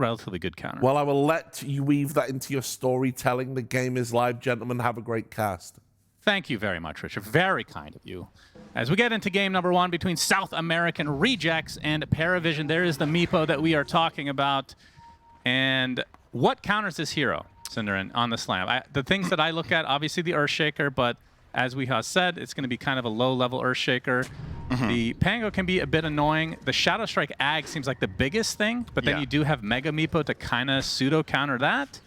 relatively good counter. Well, I will let you weave that into your storytelling. The game is live, gentlemen. Have a great cast. Thank you very much, Richard. Very kind of you. As we get into game number 1 between South American Rejects and PVISION, there is the Meepo that we are talking about. And what counters this hero, Cinderin, on the slam? The things that I look at, obviously the Earthshaker, but as we have said, it's going to be kind of a low-level Earthshaker. The Pango can be a bit annoying. The Shadow Strike Ag seems like the biggest thing, but then you do have Mega Meepo to kind of pseudo-counter that.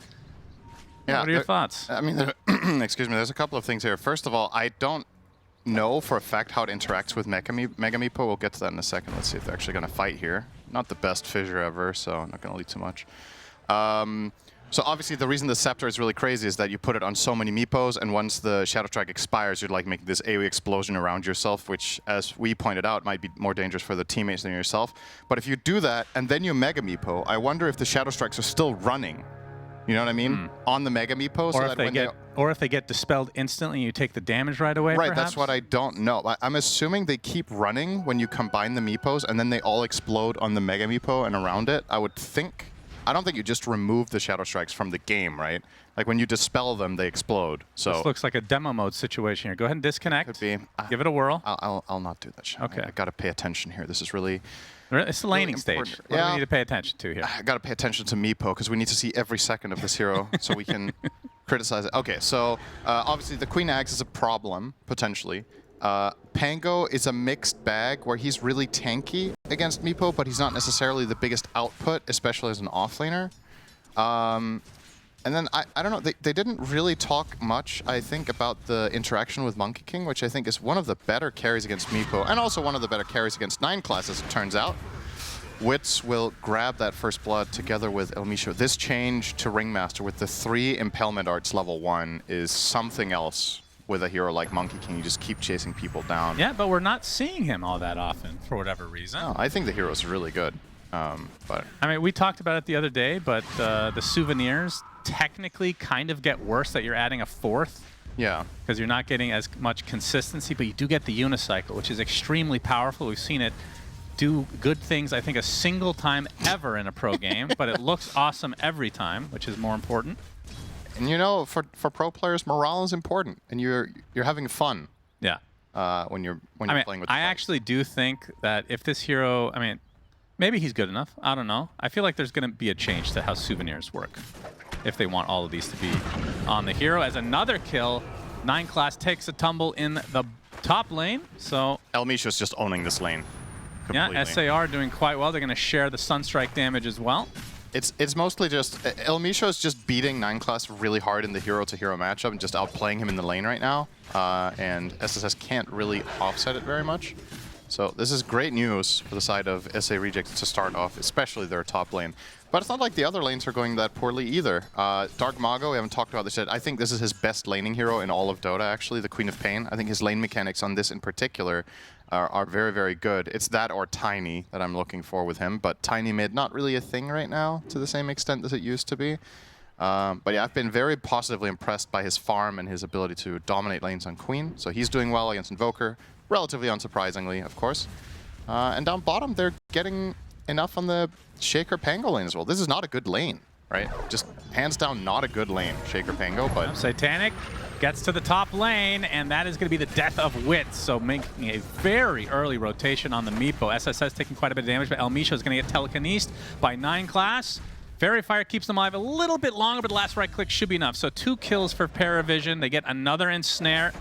Yeah, what are your thoughts? I mean, excuse me, there's a couple of things here. First of all, I don't know for a fact how it interacts with Mega Meepo. We'll get to that in a second. Let's see if they're actually going to fight here. Not the best fissure ever, so I'm not going to lead too much. So obviously the reason the Scepter is really crazy is that you put it on so many Meepos, and once the Shadow Strike expires, you're like making this AoE explosion around yourself, which, as we pointed out, might be more dangerous for the teammates than yourself. But if you do that, and then you Mega Meepo, I wonder if the Shadow Strikes are still running. You know what I mean? On the Mega Meepo, or if they get dispelled instantly and you take the damage right away, right, perhaps? that's what I don't know. I'm assuming they keep running when you combine the Meepos, and then they all explode on the Mega Meepo and around it, I would think. I don't think you just remove the Shadow Strikes from the game, right? Like when you dispel them, they explode. So this looks like a demo mode situation here. Go ahead and disconnect. Could be. Give it a whirl. I'll not do that shit. Okay. I got to pay attention here. This is really... It's the laning really stage. What do we need to pay attention to here? I got to pay attention to Meepo because we need to see every second of this hero so we can criticize it. Okay, so obviously the Queen Axe is a problem, potentially. Pango is a mixed bag where he's really tanky against Meepo, but he's not necessarily the biggest output, especially as an offlaner. And then, I don't know, they didn't really talk much, I think, about the interaction with Monkey King, which I think is one of the better carries against Meepo, and also one of the better carries against 9 class, as it turns out. Wits will grab that first blood together with El Misho. This change to Ringmaster with the 3 Impalement Arts level 1 is something else with a hero like Monkey King. You just keep chasing people down. Yeah, but we're not seeing him all that often, for whatever reason. No, I think the hero's really good. But I mean, we talked about it the other day, but the souvenirs technically kind of get worse that you're adding a 4th. Yeah. Because you're not getting as much consistency, but you do get the Unicycle, which is extremely powerful. We've seen it do good things, I think, a single time ever in a pro game, but it looks awesome every time, which is more important. And you know, for pro players, morale is important, and you're having fun. Yeah. When you're playing with the I actually do think that if this hero, I mean, maybe he's good enough. I don't know. I feel like there's going to be a change to how souvenirs work if they want all of these to be on the hero. As another kill, 9 class takes a tumble in the top lane. So El Misho's just owning this lane completely. Yeah, SAR doing quite well. They're going to share the Sunstrike damage as well. It's mostly just El Misho is just beating 9 class really hard in the hero-to-hero matchup and just outplaying him in the lane right now. And SSS can't really offset it very much. So this is great news for the side of SA Rejects to start off, especially their top lane. But it's not like the other lanes are going that poorly either. Dark Mago, we haven't talked about this yet. I think this is his best laning hero in all of Dota, actually, the Queen of Pain. I think his lane mechanics on this in particular are very, very good. It's that or Tiny that I'm looking for with him, but Tiny mid, not really a thing right now to the same extent as it used to be. But yeah, I've been very positively impressed by his farm and his ability to dominate lanes on Queen. So he's doing well against Invoker, relatively unsurprisingly, of course. And down bottom, they're getting enough on the Shaker Pango lane as well. This is not a good lane, right? Just hands down, not a good lane, Shaker Pango, but... Satanic gets to the top lane, and that is going to be the death of Wits. So making a very early rotation on the Meepo. SSS taking quite a bit of damage, but El Misho is going to get telekinesed by 9 class. Fairy Fire keeps them alive a little bit longer, but the last right click should be enough. So 2 kills for PVISION. They get another ensnare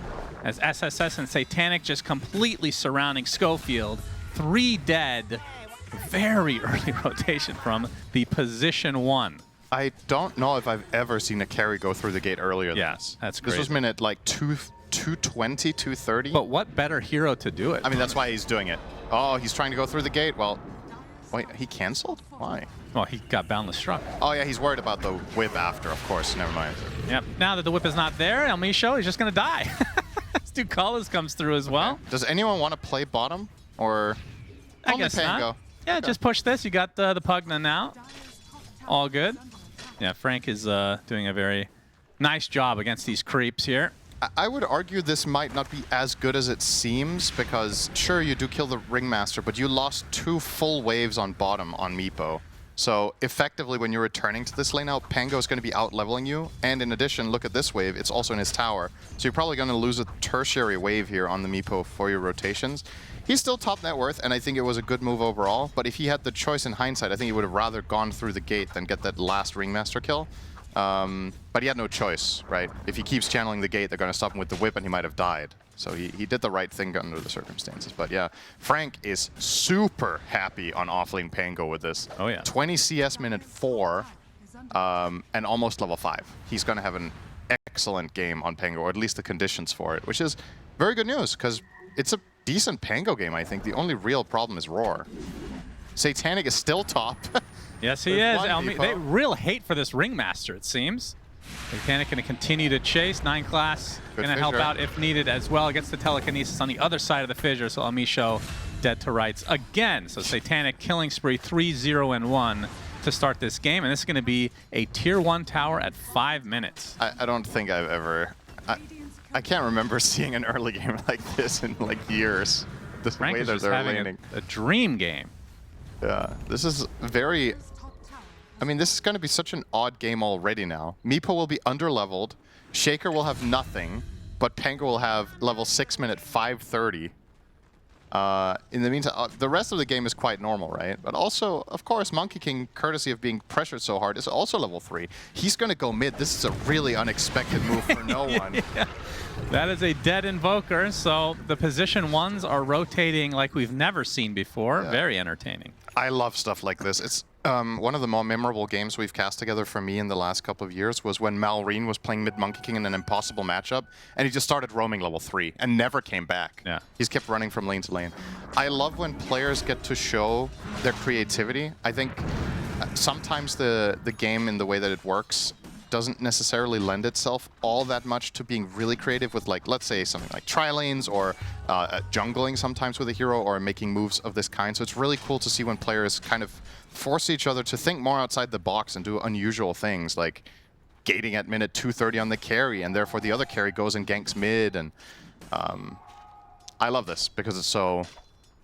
as SSS and Satanic just completely surrounding Schofield. 3 dead. Very early rotation from the position 1. I don't know if I've ever seen a carry go through the gate earlier than this. That's great. This was minute like 220, 230. But what better hero to do it? I mean, that's why he's doing it. Oh, he's trying to go through the gate. Well, wait, he canceled? Why? Well, he got boundless struck. Oh yeah, he's worried about the whip after, of course. Never mind. Yep. Now that the whip is not there, El Misho is just going to die. Stukalas comes through as well. Okay. Does anyone want to play bottom? Or I guess not. Yeah, okay. Just push this. You got the Pugna now. All good. Yeah, Frank is doing a very nice job against these creeps here. I would argue this might not be as good as it seems, because sure, you do kill the Ringmaster, but you lost 2 full waves on bottom on Meepo. So effectively, when you're returning to this lane now, Pango is going to be out-leveling you. And in addition, look at this wave. It's also in his tower. So you're probably going to lose a tertiary wave here on the Meepo for your rotations. He's still top net worth, and I think it was a good move overall. But if he had the choice in hindsight, I think he would have rather gone through the gate than get that last Ringmaster kill. But he had no choice, right? If he keeps channeling the gate, they're going to stop him with the whip, and he might have died. So he did the right thing under the circumstances. But yeah, Frank is super happy on offlane Pango with this. Oh yeah. 20 CS minute 4, and almost level 5. He's going to have an excellent game on Pango, or at least the conditions for it, which is very good news, because it's a decent Pango game, I think. The only real problem is Roar. Satanic is still top. Yes, he is. They real hate for this Ringmaster, it seems. Satanic going to continue to chase. 9 class going to help out if needed as well. Gets the telekinesis on the other side of the fissure, so Elmisho dead to rights again. So Satanic killing spree 3-0-1 to start this game, and this is going to be a tier 1 tower at 5 minutes. I don't think I've ever... I can't remember seeing an early game like this in like years. The Frank way is that just they're having laning. a dream game. Yeah, this is very... I mean, this is going to be such an odd game already now. Meepo will be under-leveled, Shaker will have nothing, but Pango will have level 6 minute 530. In the meantime, the rest of the game is quite normal, right? But also, of course, Monkey King, courtesy of being pressured so hard, is also level 3. He's going to go mid. This is a really unexpected move for no one. Yeah. That is a dead Invoker, so the position ones are rotating like we've never seen before. Yeah. Very entertaining. I love stuff like this. It's one of the more memorable games we've cast together for me in the last couple of years was when Malrine was playing mid Monkey King in an impossible matchup, and he just started roaming level 3 and never came back. Yeah. He's kept running from lane to lane. I love when players get to show their creativity. I think sometimes the game in the way that it works doesn't necessarily lend itself all that much to being really creative with, like, let's say something like tri-lanes or jungling sometimes with a hero or making moves of this kind. So it's really cool to see when players kind of force each other to think more outside the box and do unusual things, like gating at minute 230 on the carry, and therefore the other carry goes and ganks mid. And I love this because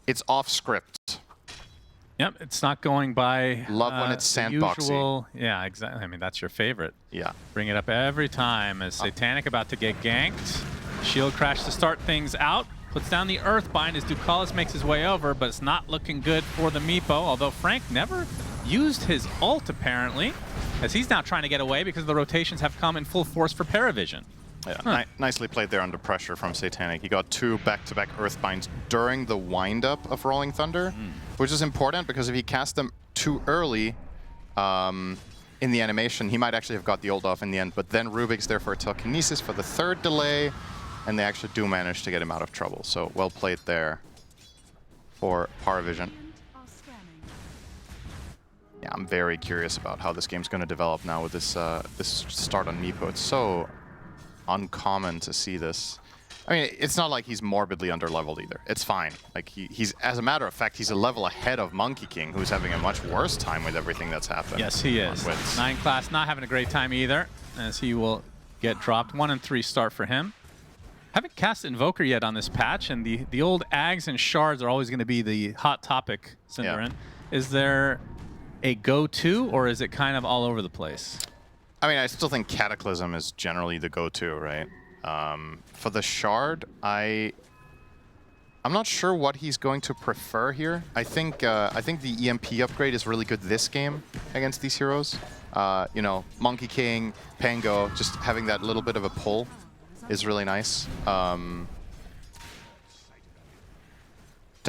it's off script. Yep, it's not going by love when it's sandboxy. Yeah, exactly. I mean, that's your favorite. Yeah. Bring it up every time as Satanic about to get ganked. Shield crash to start things out. Puts down the Earthbind as Ducalis makes his way over, but it's not looking good for the Meepo, although Frank never used his ult, apparently, as he's now trying to get away because the rotations have come in full force for ParaVision. Yeah, nicely played there under pressure from Satanic. He got 2 back-to-back Earthbinds during the wind-up of Rolling Thunder, which is important because if he cast them too early in the animation, he might actually have got the ult off in the end. But then Rubik's there for a telekinesis for the 3rd delay, and they actually do manage to get him out of trouble. So well played there for ParaVision. Yeah, I'm very curious about how this game's going to develop now with this this start on Meepo. It's so uncommon to see this. I mean, it's not like he's morbidly underleveled either. It's fine. Like he's, as a matter of fact, he's a level ahead of Monkey King, who's having a much worse time with everything that's happened. Yes, he is. 9 class not having a great time either, as he will get dropped. 1 and 3 start for him. Haven't cast Invoker yet on this patch, and the old Ags and Shards are always going to be the hot topic, Cinderin. Yeah. Is there a go-to, or is it kind of all over the place? I mean, I still think Cataclysm is generally the go-to, right? For the Shard, I'm not sure what he's going to prefer here. I think the EMP upgrade is really good this game against these heroes. You know, Monkey King, Pango, just having that little bit of a pull is really nice. I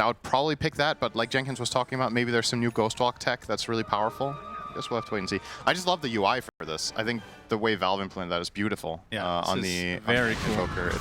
would probably pick that, but like Jenkins was talking about, maybe there's some new Ghostwalk tech that's really powerful. I guess we'll have to wait and see. I just love the UI for this. I think the way Valve implemented that is beautiful. Yeah, on the Invoker.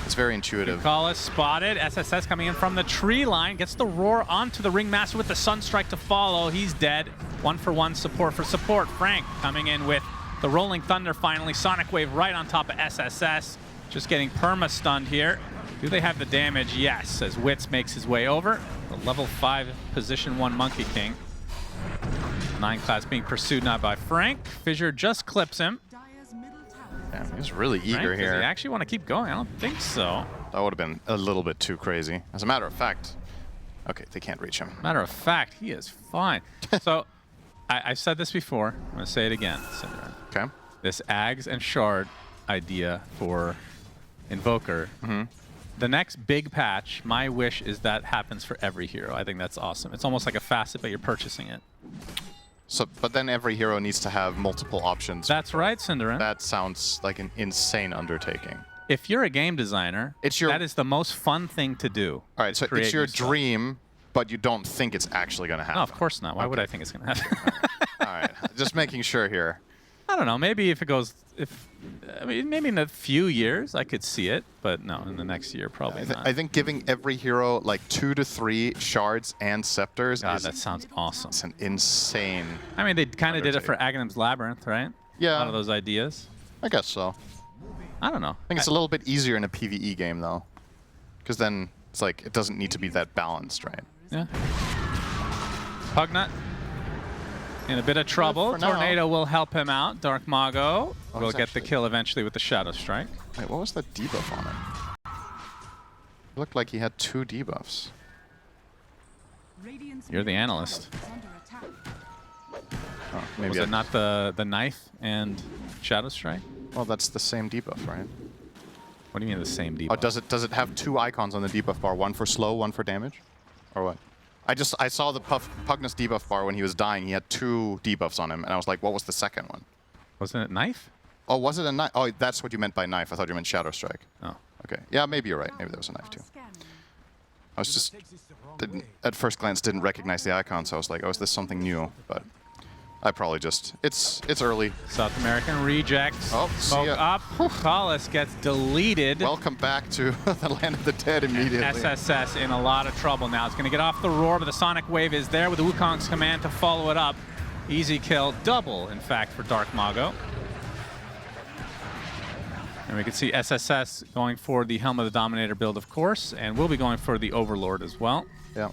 It's very intuitive. Ducalis spotted. SSS coming in from the tree line. Gets the roar onto the Ringmaster with the Sunstrike to follow. He's dead. 1-for-1 support for support. Frank coming in with the Rolling Thunder finally. Sonic Wave right on top of SSS. Just getting perma-stunned here. Do they have the damage? Yes, as Witz makes his way over. The level 5 position 1 Monkey King. 9 class being pursued now by Frank. Fissure just clips him. Yeah, he's really eager here. Does he actually want to keep going? I don't think so. That would have been a little bit too crazy. As a matter of fact, okay, they can't reach him. Matter of fact, he is fine. So I said this before. I'm going to say it again, Cinder. Okay. This Ags and Shard idea for Invoker. The next big patch, my wish is that happens for every hero. I think that's awesome. It's almost like a facet, but you're purchasing it. So, but then every hero needs to have multiple options. That's right, Cinderin. That sounds like an insane undertaking. If you're a game designer, that is the most fun thing to do. All right, so it's your dream, but you don't think it's actually going to happen. No, of course not. Why would I think it's going to happen? All right, just making sure here. I don't know. Maybe if it goes, I mean, maybe in a few years I could see it, but no, in the next year probably not. I think giving every hero like 2 to 3 shards and scepters that sounds awesome. It's an insane. I mean, they kind of did it for Aghanim's Labyrinth, right? Yeah. A lot of those ideas. I guess so. I don't know. I think it's a little bit easier in a PvE game though, because then it's like it doesn't need to be that balanced, right? Yeah. Pugnut in a bit of trouble. Tornado will help him out. Dark Mago will get the kill eventually with the Shadow Strike. Wait, what was that debuff on him? It looked like he had 2 debuffs. You're the analyst. Oh, maybe was it not the knife and Shadow Strike? Well, that's the same debuff, right? What do you mean the same debuff? Oh, does it have 2 icons on the debuff bar? One for slow, one for damage? Or what? I saw the Pugnus debuff bar when he was dying. He had 2 debuffs on him, and I was like, what was the second one? Wasn't it knife? Oh, was it a knife? Oh, that's what you meant by knife. I thought you meant Shadow Strike. Oh. Okay. Yeah, maybe you're right. Maybe there was a knife too. I was just, at first glance, didn't recognize the icon, so I was like, oh, is this something new? But I probably just, it's early. South American rejects. Oh, smoke up. Paulus gets deleted. Welcome back to the land of the dead immediately. SSS in a lot of trouble now. It's going to get off the roar, but the Sonic Wave is there with the Wukong's command to follow it up. Easy kill, double, in fact, for Dark Mago. And we can see SSS going for the Helm of the Dominator build, of course, and we'll be going for the Overlord as well. Yeah.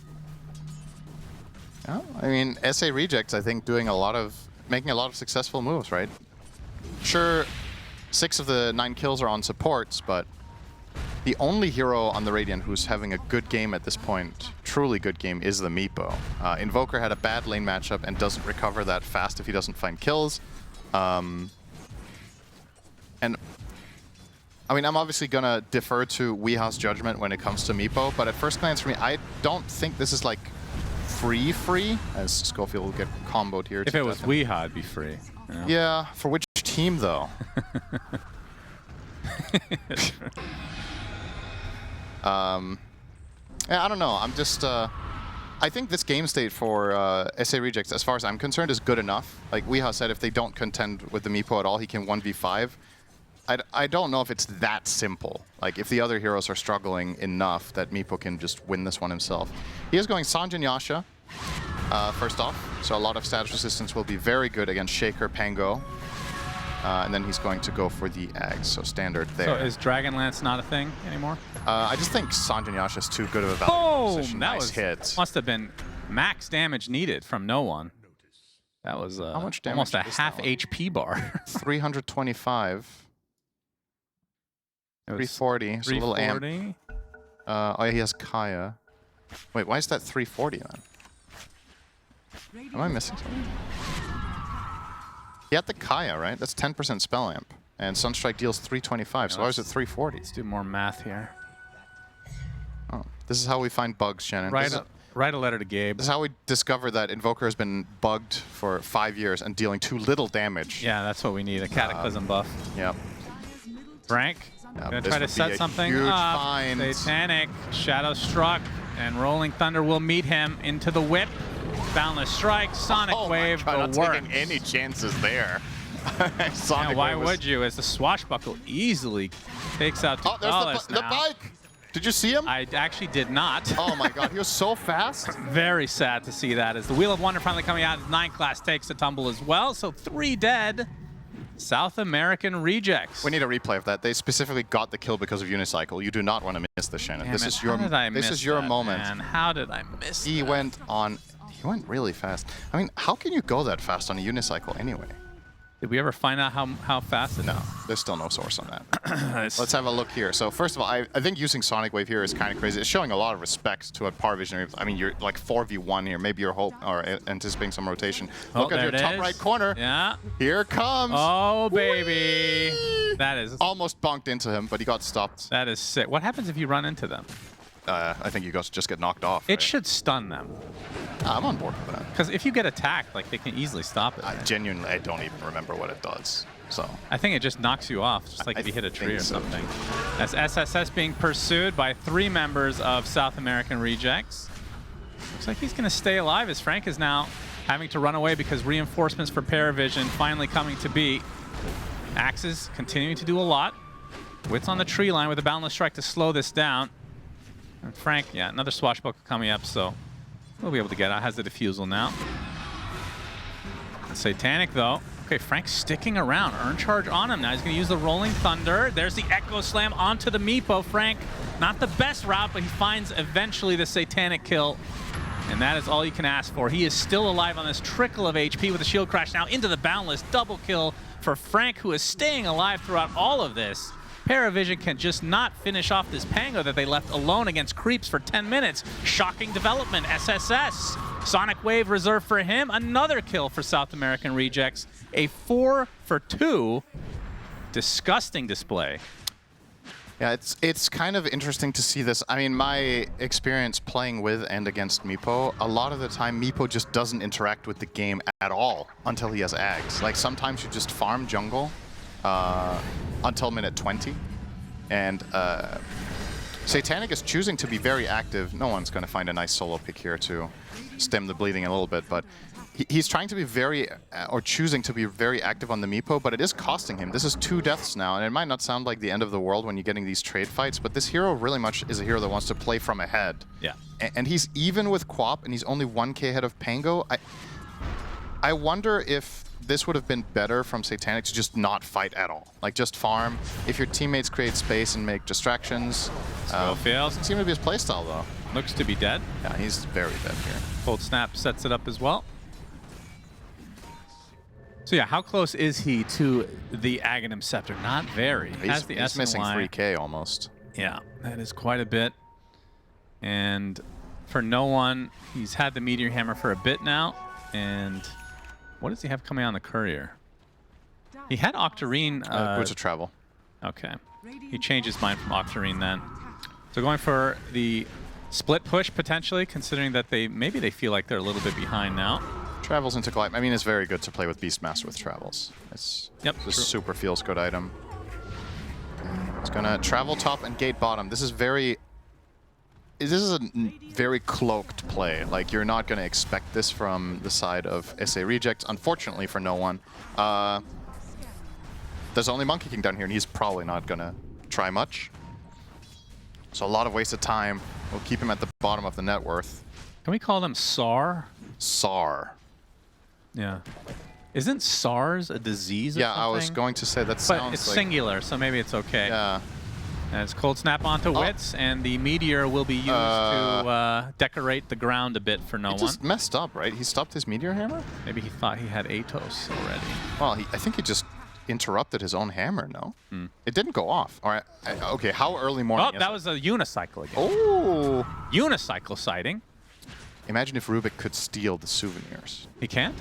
Yeah, I mean, SA Rejects, I think, making a lot of successful moves, right? Sure, 6 of the 9 kills are on supports, but the only hero on the Radiant who's having a good game at this point, truly good game, is the Meepo. Invoker had a bad lane matchup and doesn't recover that fast if he doesn't find kills. And I mean, I'm obviously going to defer to Weeha's judgment when it comes to Meepo, but at first glance for me, I don't think this is like free, as Schofield will get comboed here. If it was Weeha, it'd be free. You know? Yeah, for which team though? Yeah, I don't know. I'm just, I think this game state for SA Rejects, as far as I'm concerned, is good enough. Like Weeha said, if they don't contend with the Meepo at all, he can 1v5. I don't know if it's that simple. Like, if the other heroes are struggling enough that Meepo can just win this one himself. He is going Sanjin Yasha, first off. So a lot of status resistance will be very good against Shaker, Pango. And then he's going to go for the Ags, so standard there. So is Dragonlance not a thing anymore? I just think Sanjin Yasha is too good of a value position. Nice hit. Must have been max damage needed from no one. That was how much damage almost a half HP bar. 325. 340. It's a little amp. Oh, yeah, he has Kaya. Wait, why is that 340 then? Am I missing something? He had the Kaya, right? That's 10% spell amp. And Sunstrike deals 325, so why is it 340? Let's do more math here. Oh, this is how we find bugs, Shannon. Write a letter to Gabe. This is how we discover that Invoker has been bugged for 5 years and dealing too little damage. Yeah, that's what we need, a Cataclysm buff. Yep. Frank, gonna try to set something up. Satanic, Shadow Struck, and Rolling Thunder will meet him into the whip. Boundless Strike, Sonic Wave, my God, the works. Not taking any chances there. Sonic why would you? As the Swashbuckle easily takes out there's the bike! Did you see him? I actually did not. Oh my God, he was so fast. Very sad to see that as the Wheel of Wonder finally coming out. 9 class takes the tumble as well, so 3 dead. South American Rejects. We need a replay of that. They specifically got the kill because of Unicycle. You do not want to miss this, Shannon. Damn this it. is your moment. Man? How did I miss He went really fast. I mean, how can you go that fast on a Unicycle anyway? Did we ever find out how fast it is? No, there's still no source on that. Let's have a look here. So first of all, I think using Sonic Wave here is kind of crazy. It's showing a lot of respect to a PVISION. I mean, you're like 4v1 here. Maybe you're anticipating some rotation. Look at your top right corner. Yeah. Here it comes. Oh, baby. Whee! That is... Almost bunked into him, but he got stopped. That is sick. What happens if you run into them? I think you guys just get knocked off. It right? should stun them. I'm on board with that. Because if you get attacked, like, they can easily stop it. Genuinely, I don't even remember what it does. So I think it just knocks you off, just like if you hit a tree or something. As SSS being pursued by 3 members of South American Rejects. Looks like he's going to stay alive as Frank is now having to run away because reinforcements for PVISION finally coming to be. Axes continuing to do a lot. Wits on the tree line with a boundless strike to slow this down. And Frank, yeah, another swashbuckle coming up, so we'll be able to get out. Has the defusal now. Satanic, though. Okay, Frank's sticking around. Earn charge on him. Now he's going to use the Rolling Thunder. There's the Echo Slam onto the Meepo. Frank, not the best route, but he finds eventually the Satanic kill. And that is all you can ask for. He is still alive on this trickle of HP with the shield crash now into the Boundless. Double kill for Frank, who is staying alive throughout all of this. PVISION can just not finish off this Pango that they left alone against creeps for 10 minutes. Shocking development, SSS. Sonic Wave reserved for him. Another kill for South American Rejects. A 4 for 2. Disgusting display. Yeah, it's kind of interesting to see this. I mean, my experience playing with and against Meepo, a lot of the time Meepo just doesn't interact with the game at all until he has Ags. Like sometimes you just farm jungle until minute 20. And Satanic is choosing to be very active. No one's going to find a nice solo pick here to stem the bleeding a little bit, but he's trying to be very, or choosing to be very active on the Meepo, but it is costing him. This is 2 deaths now, and it might not sound like the end of the world when you're getting these trade fights, but this hero really much is a hero that wants to play from ahead. Yeah. And he's even with Quap, and he's only 1k ahead of Pango. I wonder if this would have been better from Satanic to just not fight at all. Like, just farm. If your teammates create space and make distractions. Doesn't seem to be his playstyle, though. Looks to be dead. Yeah, he's very dead here. Cold Snap sets it up as well. So yeah, how close is he to the Aghanim Scepter? Not very. He's missing 3k almost. Yeah, that is quite a bit. And for no one, he's had the Meteor Hammer for a bit now. And what does he have coming on the Courier? He had Octarine. Boots of Travel. Okay. He changed his mind from Octarine then. So going for the split push potentially, considering that maybe they feel like they're a little bit behind now. Travels into Glide. I mean, it's very good to play with Beastmaster with Travels. It's a super feels good item. It's gonna travel top and gate bottom. This is a very cloaked play. Like, you're not gonna expect this from the side of SA Rejects, unfortunately for no one. There's only Monkey King down here, and he's probably not gonna try much. So a lot of wasted time. We'll keep him at the bottom of the net worth. Can we call them SAR? SAR. Yeah. Isn't SARS a disease or something? I was going to say that sounds But it's like singular, so maybe it's okay. Yeah. And it's Cold Snap onto Wits, and the Meteor will be used to decorate the ground a bit for no one. He just messed up, right? He stopped his Meteor Hammer? Maybe he thought he had Atos already. Well, I think he just interrupted his own hammer, no? It didn't go off. All right. Okay, how early morning that was a Unicycle again. Oh! Unicycle sighting. Imagine if Rubik could steal the souvenirs. He can't?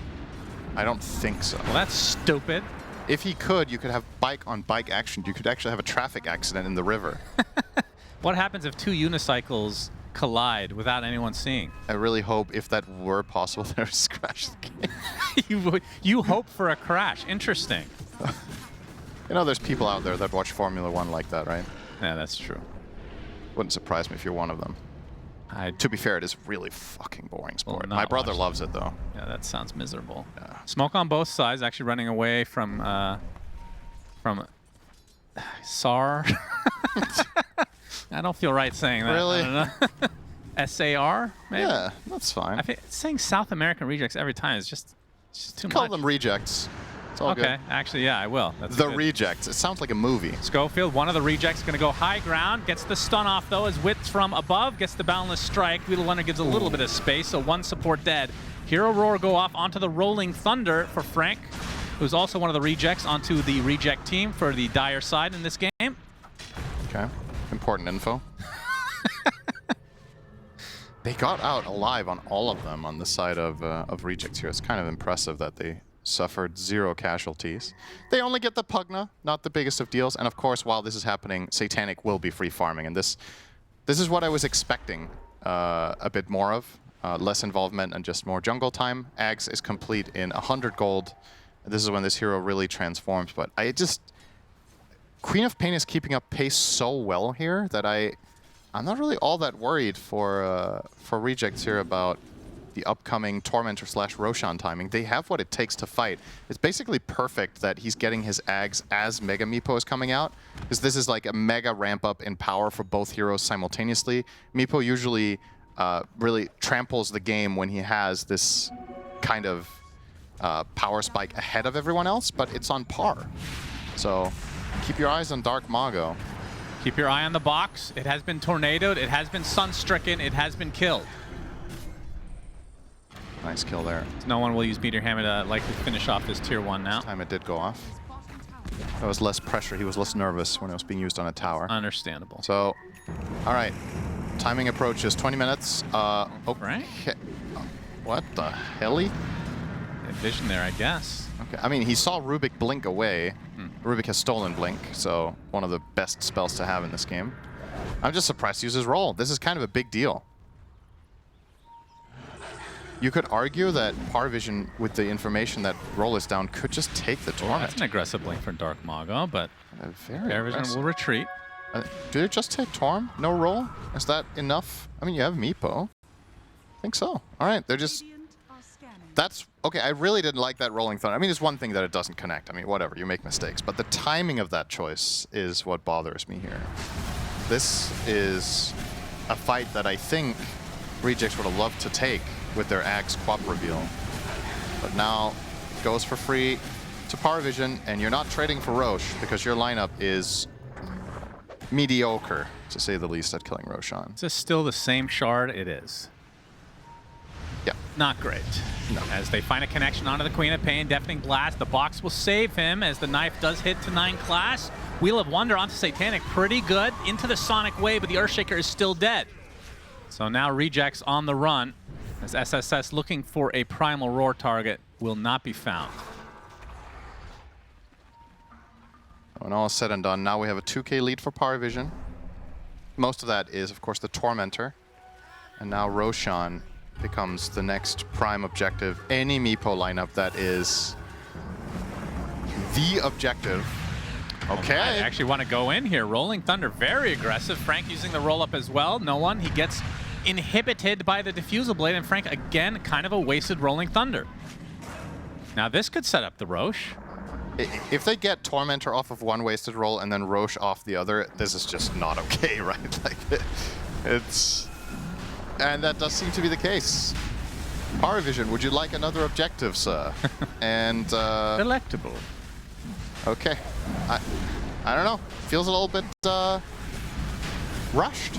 I don't think so. Well, that's stupid. If he could, you could have bike-on-bike action. You could actually have a traffic accident in the river. What happens if 2 unicycles collide without anyone seeing? I really hope, if that were possible, there was a crash. You hope for a crash. Interesting. You know, there's people out there that watch Formula 1 like that, right? Yeah, that's true. Wouldn't surprise me if you're one of them. To be fair, it is really fucking boring sport. My brother loves it, though. Yeah, that sounds miserable. Yeah. Smoke on both sides, actually running away from SAR. I don't feel right saying that. Really? I don't know. SAR, maybe? Yeah, that's fine. I think saying South American Rejects every time is just too much. Call them Rejects. It's all okay, good. Actually, yeah, I will. That's the good. Rejects. It sounds like a movie. Schofield, one of the Rejects, going to go high ground. Gets the stun off, though, as Wits from above gets the boundless strike. Weedle gives a little bit of space, so one support dead. Hero Roar go off onto the Rolling Thunder for Frank. who's also one of the rejects, onto the reject team for the Dire side in this game. Okay, important info. They got out alive on all of them on the side of rejects here. It's kind of impressive that they suffered 0 casualties. They only get the Pugna, not the biggest of deals. And of course, while this is happening, Satanic will be free farming. And this is what I was expecting a bit more of. Less involvement and just more jungle time. Ags is complete in 100 gold. This is when this hero really transforms. But Queen of Pain is keeping up pace so well here that I'm not really all that worried for rejects here about the upcoming Tormentor / Roshan timing. They have what it takes to fight. It's basically perfect that he's getting his Ags as Mega Meepo is coming out, because this is like a mega ramp up in power for both heroes simultaneously. Meepo usually really tramples the game when he has this kind of power spike ahead of everyone else, but it's on par. So keep your eyes on Dark Mago. Keep your eye on the box. It has been tornadoed. It has been sun-stricken. It has been killed. Nice kill there. No one will use Meteor Hammer to likely finish off this tier 1 now. This time it did go off. There was less pressure. He was less nervous when it was being used on a tower. Understandable. So, all right. Timing approach is 20 minutes. Right? What the helly? Vision there, I guess. Okay. I mean, he saw Rubik blink away. Rubik has stolen Blink, so one of the best spells to have in this game. I'm just surprised he uses Roll. This is kind of a big deal. You could argue that PVISION, with the information that Roll is down, could just take the Torment. That's an aggressive blink for Dark Mago, but PVISION will retreat. Do they just take Torm? No Roll? Is that enough? I mean, you have Meepo. I think so. All right, they're just... That's... Okay, I really didn't like that Rolling Thunder. I mean, it's one thing that it doesn't connect. I mean, whatever, you make mistakes. But the timing of that choice is what bothers me here. This is a fight that I think Rejects would have loved to take with their Axe Quap reveal. But now it goes for free to PVISION, and you're not trading for Roche because your lineup is mediocre, to say the least, at killing Roshan. Is this still the same shard? It is. Yeah. Not great. No. As they find a connection onto the Queen of Pain, Deafening Blast. The box will save him as the knife does hit to 9 class. Wheel of Wonder onto Satanic. Pretty good. Into the Sonic Wave, but the Earthshaker is still dead. So now Rejects on the run as SSS looking for a Primal Roar target will not be found. When all is said and done, now we have a 2K lead for PVISION. Most of that is, of course, the Tormentor. And now Roshan becomes the next prime objective. Any Meepo lineup that is the objective. Okay. I actually want to go in here. Rolling Thunder, very aggressive. Frank using the roll-up as well. No one. He gets inhibited by the Diffusal Blade, and Frank, again, kind of a wasted Rolling Thunder. Now this could set up the Roche. If they get Tormentor off of one wasted roll and then Roche off the other, this is just not okay, right? Like, it's... And that does seem to be the case. PVISION, would you like another objective, sir? And, Delectable. Okay. I don't know. Feels a little bit, rushed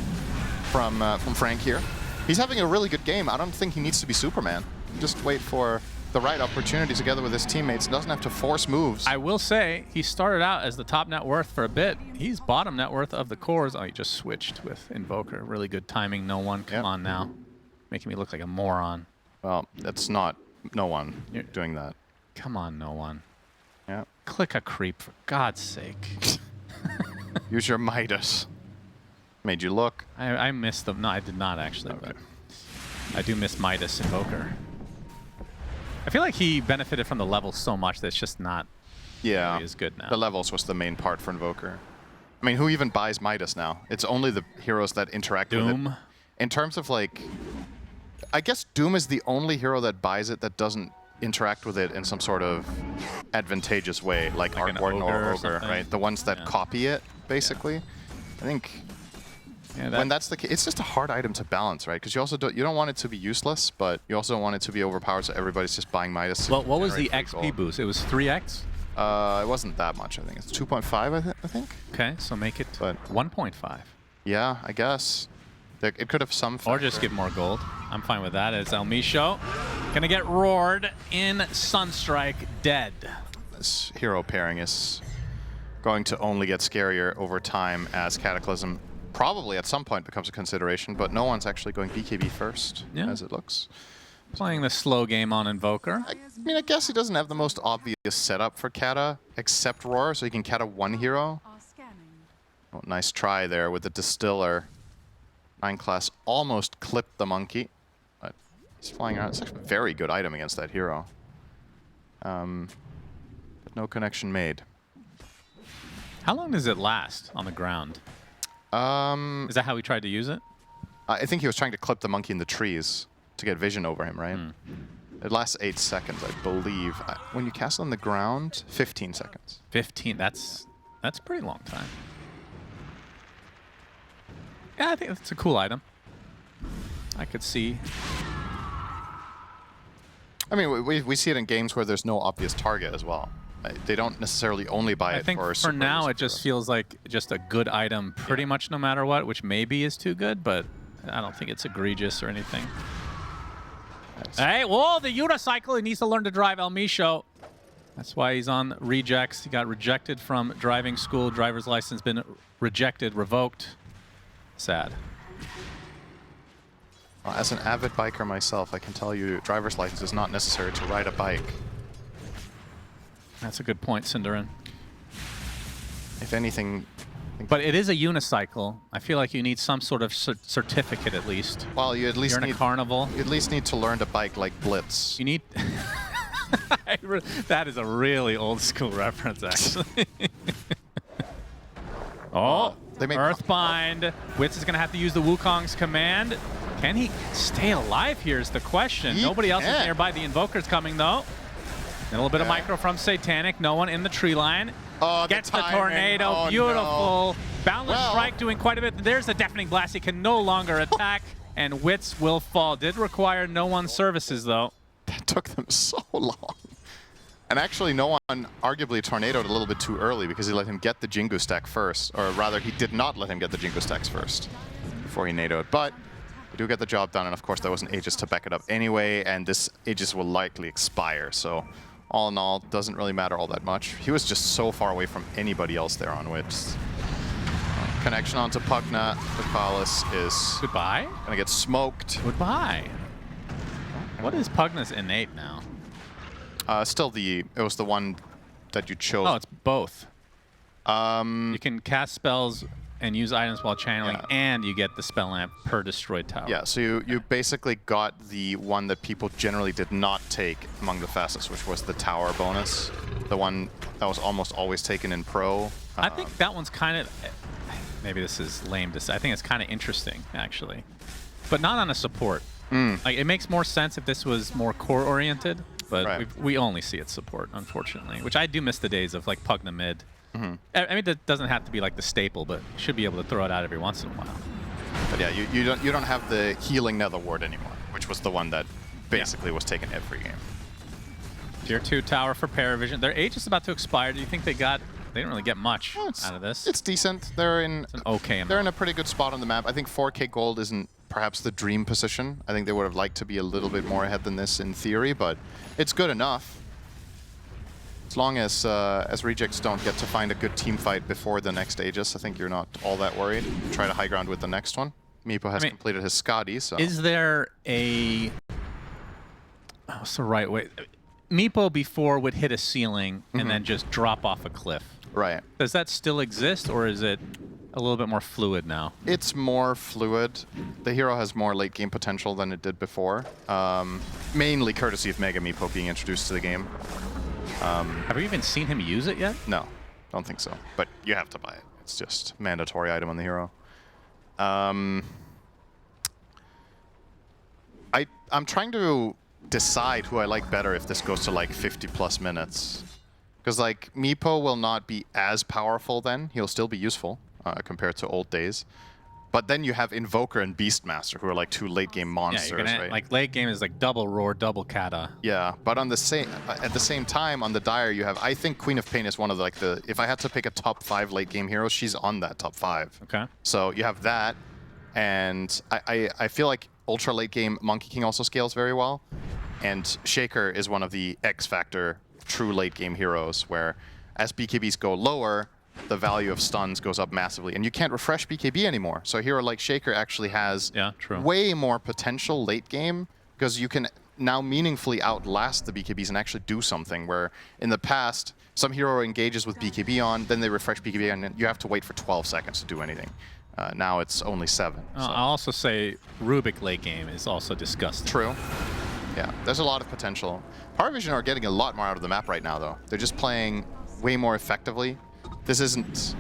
from Frank here. He's having a really good game. I don't think he needs to be Superman. Just wait for the right opportunity together with his teammates. Doesn't have to force moves. I will say, he started out as the top net worth for a bit. He's bottom net worth of the cores. Oh, he just switched with Invoker. Really good timing. No one. Come on now. Making me look like a moron. Well, that's not no one doing that. Come on, no one. Yeah. Click a creep, for God's sake. Use your Midas. Made you look. I missed them. No, I did not actually, Okay. but I do miss Midas Invoker. I feel like he benefited from the levels so much that it's just not really as good now. The levels was the main part for Invoker. I mean, who even buys Midas now? It's only the heroes that interact with it. Doom. In terms of, like... I guess Doom is the only hero that buys it that doesn't interact with it in some sort of advantageous way, like an Warden or ogre or Ogre, right? The ones that copy it, basically. I think... when that's the case, it's just a hard item to balance, right? Because you also don't want it to be useless, but you also don't want it to be overpowered, so everybody's just buying Midas. Well, what was the XP boost? It was 3x? It wasn't that much, I think. It's 2.5, I think. Okay, so make it 1.5. Yeah, I guess. It could have some factor. Or just give more gold. I'm fine with that. It's Elmisho. Gonna get roared in Sunstrike, dead. This hero pairing is going to only get scarier over time as Cataclysm probably at some point becomes a consideration, but no one's actually going BKB first, as it looks. Playing the slow game on Invoker. I mean, I guess he doesn't have the most obvious setup for Kata, except Roar, so he can Kata one hero. Oh, nice try there with the Distiller. 9 class almost clipped the monkey, but he's flying around. It's actually a very good item against that hero. But no connection made. How long does it last on the ground? Is that how he tried to use it? I think he was trying to clip the monkey in the trees to get vision over him, right? It lasts 8 seconds, I believe. When you cast on the ground, 15 seconds. 15, that's a pretty long time. Yeah, I think that's a cool item. I could see. I mean, we see it in games where there's no obvious target as well. They don't necessarily only buy it for... I think for now it just feels like just a good item pretty much no matter what, which maybe is too good, but I don't think it's egregious or anything. Hey, whoa, the Unicycle. He needs to learn to drive El Micho. That's why he's on rejects. He got rejected from driving school. Driver's license been rejected, revoked. Sad. Well, as an avid biker myself, I can tell you driver's license is not necessary to ride a bike. That's a good point, Cinderin. If anything... But it is a unicycle. I feel like you need some sort of certificate at least. Well, you at least You're in a carnival. You at least need to learn to bike like Blitz. You need... That is a really old school reference, actually. Oh, Earthbind. Witz is going to have to use the Wukong's command. Can he stay alive here is the question. Nobody else is nearby. The Invoker's coming, though. A little bit of micro from Satanic. No one in the tree line. Oh, gets the tornado. Oh, beautiful. No. Boundless Strike doing quite a bit. There's a deafening blast. He can no longer attack, and Witz will fall. Did require no one's services, though. That took them so long. And actually, no one arguably tornadoed a little bit too early because he let him get the Jingu stack first. Or rather, he did not let him get the Jingu stacks first before he nadoed. But we do get the job done, and of course, there was an Aegis to back it up anyway, and this Aegis will likely expire. So all in all, doesn't really matter all that much. He was just so far away from anybody else there on Witz. Connection onto Pugna. The Palace is goodbye. Gonna get smoked. Goodbye. What is Pugna's innate now? Still it was the one that you chose. Oh, it's both. You can cast spells and use items while channeling, and you get the spell lamp per destroyed tower. Yeah, so you basically got the one that people generally did not take among the fastest, which was the tower bonus. The one that was almost always taken in pro. I think that one's kind of, maybe this is lame to say, I think it's kind of interesting, actually. But not on a support. Like, it makes more sense if this was more core-oriented, but we only see it support, unfortunately, which I do miss the days of, like, Pugna mid. I mean, that doesn't have to be like the staple, but you should be able to throw it out every once in a while. But yeah, you don't have the healing Nether Ward anymore, which was the one that basically was taken every game. Tier 2 tower for Paravision. Their age is about to expire. Do you think they didn't really get much out of this? It's decent. They're in an okay amount. They're in a pretty good spot on the map. I think 4K gold isn't perhaps the dream position. I think they would have liked to be a little bit more ahead than this in theory, but it's good enough. As long as rejects don't get to find a good team fight before the next Aegis, I think you're not all that worried. Try to high ground with the next one. Meepo has completed his Scotty, so... Is there a... what's the right way? Meepo before would hit a ceiling and then just drop off a cliff. Right. Does that still exist, or is it a little bit more fluid now? It's more fluid. The hero has more late game potential than it did before. Mainly courtesy of Mega Meepo being introduced to the game. Have we even seen him use it yet? No, don't think so. But you have to buy it. It's just mandatory item on the hero. I'm trying to decide who I like better if this goes to like 50+ minutes. Because like Meepo will not be as powerful then. He'll still be useful compared to old days. But then you have Invoker and Beastmaster, who are like two late game monsters, right? Like late game is like double Roar, double Kata. Yeah, but on the at the same time on the Dire you have, I think Queen of Pain is one of the, like the, if I had to pick a top 5 late game heroes, she's on that top 5. Okay. So you have that, and I feel like ultra late game Monkey King also scales very well, and Shaker is one of the X Factor true late game heroes, where as BKBs go lower, the value of stuns goes up massively, and you can't refresh BKB anymore. So a hero like Shaker actually has way more potential late game, because you can now meaningfully outlast the BKBs and actually do something, where in the past, some hero engages with BKB on, then they refresh BKB, and you have to wait for 12 seconds to do anything. Now it's only 7. So. I'll also say Rubik late game is also disgusting. True. Yeah, there's a lot of potential. PVISION are getting a lot more out of the map right now, though. They're just playing way more effectively. This isn't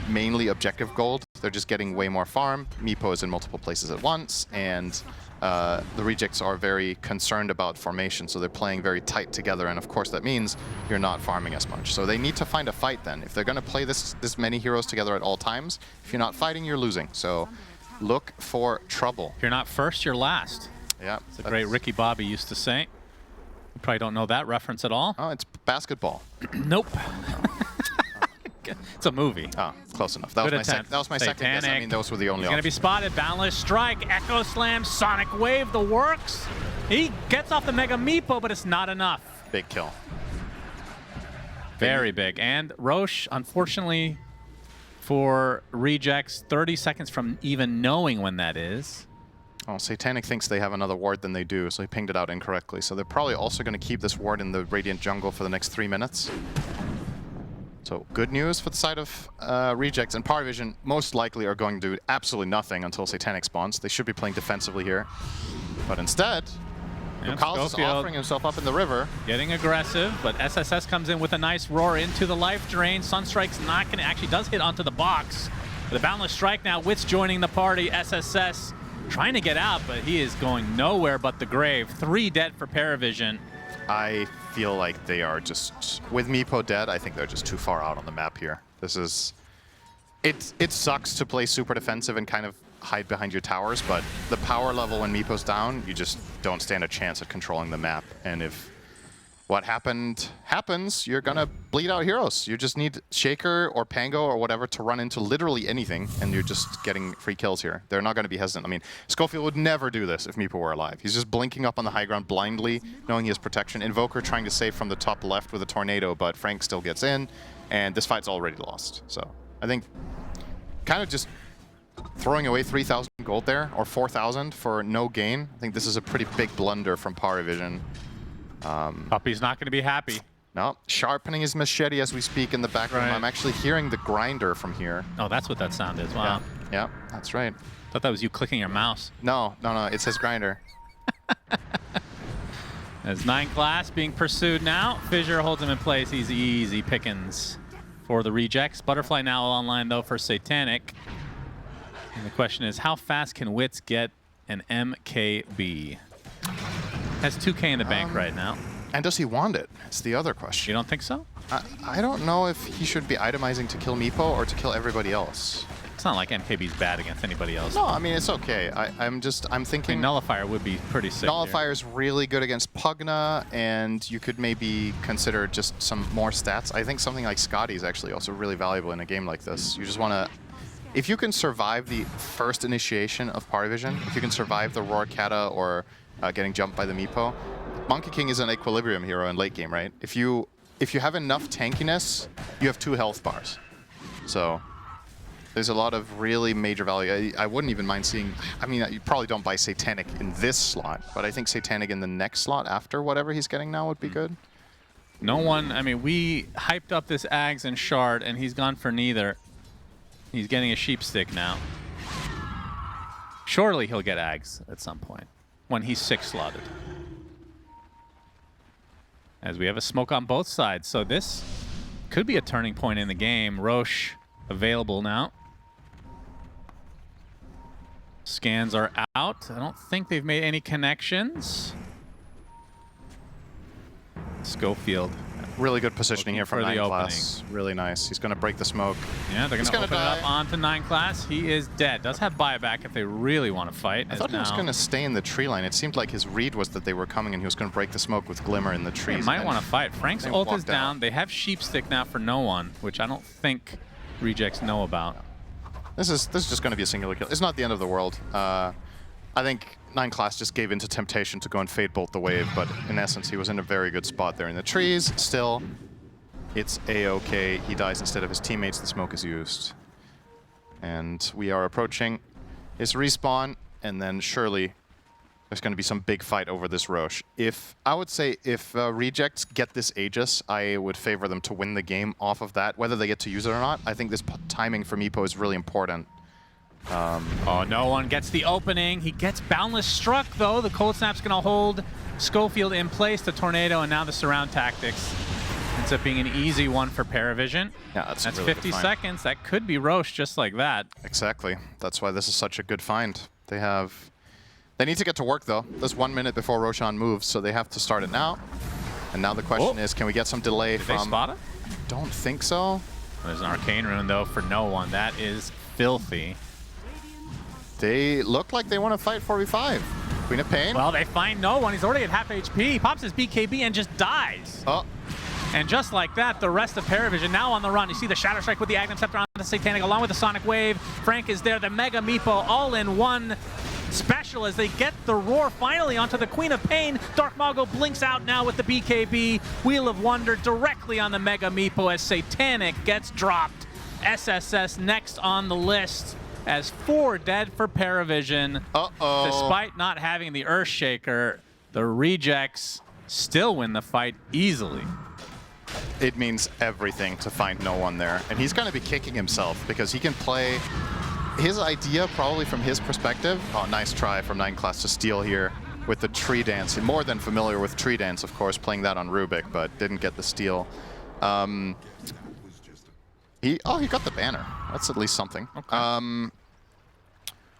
mainly objective gold. They're just getting way more farm. Meepo is in multiple places at once, and the rejects are very concerned about formation, so they're playing very tight together, and of course that means you're not farming as much. So they need to find a fight then. If they're going to play this many heroes together at all times, if you're not fighting, you're losing. So look for trouble. If you're not first, you're last. Yeah. It's a great Ricky Bobby used to say. You probably don't know that reference at all. Oh, it's basketball. Nope. It's a movie. Oh, close enough. That was my second guess. I mean, those were the only He's going to be spotted. Boundless Strike, Echo Slam, Sonic Wave, the works. He gets off the Mega Meepo, but it's not enough. Big kill. Very big. And Roche, unfortunately, for rejects, 30 seconds from even knowing when that is. Oh, Satanic thinks they have another ward than they do, so he pinged it out incorrectly. So they're probably also going to keep this ward in the Radiant jungle for the next 3 minutes. So good news for the side of rejects, and PVISION most likely are going to do absolutely nothing until Satanic spawns. They should be playing defensively here. But instead, Lucaus is offering himself up in the river. Getting aggressive, but SSS comes in with a nice roar into the life drain. Sunstrike's not going to, actually does hit onto the box. The Boundless Strike now, Wits joining the party. SSS trying to get out, but he is going nowhere but the grave. 3 dead for PVISION. I feel like they are just, with Meepo dead, I think they're just too far out on the map here. This is, it sucks to play super defensive and kind of hide behind your towers, but the power level when Meepo's down, you just don't stand a chance at controlling the map. And if what happened happens, you're gonna bleed out heroes. You just need Shaker or Pango or whatever to run into literally anything, and you're just getting free kills here. They're not gonna be hesitant. I mean, Schofield would never do this if Meepo were alive. He's just blinking up on the high ground blindly, knowing he has protection. Invoker trying to save from the top left with a tornado, but Frank still gets in, and this fight's already lost. So I think kind of just throwing away 3,000 gold there, or 4,000 for no gain. I think this is a pretty big blunder from PVISION. Puppy's not going to be happy. No, sharpening his machete as we speak in the background. I'm actually hearing the grinder from here. Oh, that's what that sound is. Wow. Yeah, that's right. Thought that was you clicking your mouse. No, it says grinder. As 9 class being pursued now. Fissure holds him in place. He's easy pickings for the rejects. Butterfly now online, though, for Satanic. And the question is, how fast can Wits get an MKB? Has 2K in the bank right now. And does he want it? It's the other question. You don't think so? I don't know if he should be itemizing to kill Meepo or to kill everybody else. It's not like MKB's bad against anybody else. No, I mean, it's okay. I'm thinking... I mean, Nullifier would be pretty sick. Nullifier's really good against Pugna, and you could maybe consider just some more stats. I think something like Scotty is actually also really valuable in a game like this. You just want to... If you can survive the first initiation of PVISION, if you can survive the Roar Kata or getting jumped by the Meepo, Monkey King is an equilibrium hero in late game, right? If you have enough tankiness, you have 2 health bars. So there's a lot of really major value. I wouldn't even mind seeing, I mean, you probably don't buy Satanic in this slot, but I think Satanic in the next slot after whatever he's getting now would be good. No one, I mean, we hyped up this Ags and Shard, and he's gone for neither. He's getting a sheep stick now. Surely he'll get Ags at some point when he's 6 slotted. As we have a smoke on both sides, so this could be a turning point in the game. Roche available now. Scans are out. I don't think they've made any connections. Schofield. Really good positioning here from 9 class. Really nice. He's going to break the smoke. Yeah, they're going to open it up onto 9 class. He is dead. Does have buyback if they really want to fight. I thought he was going to stay in the tree line. It seemed like his read was that they were coming and he was going to break the smoke with Glimmer in the trees. They might want to fight. Frank's ult is down. They have sheep stick now for no one, which I don't think rejects know about. This is just going to be a singular kill. It's not the end of the world. I think 9 class just gave into temptation to go and Fade Bolt the wave, but in essence, he was in a very good spot there in the trees. Still, it's A-okay. He dies instead of his teammates. The smoke is used. And we are approaching his respawn, and then surely there's going to be some big fight over this Roche. I would say if Rejects get this Aegis, I would favor them to win the game off of that, whether they get to use it or not. I think this timing for Meepo is really important. Oh, no one gets the opening. He gets Boundless Struck, though. The Cold Snap's going to hold Schofield in place, the Tornado, and now the Surround Tactics. Ends up being an easy one for PVISION. Yeah, that's really 50 seconds. That could be Roche just like that. Exactly. That's why this is such a good find. They need to get to work, though. There's 1 minute before Roshan moves, so they have to start it now. And now the question is, can we get some delay from... Did they spot it? Don't think so. There's an Arcane Rune, though, for no one. That is filthy. They look like they want to fight 4v5. Queen of Pain. Well, they find no one. He's already at half HP. He pops his BKB and just dies. Oh. And just like that, the rest of PVISION now on the run. You see the Shadow Strike with the Aghanim Scepter on the Satanic, along with the Sonic Wave. Frank is there, the Mega Meepo, all in one special as they get the Roar finally onto the Queen of Pain. Dark Mago blinks out now with the BKB. Wheel of Wonder directly on the Mega Meepo as Satanic gets dropped. SSS next on the list as 4 dead for PVISION. Uh-oh. Despite not having the Earthshaker, the Rejects still win the fight easily. It means everything to find no one there. And he's going to be kicking himself because he can play his idea probably from his perspective. Oh, nice try from 9 class to steal here with the Tree Dance. More than familiar with Tree Dance, of course, playing that on Rubik, but didn't get the steal. He got the banner. That's at least something. Okay.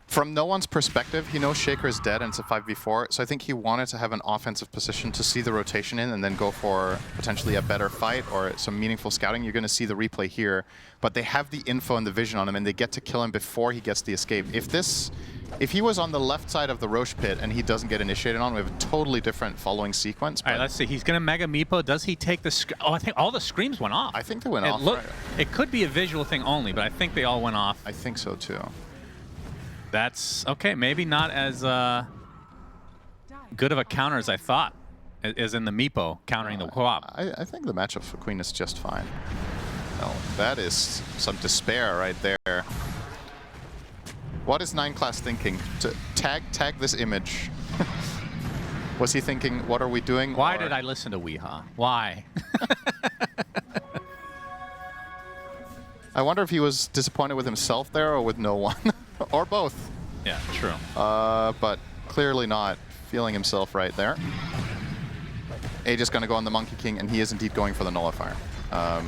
From no one's perspective, he knows Shaker is dead and it's a 5v4, so I think he wanted to have an offensive position to see the rotation in and then go for potentially a better fight or some meaningful scouting. You're going to see the replay here, but they have the info and the vision on him and they get to kill him before he gets the escape. If he was on the left side of the Roche pit and he doesn't get initiated on, we have a totally different following sequence. All right, let's see. He's going to Mega Meepo. Does he take the... Oh, I think all the screams went off. I think they went off. It could be a visual thing only, but I think they all went off. I think so, too. That's okay. Maybe not as good of a counter as I thought, as in the Meepo countering the co-op. I think the matchup for Queen is just fine. No, that is some despair right there. What is 9 class thinking? To tag this image. Was he thinking, what are we doing? Why did I listen to Weeha? Why? I wonder if he was disappointed with himself there or with no one. Or both. Yeah, true. But clearly not feeling himself right there. Aegis going to go on the Monkey King, and he is indeed going for the Nullifier.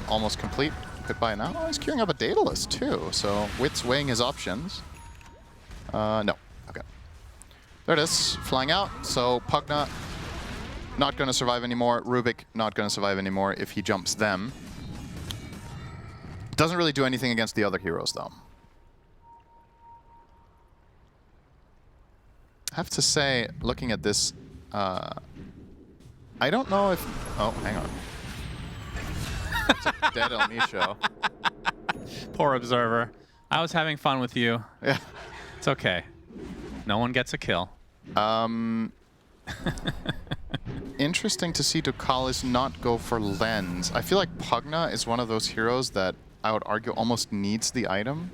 Almost complete. Goodbye now. Oh, he's queuing up a Daedalus too, so Wit's weighing his options. No. Okay. There it is. Flying out. So Pugna not going to survive anymore. Rubik not going to survive anymore if he jumps them. Doesn't really do anything against the other heroes, though. I have to say, looking at this, I don't know if... Oh, hang on. It's a dead Elmisho. Poor observer. I was having fun with you. Yeah. It's okay. No one gets a kill. Interesting to see Ducalis not go for Lens. I feel like Pugna is one of those heroes that I would argue almost needs the item.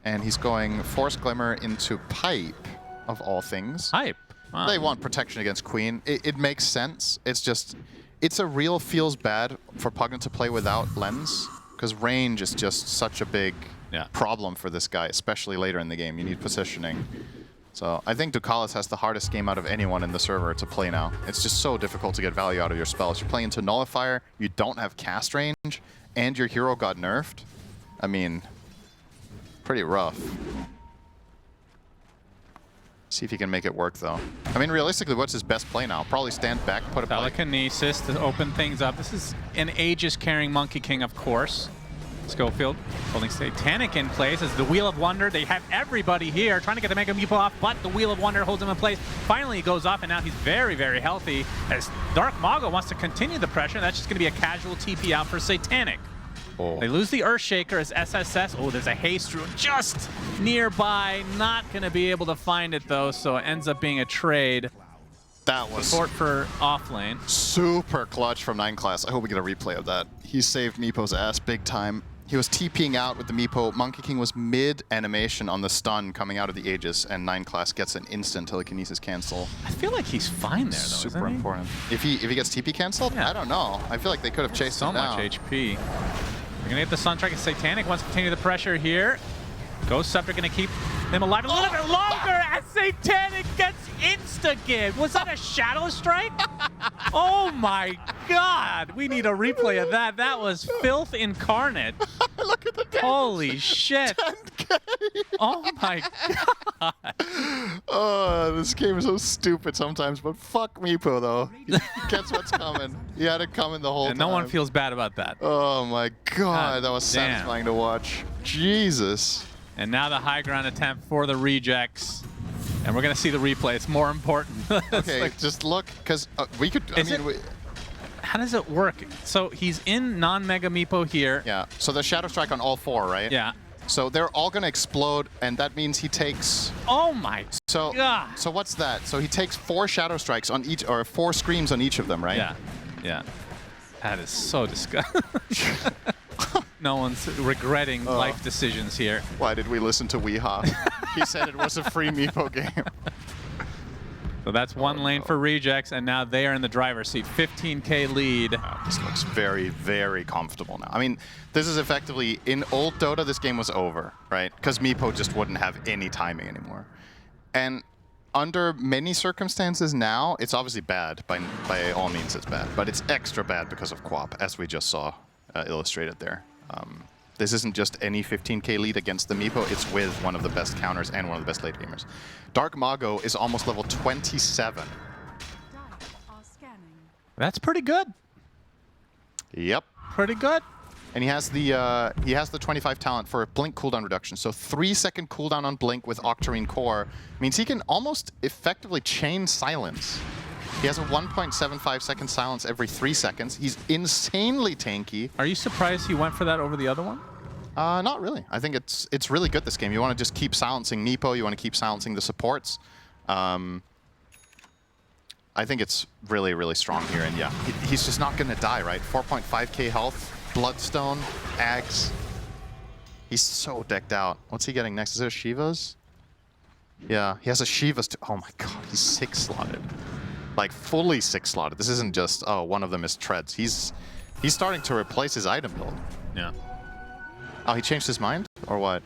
And he's going Force Glimmer into Pipe, of all things. Pipe? Wow. They want protection against Queen. It makes sense. It's just... It's a real feels bad for Pugna to play without Lens, because range is just such a big problem for this guy, especially later in the game. You need positioning. So I think Ducalis has the hardest game out of anyone in the server to play now. It's just so difficult to get value out of your spells. You're playing into Nullifier, you don't have cast range, and your hero got nerfed. I mean, pretty rough. See if he can make it work, though. I mean, realistically, what's his best play now? Probably stand back, put a Telekinesis to open things up. This is an Aegis carrying Monkey King, of course. Schofield holding Satanic in place as the Wheel of Wonder. They have everybody here trying to get the Mega Meepo off, but the Wheel of Wonder holds him in place. Finally, he goes off, and now he's very, very healthy as Dark Mago wants to continue the pressure. That's just going to be a casual TP out for Satanic. Oh. They lose the Earthshaker as SSS. Oh, there's a haste rune just nearby. Not going to be able to find it, though, so it ends up being a trade. That was Support for offlane. super clutch from 9 class. I hope we get a replay of that. He saved Meepo's ass big time. He was TPing out with the Meepo. Monkey King was mid-animation on the stun coming out of the Aegis, and 9 class gets an instant telekinesis cancel. I feel like he's fine there, though, Super isn't he? important. If he gets TP canceled, Yeah. I don't know. I feel like they could have chased So him down. much HP. They're gonna get the Sunstrike, and Satanic wants to continue the pressure here. Ghost Scepter gonna keep him alive a little bit longer as Satanic gets insta-give. Was that a Shadow Strike? Oh my god! We need a replay of that. That was filth incarnate. Look at the damage. Holy shit. 10K. Oh my god. Oh, this game is so stupid sometimes, but fuck Meepo, though. He gets what's coming. He had it coming the whole And time. no one feels bad about that. Oh my god, that was damn. satisfying to watch. Jesus. And now the high ground attempt for the rejects. And we're going to see the replay. It's more important. It's Okay, like, just look, because we could, I Is mean, it- how does it work? So he's in non-Mega Meepo here. yeah. So there's Shadow Strike on all 4, right? Yeah. So they're all going to explode, and that means he takes... Oh my So, God. so what's that? So he takes 4 Shadow Strikes on each, or 4 Screams on each of them, right? Yeah. Yeah. That is so disgusting. No one's regretting life decisions here. Why did we listen to Weehaw? He said it was a free Meepo game. So that's one lane for rejects, and now they are in the driver's seat. 15K lead. This looks very, very comfortable now. I mean, this is effectively, in old Dota, this game was over, right? Because Meepo just wouldn't have any timing anymore. And under many circumstances now, it's obviously bad. By all means, it's bad. But it's extra bad because of Quap, as we just saw illustrated there. This isn't just any 15K lead against the Meepo, it's with one of the best counters and one of the best late gamers. Dark Mago is almost level 27. That's pretty good. Yep. Pretty good. And he has the 25 talent for Blink cooldown reduction. So 3-second cooldown on Blink with Octarine Core means he can almost effectively chain silence. He has a 1.75 second silence every 3 seconds. He's insanely tanky. Are you surprised he went for that over the other one? Not really. I think it's really good this game. You want to just keep silencing Meepo. You want to keep silencing the supports. I think it's really, really strong here. And yeah, he's just not going to die, right? 4.5k health, Bloodstone, Axe. He's so decked out. What's he getting next? Is it a Shiva's? Yeah, he has a Shiva's too. Oh my god, he's 6-slotted. Like fully 6-slotted. This isn't just, oh, one of them is treads. He's starting to replace his item build. Yeah. Oh, he changed his mind? Or what?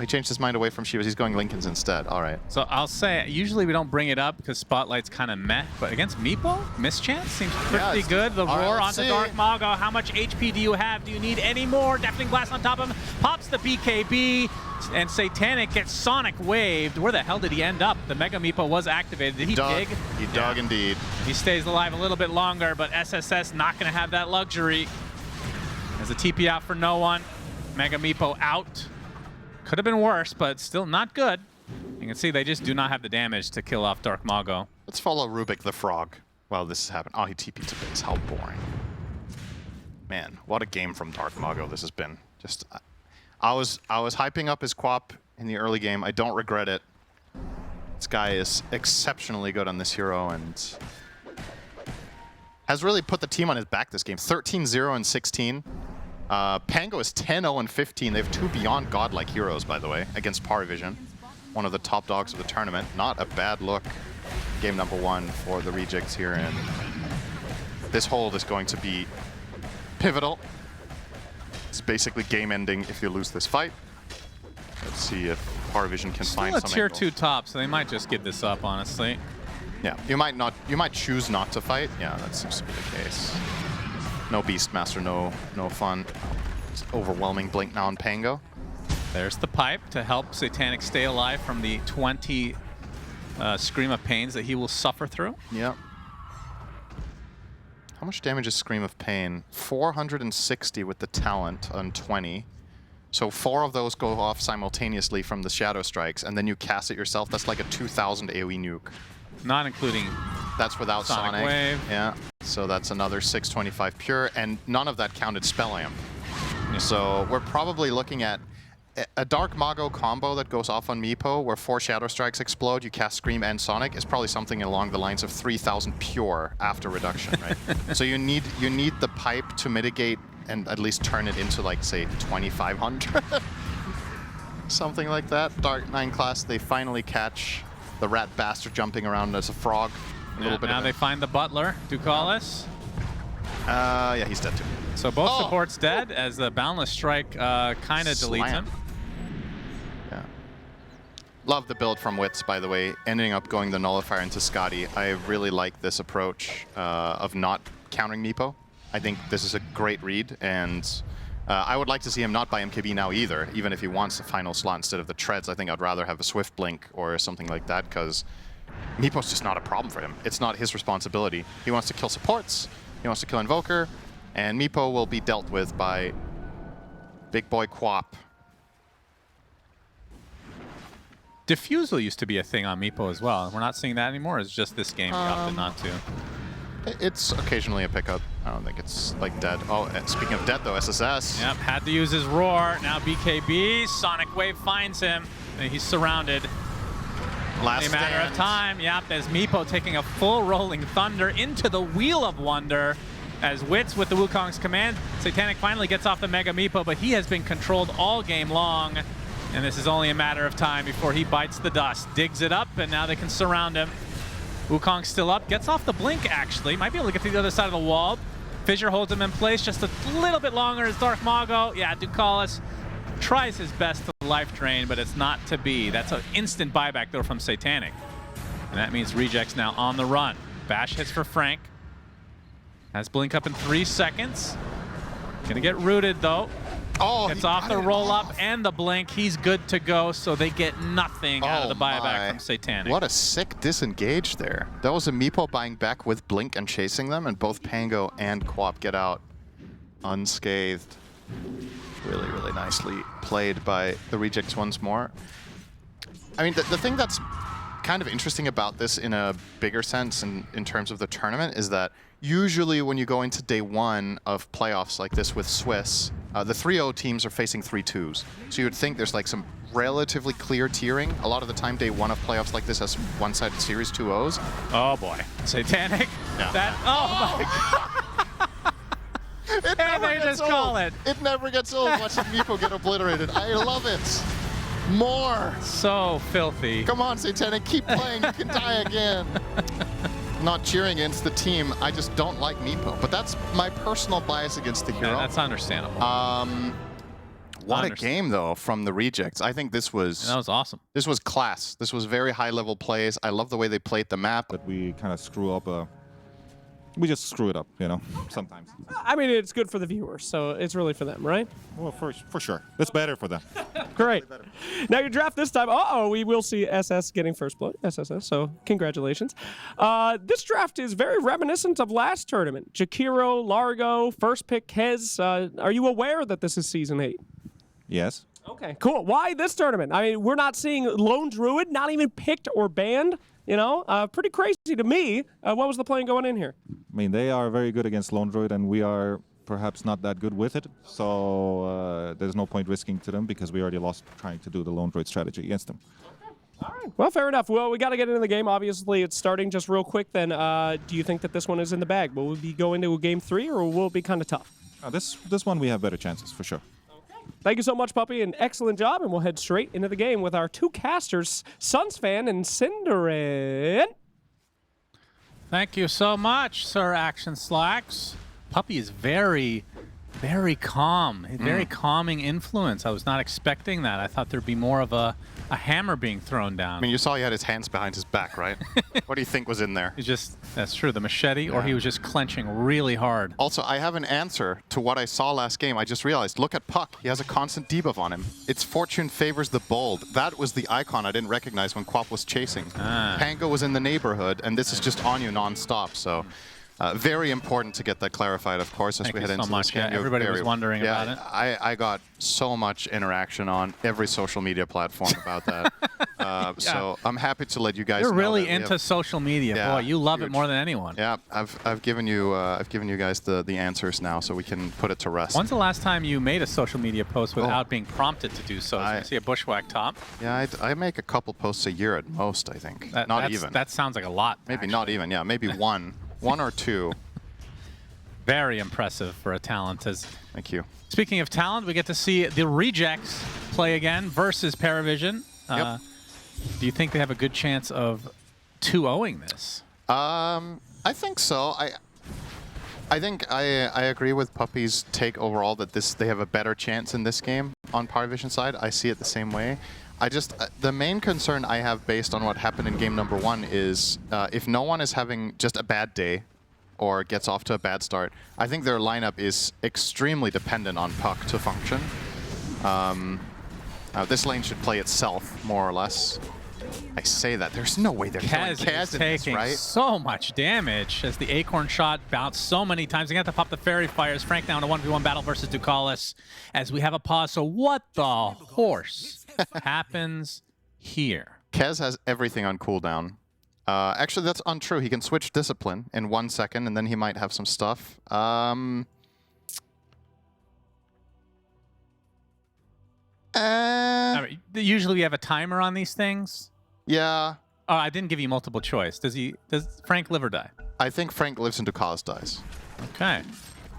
He changed his mind away from Shiva's. He's going Lincoln's instead. All right. So I'll say, usually we don't bring it up because Spotlight's kind of meh, but against Meepo, Mischance seems pretty it's- good. The all right, roar let's onto see. Dark Mago. How much HP do you have? Do you need any more? Deafening Blast on top of him. Pops the BKB, and Satanic gets Sonic waved. Where the hell did he end up? The Mega Meepo was activated. Did he dig? He dug indeed. He stays alive a little bit longer, but SSS not going to have that luxury. There's a TP out for no one. Mega Meepo out. Could have been worse, but still not good. You can see they just do not have the damage to kill off Dark Mago. Let's follow Rubik the Frog while this is happening. Oh, he TP'd to base. How boring. Man, what a game from Dark Mago this has been. Just, I was hyping up his Quap in the early game. I don't regret it. This guy is exceptionally good on this hero and has really put the team on his back this game. 13-0 and 16. Pango is 10-0 and 15. They have 2 beyond godlike heroes, by the way, against PVISION. One of the top dogs of the tournament. Not a bad look. Game number 1 for the rejects here, and this hold is going to be pivotal. It's basically game ending if you lose this fight. Let's see if PVISION can find Still some a tier angle. 2 top, so they might just give this up, honestly. Yeah, you might choose not to fight. Yeah, that seems to be the case. No Beastmaster, no fun. It's overwhelming Blink now on Pango. There's the pipe to help Satanic stay alive from the 20 Scream of Pains that he will suffer through. Yep. How much damage is Scream of Pain? 460 with the talent on 20. So 4 of those go off simultaneously from the Shadow Strikes, and then you cast it yourself. That's like a 2,000 AoE nuke. Not including That's without Sonic Sonic. Wave. Yeah. So that's another 625 pure, and none of that counted Spell Amp. So we're probably looking at a Dark Mago combo that goes off on Meepo, where 4 Shadow Strikes explode, you cast Scream and Sonic, is probably something along the lines of 3,000 pure after reduction, right? So you need the pipe to mitigate and at least turn it into, like, say, 2,500. Something like that. Dark 9 class, they finally catch the rat bastard jumping around as a frog. A little bit now they find the butler, Ducalis. Yeah, he's dead too. So both supports dead as the Boundless Strike kind of deletes him. Yeah. Love the build from Wits, by the way. Ending up going the Nullifier into Scotty. I really like this approach of not countering Meepo. I think this is a great read, and I would like to see him not buy MKB now either, even if he wants the final slot instead of the treads. I think I'd rather have a Swift Blink or something like that, because Meepo's just not a problem for him. It's not his responsibility. He wants to kill supports, he wants to kill Invoker, and Meepo will be dealt with by big boy Quap. Diffusal used to be a thing on Meepo as well. We're not seeing that anymore. It's just this game we opted not to. It's occasionally a pickup. I don't think it's like dead. Oh, and speaking of dead though, SSS. Yep, had to use his roar. Now BKB, Sonic Wave finds him. He's surrounded. Last Only a matter of time. Yep, as Meepo taking a full Rolling Thunder into the Wheel of Wonder. As Wits with the Wukong's command, Satanic finally gets off the Mega Meepo, but he has been controlled all game long. And this is only a matter of time before he bites the dust. Digs it up, and now they can surround him. Wukong's still up, gets off the blink actually, might be able to get to the other side of the wall. Fissure holds him in place just a little bit longer as Dark Mago. Yeah, Ducalis tries his best to life drain, but it's not to be. That's an instant buyback though from Satanic. And that means Reject's now on the run. Bash hits for Frank. Has blink up in 3 seconds. Gonna get rooted though. Oh, gets off the roll up and the blink. He's good to go, so they get nothing out of the buyback from Satanic. What a sick disengage there. That was a Meepo buying back with blink and chasing them, and both Pango and Quap get out unscathed. Really, really nicely played by the Rejects once more. I mean, the thing that's kind of interesting about this in a bigger sense in terms of the tournament is that usually when you go into day 1 of playoffs like this with Swiss, the 3-0 teams are facing 3-2s. So you would think there's like some relatively clear tiering. A lot of the time, day 1 of playoffs like this has one-sided series, 2-0s. Oh boy, Satanic. Yeah. That. Oh my. It never gets old. It never gets old watching Meepo get obliterated. I love it. More. So filthy. Come on, Satanic, keep playing. You can die again. Not cheering against the team. I just don't like Meepo. But that's my personal bias against the hero. Yeah, that's understandable. What a game, though, from the Rejects. I think this was... That was awesome. This was class. This was very high-level plays. I love the way they played the map. But we kind of screw up we just screw it up, you know, sometimes. I mean, it's good for the viewers, so it's really for them, right? Well, for sure. It's better for them. Great. Now your draft this time. We will see SS getting first blood. SSS, so congratulations. This draft is very reminiscent of last tournament. Jakiro, Largo, first pick Hez. Are you aware that this is Season 8? Yes. Okay, cool. Why this tournament? I mean, we're not seeing Lone Druid, not even picked or banned. You know, pretty crazy to me. What was the plan going in here? I mean, they are very good against Lone Druid, and we are perhaps not that good with it. So there's no point risking to them because we already lost trying to do the Lone Druid strategy against them. All right. Well, fair enough. Well, we got to get into the game. Obviously, it's starting just real quick. Then, do you think that this one is in the bag? Will we be going to a game 3, or will it be kind of tough? This one we have better chances for sure. Thank you so much, Puppy. An excellent job, and we'll head straight into the game with our 2 casters, Suns fan and Cinderin. Thank you so much, Sir Action Slacks. Puppy is very, very calm. Very calming influence. I was not expecting that. I thought there'd be more of a hammer being thrown down. I mean, you saw he had his hands behind his back, right? What do you think was in there? He's just, that's true, the machete, or he was just clenching really hard. Also, I have an answer to what I saw last game. I just realized, look at Puck. He has a constant debuff on him. It's Fortune Favors the Bold. That was the icon I didn't recognize when Quap was chasing. Pango was in the neighborhood, and this is just on you non-stop, so... Very important to get that clarified, of course, as Thank we you head so into much. this game. Yeah, everybody was wondering about it. I got so much interaction on every social media platform about that. So I'm happy to let you guys know. You're really that into social media, Yeah, boy. You love it huge. more than anyone. Yeah, I've given you guys the answers now, so we can put it to rest. When's the last time you made a social media post without being prompted to do so? I see a bushwhack top. Yeah, I make a couple posts a year at most, I think. Not even. That sounds like a lot. Maybe actually. not even. Yeah, maybe one or two. Very impressive for a talent. Thank you. Speaking of talent, we get to see the Rejects play again versus PVISION. Yep. Do you think they have a good chance of 2-0ing this? I think so. I think I agree with Puppy's take overall that they have a better chance in this game on PVISION side. I see it the same way. The main concern I have based on what happened in game number 1 is if no one is having just a bad day or gets off to a bad start, I think their lineup is extremely dependent on Puck to function. This lane should play itself, more or less. I say that. There's no way they're killing Kaz is in this, taking right? so much damage as the Acorn shot bounced so many times. They got to pop the Fairy Fires. Frank now in a 1v1 battle versus Ducalis as we have a pause. So what the horse happens here? Kaz has everything on cooldown. Actually, that's untrue. He can switch discipline in 1 second, and then he might have some stuff. Usually we have a timer on these things. Yeah. Oh, I didn't give you multiple choice. Does Frank live or die? I think Frank lives and Ducalis dies. Okay.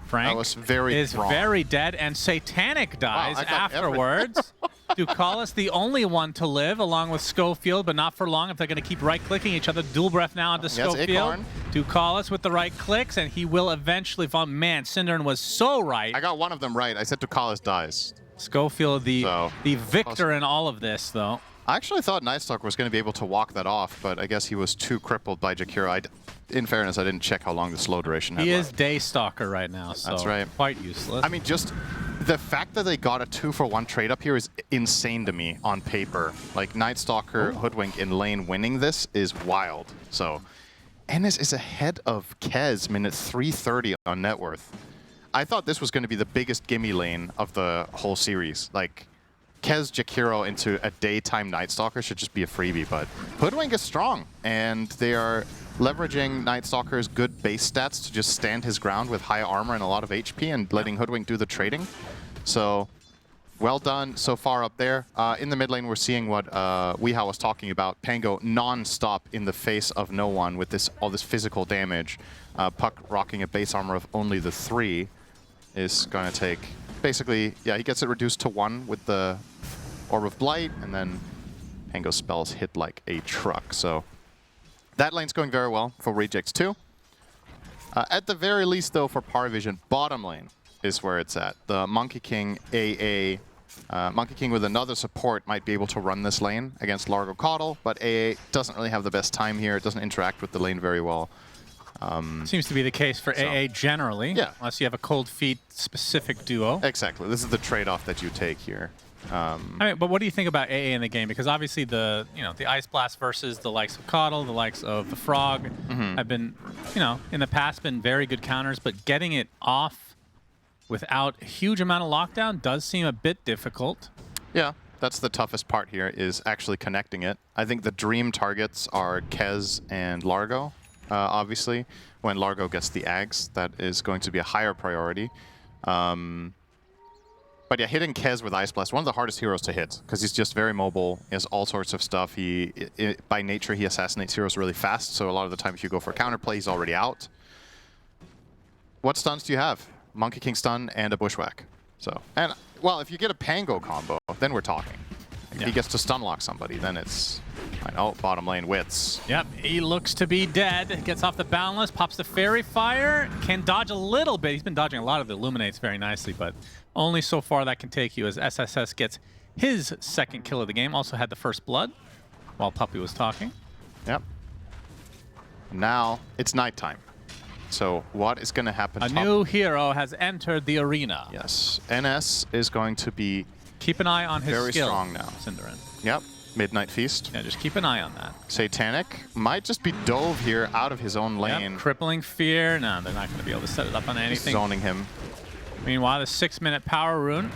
Frank I was very is wrong. very dead, and Satanic dies I got afterwards. Ducalis, the only one to live, along with Schofield, but not for long if they're going to keep right-clicking each other. Dual breath now onto Schofield. Acorn. Ducalis with the right clicks, and he will eventually fall. Man, Cinderin was so right. I got one of them right. I said Ducalis dies. Schofield, the victor in all of this, though. I actually thought Nightstalker was going to be able to walk that off, but I guess he was too crippled by Jakiro. In fairness, I didn't check how long the slow duration had. He is left. Daystalker right now, so that's right. Quite useless. I mean, just the fact that they got a 2-for-1 trade up here is insane to me on paper. Like, Nightstalker Hoodwink in lane winning this is wild. So, Ennis is ahead of Kez minute 3:30 on net worth. I thought this was going to be the biggest gimme lane of the whole series. Like, Kez Jakiro into a daytime Nightstalker should just be a freebie, but Hoodwink is strong, and they are leveraging Nightstalker's good base stats to just stand his ground with high armor and a lot of HP and letting Hoodwink do the trading. So, well done so far up there. In the mid lane, we're seeing what Weehaw was talking about. Pango non-stop in the face of no one with all this physical damage. Puck rocking a base armor of only the 3 is going to take... Basically, yeah, he gets it reduced to 1 with the Orb of Blight, and then Pango spells hit like a truck. So that lane's going very well for Rejects too. At the very least, though, for PVISION, bottom lane is where it's at. The Monkey King AA, Monkey King with another support might be able to run this lane against Largo Caudle, but AA doesn't really have the best time here. It doesn't interact with the lane very well. Seems to be the case for AA generally, yeah. Unless you have a Cold Feet specific duo. Exactly. This is the trade-off that you take here. I mean, but what do you think about AA in the game? Because obviously the Ice Blast versus the likes of Caudle, the likes of the Frog have been, in the past been very good counters, but getting it off without a huge amount of lockdown does seem a bit difficult. Yeah, that's the toughest part here, is actually connecting it. I think the dream targets are Kez and Largo. Obviously, when Largo gets the Ags, that is going to be a higher priority. But yeah, hitting Kez with Ice Blast, one of the hardest heroes to hit, because he's just very mobile. He has all sorts of stuff. By nature, he assassinates heroes really fast, so a lot of the time if you go for a counterplay, he's already out. What stuns do you have? Monkey King stun and a Bushwhack. And well, if you get a Pango combo, then we're talking. If he gets to stun lock somebody, then it's... Oh, bottom lane Wits. Yep, he looks to be dead. Gets off the Boundless, pops the Fairy Fire, can dodge a little bit. He's been dodging a lot of the Illuminates very nicely, but only so far that can take you as SSS gets his second kill of the game. Also had the first blood while Puppy was talking. Yep. Now it's nighttime. So what is going to happen? A new hero has entered the arena. Yes. NS is going to be Keep an eye on his very skill. strong now. Cinderin. Yep. Midnight Feast. Yeah, just keep an eye on that. Satanic might just be dove here out of his own lane. Yep, crippling fear. No, they're not going to be able to set it up on anything. Zoning him. Meanwhile, the 6-minute power rune,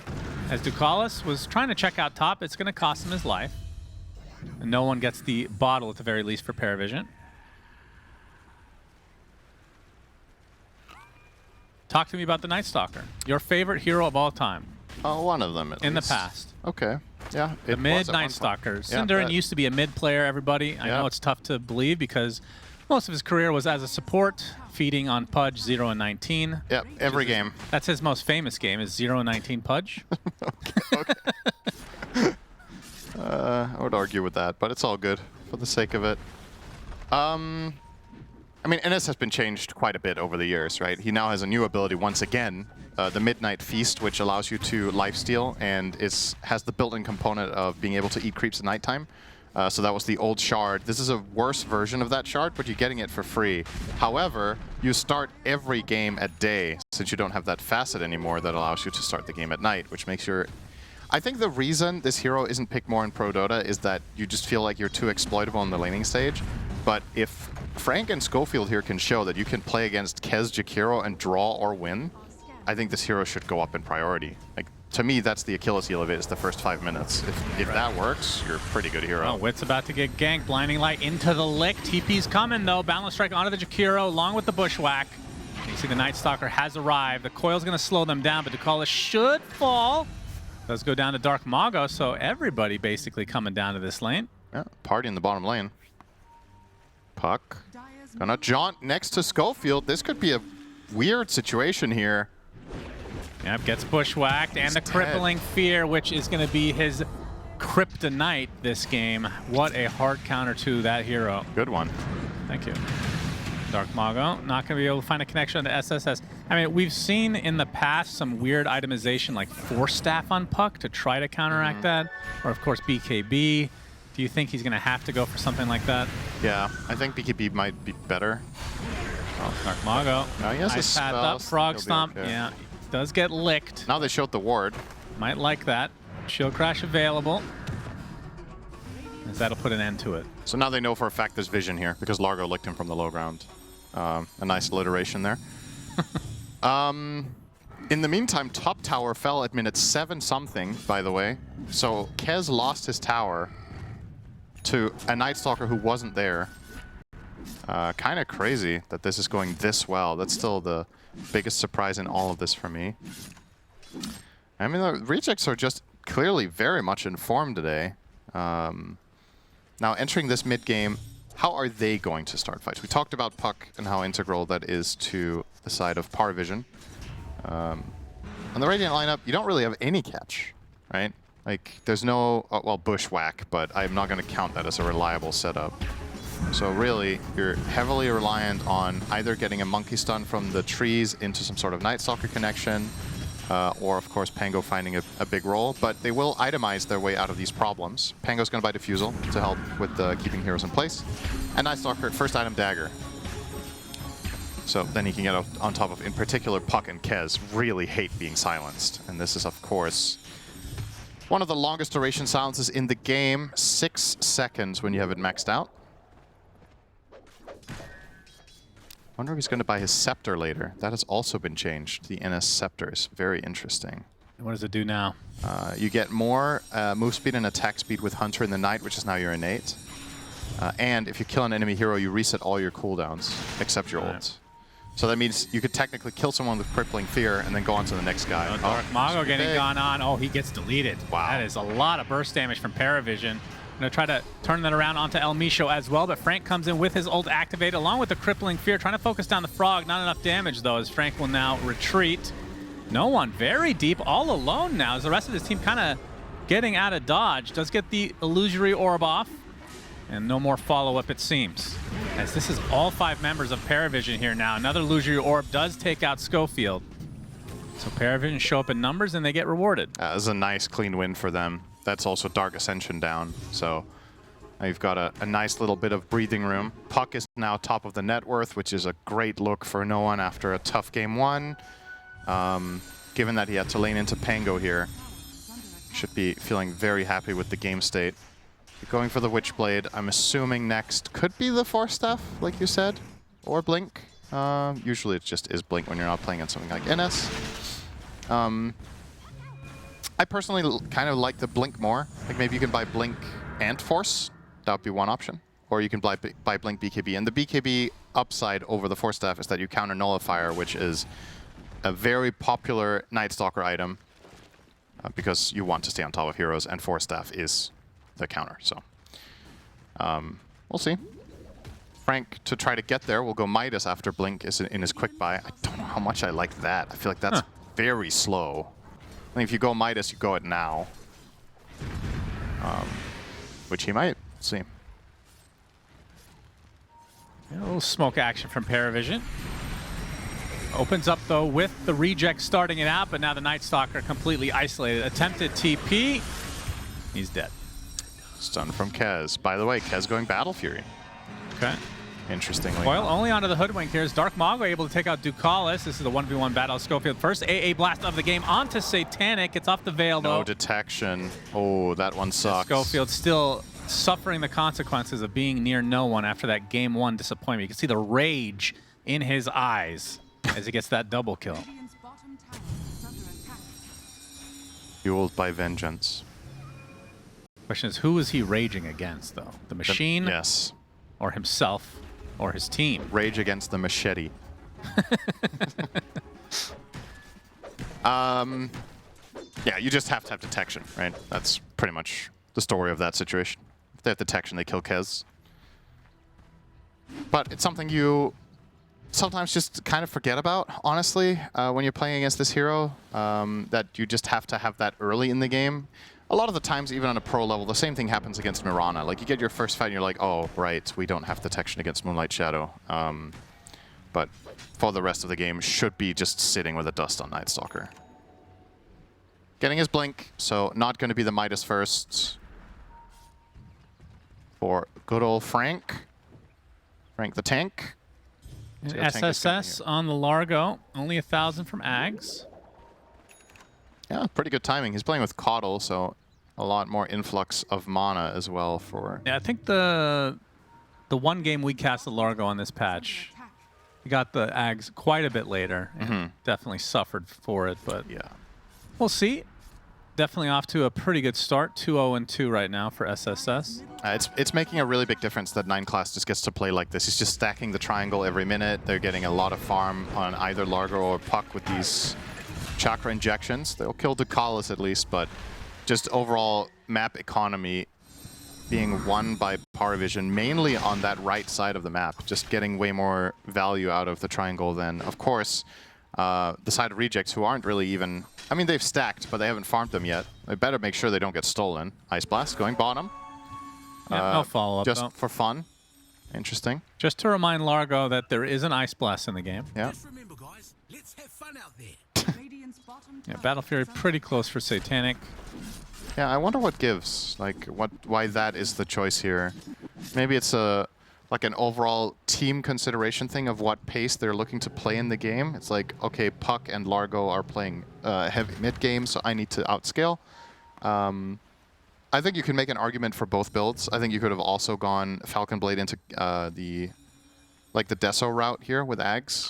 as Ducalis was trying to check out top, it's going to cost him his life. And no one gets the bottle at the very least for PVISION. Talk to me about the Nightstalker, your favorite hero of all time. Oh, one of them at in least. the past. Okay. Yeah. The mid Nightstalker. Synderen used to be a mid player, everybody. I know it's tough to believe because most of his career was as a support, feeding on Pudge 0 and 19. Yep, every game. That's his most famous game, is 0 and 19 Pudge. Okay. I would argue with that, but it's all good for the sake of it. I mean, NS has been changed quite a bit over the years, right? He now has a new ability once again, the Midnight Feast, which allows you to lifesteal and has the built-in component of being able to eat creeps at nighttime. So that was the old shard. This is a worse version of that shard, but you're getting it for free. However, you start every game at day, since you don't have that facet anymore that allows you to start the game at night, which makes your... I think the reason this hero isn't picked more in Pro Dota is that you just feel like you're too exploitable on the laning stage. But if Frank and Schofield here can show that you can play against Kez, Jakiro and draw or win, I think this hero should go up in priority. Like, to me, that's the Achilles heel of it, is the first 5 minutes. If that works, you're a pretty good hero. Oh, Wit's about to get ganked. Blinding Light into the lick. TP's coming, though. Balance Strike onto the Jakiro, along with the Bushwhack. You see the Nightstalker has arrived. The coil's going to slow them down, but Ducalis should fall. Does go down to Dark Mago, so everybody basically coming down to this lane. Yeah, party in the bottom lane. Puck. Gonna jaunt next to Schofield. This could be a weird situation here. Yep, gets bushwhacked, and the crippling fear, which is going to be his kryptonite this game. What a hard counter to that hero. Good one. Thank you. Dark Mago, not going to be able to find a connection to SSS. I mean, we've seen in the past some weird itemization like Force Staff on Puck to try to counteract that. Or, of course, BKB. Do you think he's going to have to go for something like that? Yeah, I think BKB might be better. Oh, Dark Mago. No, he has a Ice Path spell. up, Frog He'll be Stomp. okay. Yeah, does get licked. Now they showed the ward. Might like that. Shield Crash available. As that'll put an end to it. So now they know for a fact there's vision here because Largo licked him from the low ground. A nice alliteration there. In the meantime, top tower fell at minute 7-something, by the way. So Kez lost his tower to a Nightstalker who wasn't there. Kind of crazy that this is going this well. That's still the biggest surprise in all of this for me. I mean, the rejects are just clearly very much informed today. Now, entering this mid-game, how are they going to start fights? We talked about Puck and how integral that is to the side of PVISION. On the Radiant lineup, you don't really have any catch, right? Like, there's no, well, Bushwhack, but I'm not going to count that as a reliable setup. So really, you're heavily reliant on either getting a Monkey Stun from the trees into some sort of Nightstalker connection, or, of course, Pango finding a big role. But they will itemize their way out of these problems. Pango's going to buy Diffusal to help with keeping heroes in place. And Nightstalker, first item, Dagger. So then he can get on top of, in particular, Puck and Kez really hate being silenced. And this is, of course, one of the longest duration silences in the game. 6 seconds when you have it maxed out. Wonder if he's going to buy his Scepter later. That has also been changed. The NS Scepter is very interesting. What does it do now? You get more move speed and attack speed with Hunter in the night, which is now your innate. And if you kill an enemy hero, you reset all your cooldowns, except your ults. So that means you could technically kill someone with Crippling Fear and then go on to the next guy. Oh, Dark Mago getting gone on. Oh, he gets deleted. Wow. That is a lot of burst damage from PVISION. Going to try to turn that around onto El Micho as well, but Frank comes in with his ult activated along with the Crippling Fear, trying to focus down the Frog. Not enough damage, though, as Frank will now retreat. No one very deep, all alone now, as the rest of his team kind of getting out of dodge. Does get the Illusory Orb off, and no more follow-up, it seems. As this is all 5 members of PVISION here now. Another Illusory Orb does take out Schofield. So PVISION show up in numbers, and they get rewarded. This is a nice, clean win for them. That's also Dark Ascension down, so now you've got a nice little bit of breathing room. Puck is now top of the net worth, which is a great look for no one after a tough game 1. Given that he had to lane into Pango here, should be feeling very happy with the game state. Going for the Witchblade. I'm assuming next could be the Force Staff, like you said, or Blink. Usually it just is Blink when you're not playing on something like NS. I personally kind of like the Blink more. Like maybe you can buy Blink and Force. That would be one option. Or you can buy Blink BKB. And the BKB upside over the Force Staff is that you counter Nullifier, which is a very popular Nightstalker item because you want to stay on top of heroes, and Force Staff is the counter. So we'll see. Frank, to try to get there, will go Midas after Blink is in his quick buy. I don't know how much I like that. I feel like that's very slow. I think if you go Midas, you go it now. Which he might. See. A little smoke action from PVISION. Opens up, though, with the reject starting it out, but now the Nightstalker completely isolated. Attempted TP. He's dead. Stun from Kez. By the way, Kez going Battle Fury. Okay. Interestingly. Coil only onto the Hoodwink here. Is Dark Mongo able to take out Ducalis. This is the 1v1 battle. Schofield first AA blast of the game onto Satanic. It's off the Veil, though. No detection. Oh, that one sucks. Schofield still suffering the consequences of being near no one after that game 1 disappointment. You can see the rage in his eyes as he gets that double kill. Fueled by vengeance. Question is, who is he raging against, though? The machine? Yes. Or himself? Or his team? Rage against the machete. Yeah, you just have to have detection, right? That's pretty much the story of that situation. If they have detection, they kill Kez. But it's something you sometimes just kind of forget about, honestly, when you're playing against this hero, that you just have to have that early in the game. A lot of the times, even on a pro level, the same thing happens against Mirana. Like, you get your first fight and you're like, oh, right, we don't have detection against Moonlight Shadow. But for the rest of the game, should be just sitting with a dust on Nightstalker. Getting his Blink, so not going to be the Midas first for good old Frank. Frank the Tank. And SSS on the Largo, only 1,000 from Ags. Yeah, pretty good timing. He's playing with Caudle, so a lot more influx of mana as well for... Yeah, I think the one game we cast the Largo on this patch, we got the Ags quite a bit later. And definitely suffered for it, but Yeah. we'll see. Definitely off to a pretty good start. 2-0-2 right now for SSS. It's making a really big difference that 9 class just gets to play like this. He's just stacking the triangle every minute. They're getting a lot of farm on either Largo or Puck with these chakra injections. They'll kill Ducalis at least, but just overall map economy being won by PVISION, mainly on that right side of the map, just getting way more value out of the triangle than, of course, the side of rejects who aren't really even... I mean, they've stacked, but they haven't farmed them yet. They better make sure they don't get stolen. Ice Blast going bottom. Yeah, no follow-up, just though. for fun. Interesting. Just to remind Largo that there is an Ice Blast in the game. Yeah. Just remember, guys, let's have fun out there. Yeah, Battle Fury pretty close for Satanic. Yeah, I wonder what gives. Like, why that is the choice here. Maybe it's like an overall team consideration thing of what pace they're looking to play in the game. It's like, okay, Puck and Largo are playing heavy mid game, so I need to outscale. I think you can make an argument for both builds. I think you could have also gone Falcon Blade into the Deso route here with Ags.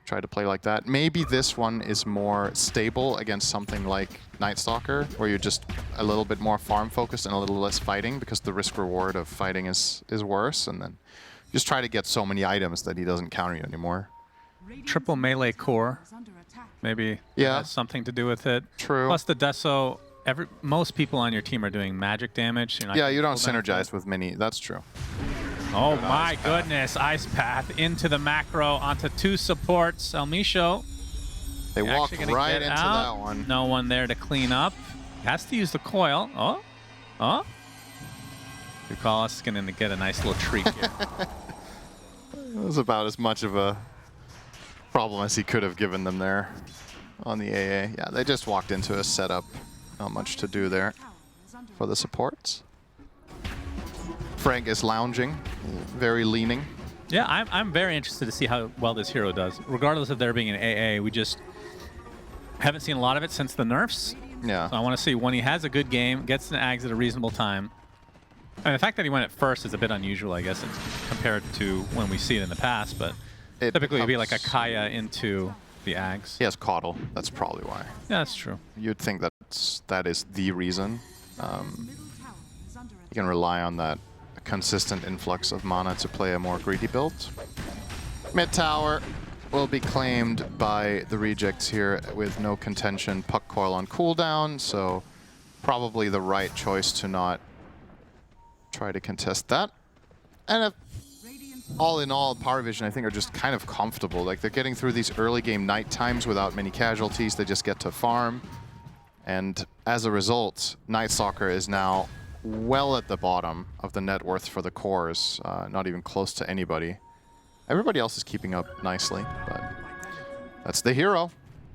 Try to play like that. Maybe this one is more stable against something like Nightstalker, where you're just a little bit more farm focused and a little less fighting, because the risk reward of fighting is worse, and then just try to get so many items that he doesn't counter you anymore. Triple melee core. Maybe has something to do with it. True. Plus the Deso, most people on your team are doing magic damage. Yeah, you don't synergize with many. That's true. Oh my goodness, Ice Path into the macro onto 2 supports. Elmisho. They walk right into that one. No one there to clean up. Has to use the coil. Oh. Ducalis is going to get a nice little treat here. It was about as much of a problem as he could have given them there on the AA. Yeah, they just walked into a setup. Not much to do there for the supports. Frank is lounging, very leaning. Yeah, I'm very interested to see how well this hero does. Regardless of there being an AA, we just haven't seen a lot of it since the nerfs. Yeah. So I want to see when he has a good game, gets an Ags at a reasonable time, And the fact that he went at first is a bit unusual, I guess, compared to when we see it in the past, but typically it'd be like a Kaya into the Ags. He has Coddle. That's probably why. Yeah, that's true. You'd think that is the reason. You can rely on that consistent influx of mana to play a more greedy build. Mid tower will be claimed by the rejects here with no contention. Puck coil on cooldown, so probably the right choice to not try to contest that. And all in all, PowerVision, I think, are just kind of comfortable. Like, they're getting through these early game night times without many casualties. They just get to farm. And as a result, Nightstalker is now well at the bottom of the net worth for the cores, not even close to anybody. Everybody else is keeping up nicely, but that's the hero.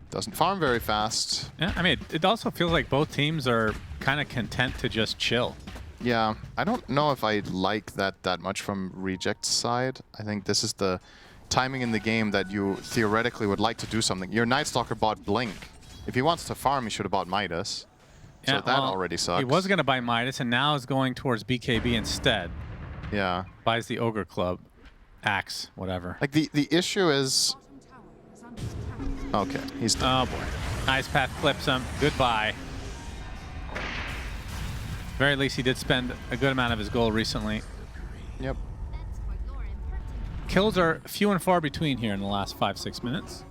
Doesn't farm very fast. Yeah, I mean, it also feels like both teams are kind of content to just chill. Yeah, I don't know if I like that much from Reject's side. I think this is the timing in the game that you theoretically would like to do something. Your Nightstalker bought Blink. If he wants to farm, he should have bought Midas. Yeah, so that already sucks. He was going to buy Midas, and now is going towards BKB instead. Yeah. Buys the Ogre Club. Axe, whatever. Like, the issue is... Okay, he's done. Oh, boy. Ice Path clips him. Goodbye. Very least he did spend a good amount of his gold recently. Yep. Kills are few and far between here in the last 5-6 minutes.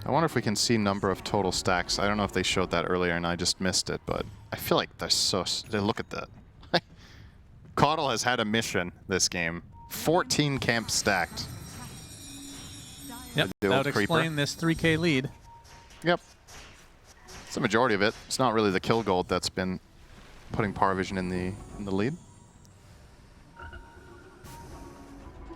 I wonder if we can see number of total stacks. I don't know if they showed that earlier and I just missed it, but I feel like they're so... Look at that. Coddle has had a mission this game. 14 camps stacked. Yep, that would explain this 3K lead. Yep. It's the majority of it. It's not really the kill gold that's been putting PowerVision in the lead.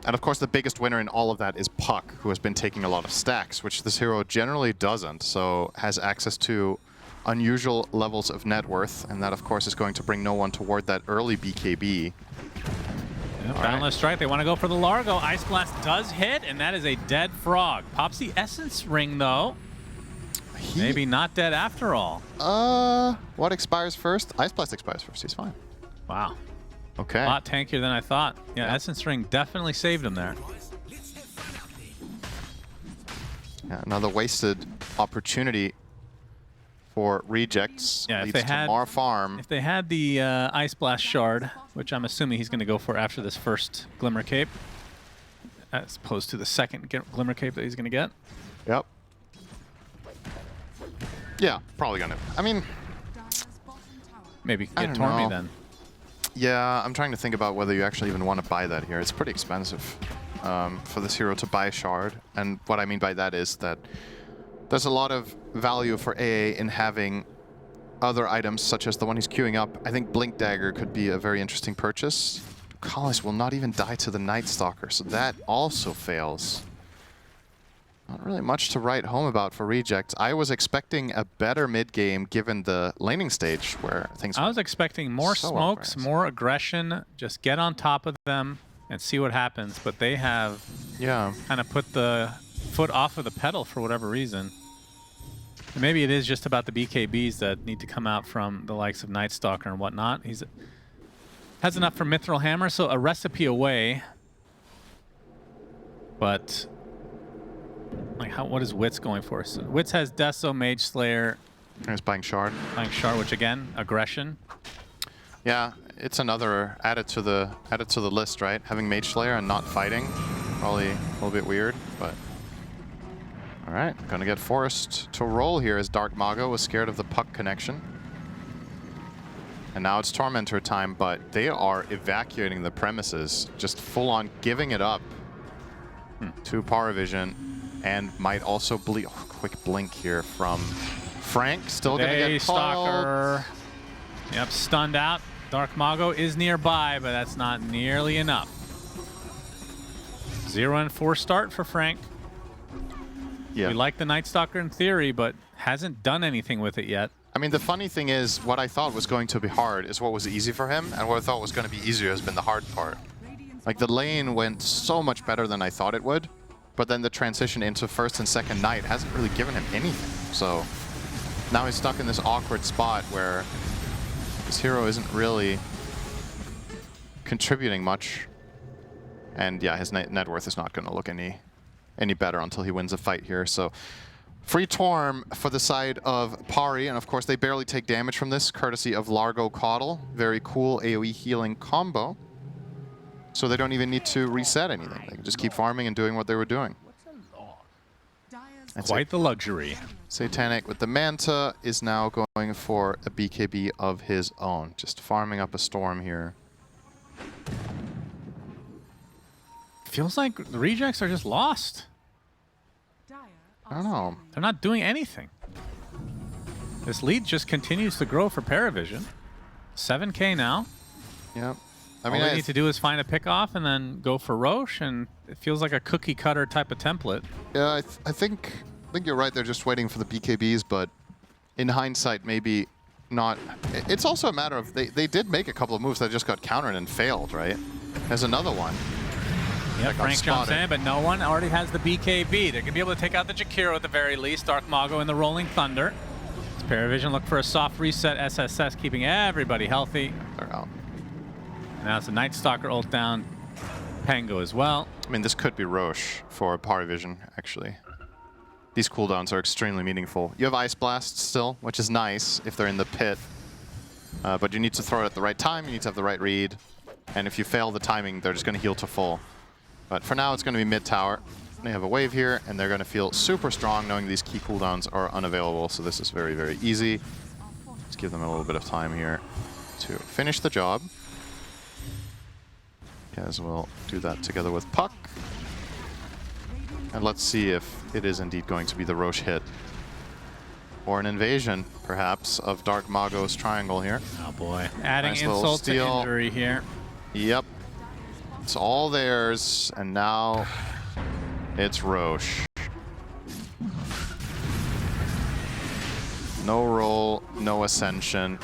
And of course, the biggest winner in all of that is Puck, who has been taking a lot of stacks, which this hero generally doesn't, so has access to unusual levels of net worth, and that, of course, is going to bring no one toward that early BKB. Yep, Boundless Strike, they want to go for the Largo. Ice Blast does hit, and that is a dead frog. Pops the Essence Ring, though. Maybe not dead after all. What expires first? Ice Blast expires first. He's fine. Wow. Okay. A lot tankier than I thought. Yeah, Essence Ring definitely saved him there. Yeah, another wasted opportunity for Rejects. Yeah, leads to more farm. If they had the Ice Blast Shard, which I'm assuming he's going to go for after this first Glimmer Cape, as opposed to the second Glimmer Cape that he's going to get. Yep. Yeah, probably going to. I mean, maybe I get don't Tormy know. then. Yeah, I'm trying to think about whether you actually even want to buy that here. It's pretty expensive for this hero to buy a shard. And what I mean by that is that there's a lot of value for AA in having other items, such as the one he's queuing up. I think Blink Dagger could be a very interesting purchase. Collis will not even die to the Nightstalker, so that also fails. Not really much to write home about for Reject. I was expecting a better mid-game given the laning stage where things I was expecting more so smokes, outrageous. more aggression, just get on top of them and see what happens. But they have kind of put the foot off of the pedal for whatever reason. And maybe it is just about the BKBs that need to come out from the likes of Nightstalker and whatnot. He's has enough for Mithril Hammer, so a recipe away. But like, what is Wits going for? So Wits has Deso, Mage Slayer. He's buying Shard. Buying Shard, which again, aggression. Yeah, it's another added to the list, right? Having Mage Slayer and not fighting, probably a little bit weird, but all right, gonna get forced to roll here as Dark Mago was scared of the Puck connection. And now it's Tormentor time, but they are evacuating the premises, just full on giving it up to PowerVision, and might also bleed. Oh, quick blink here from Frank, still gonna get Stalker. Yep, stunned out. Dark Mago is nearby, but that's not nearly enough. 0-4 start for Frank. Yeah. We like the Nightstalker in theory, but hasn't done anything with it yet. I mean, the funny thing is, what I thought was going to be hard is what was easy for him, and what I thought was going to be easier has been the hard part. Like, the lane went so much better than I thought it would, but then the transition into first and second night hasn't really given him anything. So now he's stuck in this awkward spot where this hero isn't really contributing much. And yeah, his net worth is not going to look any better until he wins a fight here. So free Torm for the side of Pari, and of course they barely take damage from this, courtesy of Largo Caudal. Very cool AoE healing combo. So they don't even need to reset anything. They can just keep farming and doing what they were doing. That's Quite the luxury. Satanic with the Manta is now going for a BKB of his own. Just farming up a storm here. Feels like the rejects are just lost. I don't know. They're not doing anything. This lead just continues to grow for PVISION. 7K now. Yep. I All mean, they need to do is find a pickoff and then go for Roche, and it feels like a cookie cutter type of template. yeah, I think you're right. They're just waiting for the BKBs, but in hindsight, maybe not. It's also a matter of they did make a couple of moves that just got countered and failed, right? There's another one. Yeah, Frank jumps in, but no one already has the BKB. They're going to be able to take out the Jakiro at the very least. Dark Mago and the Rolling Thunder. As PVISION look for a soft reset. SSS keeping everybody healthy. They're out. Now it's a Nightstalker ult down. Pango as well. I mean, this could be Roche for PVISION, actually. These cooldowns are extremely meaningful. You have Ice Blast still, which is nice if they're in the pit. But you need to throw it at the right time. You need to have the right read. And if you fail the timing, they're just going to heal to full. But for now, it's going to be mid-tower. They have a wave here, and they're going to feel super strong knowing these key cooldowns are unavailable. So this is very, very easy. Let's give them a little bit of time here to finish the job. Kaz will do that together with Puck. And let's see if it is indeed going to be the Roche hit. Or an invasion, perhaps, of Dark Mago's triangle here. Oh boy. Adding Nice little insult to steal. injury here. Yep. It's all theirs, and now it's Roche. No roll, no ascension.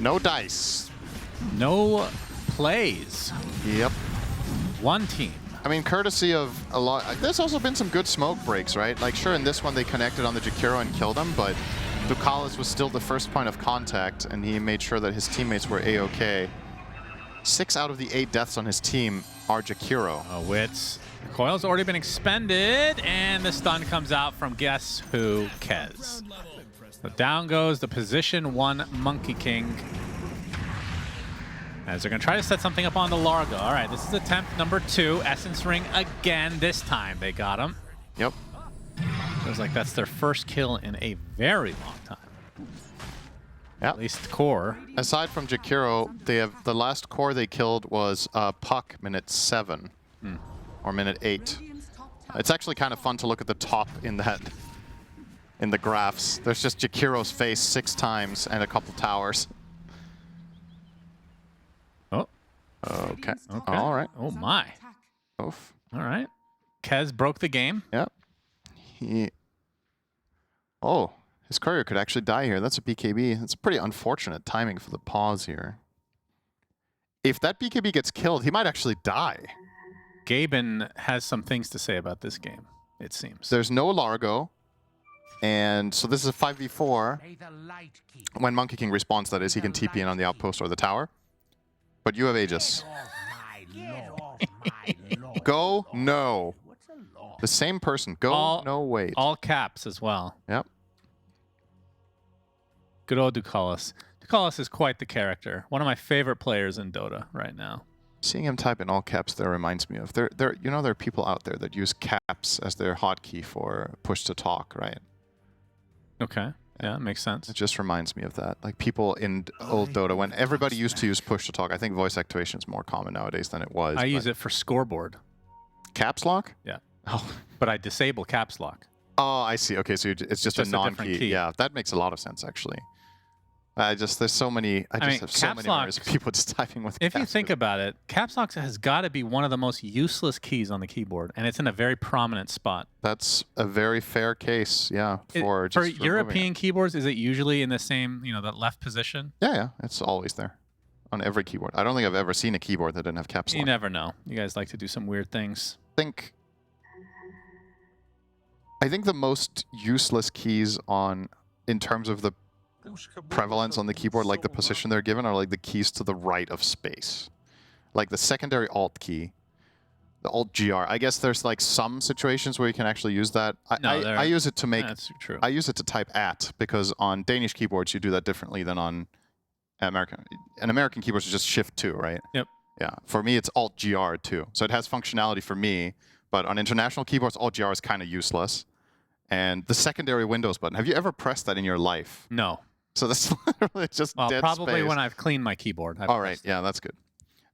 No dice. No plays. Yep. One team. I mean, courtesy of a lot. There's also been some good smoke breaks, right? Like, sure, in this one they connected on the Jakiro and killed him, but Ducalis was still the first point of contact, and he made sure that his teammates were A-OK. 6 out of the 8 deaths on his team are Jakiro. Oh, Wits. The coil's already been expended, and the stun comes out from guess who? Kez. So down goes the position 1 Monkey King. As they're going to try to set something up on the Largo. All right, this is attempt number 2. Essence Ring again. This time they got him. Yep. Feels like that's their first kill in a very long time. Yep. At least core. Aside from Jakiro, they have the last core they killed was Puck minute 7 or minute 8. It's actually kind of fun to look at the top in the graphs. There's just Jakiro's face 6 times and a couple towers. Oh. Okay. Okay. All right. Oh my. Oof. All right. Kez broke the game. Yep. Oh, his courier could actually die here. That's a BKB. That's a pretty unfortunate timing for the pause here. If that BKB gets killed, he might actually die. Gaben has some things to say about this game, it seems. There's no Largo. And so this is a 5v4. When Monkey King responds, that is, he can TP in on the outpost or the tower. But you have Aegis. Go, no. The same person. Go, no, wait. All caps as well. Yep. Good old Ducalis. Ducalis is quite the character. One of my favorite players in Dota right now. Seeing him type in all caps there reminds me of there are people out there that use caps as their hotkey for push to talk, right? Okay. Yeah, makes sense. It just reminds me of that. Like people in old Dota, when everybody used to use push to talk, I think voice activation is more common nowadays than it was. I use it for scoreboard. Caps lock? Yeah. Oh. But I disable caps lock. Oh, I see. Okay, so it's just a different non-key. key. Yeah, that makes a lot of sense, actually. There's so many, I mean, have so caps many lock- memories of people just typing with If you caps. think about it, caps lock has got to be one of the most useless keys on the keyboard, and it's in a very prominent spot. That's a very fair case, yeah, for For removing it. European keyboards, is it usually in the same, that left position? Yeah, it's always there on every keyboard. I don't think I've ever seen a keyboard that didn't have caps lock. You never know. You guys like to do some weird things. I think the most useless keys in terms of the prevalence on the keyboard, like the position they're given, are like the keys to the right of space. Like the secondary alt key, the alt GR. I guess there's like some situations where you can actually use that. I use it to make. That's true. I use it to type at, because on Danish keyboards you do that differently than on American. And American keyboards is just Shift 2, right? Yep. Yeah. For me, it's alt GR too. So it has functionality for me, but on international keyboards, alt GR is kind of useless. And the secondary Windows button. Have you ever pressed that in your life? No. So that's literally just dead probably space. when I've cleaned my keyboard. All right. Yeah, that's good.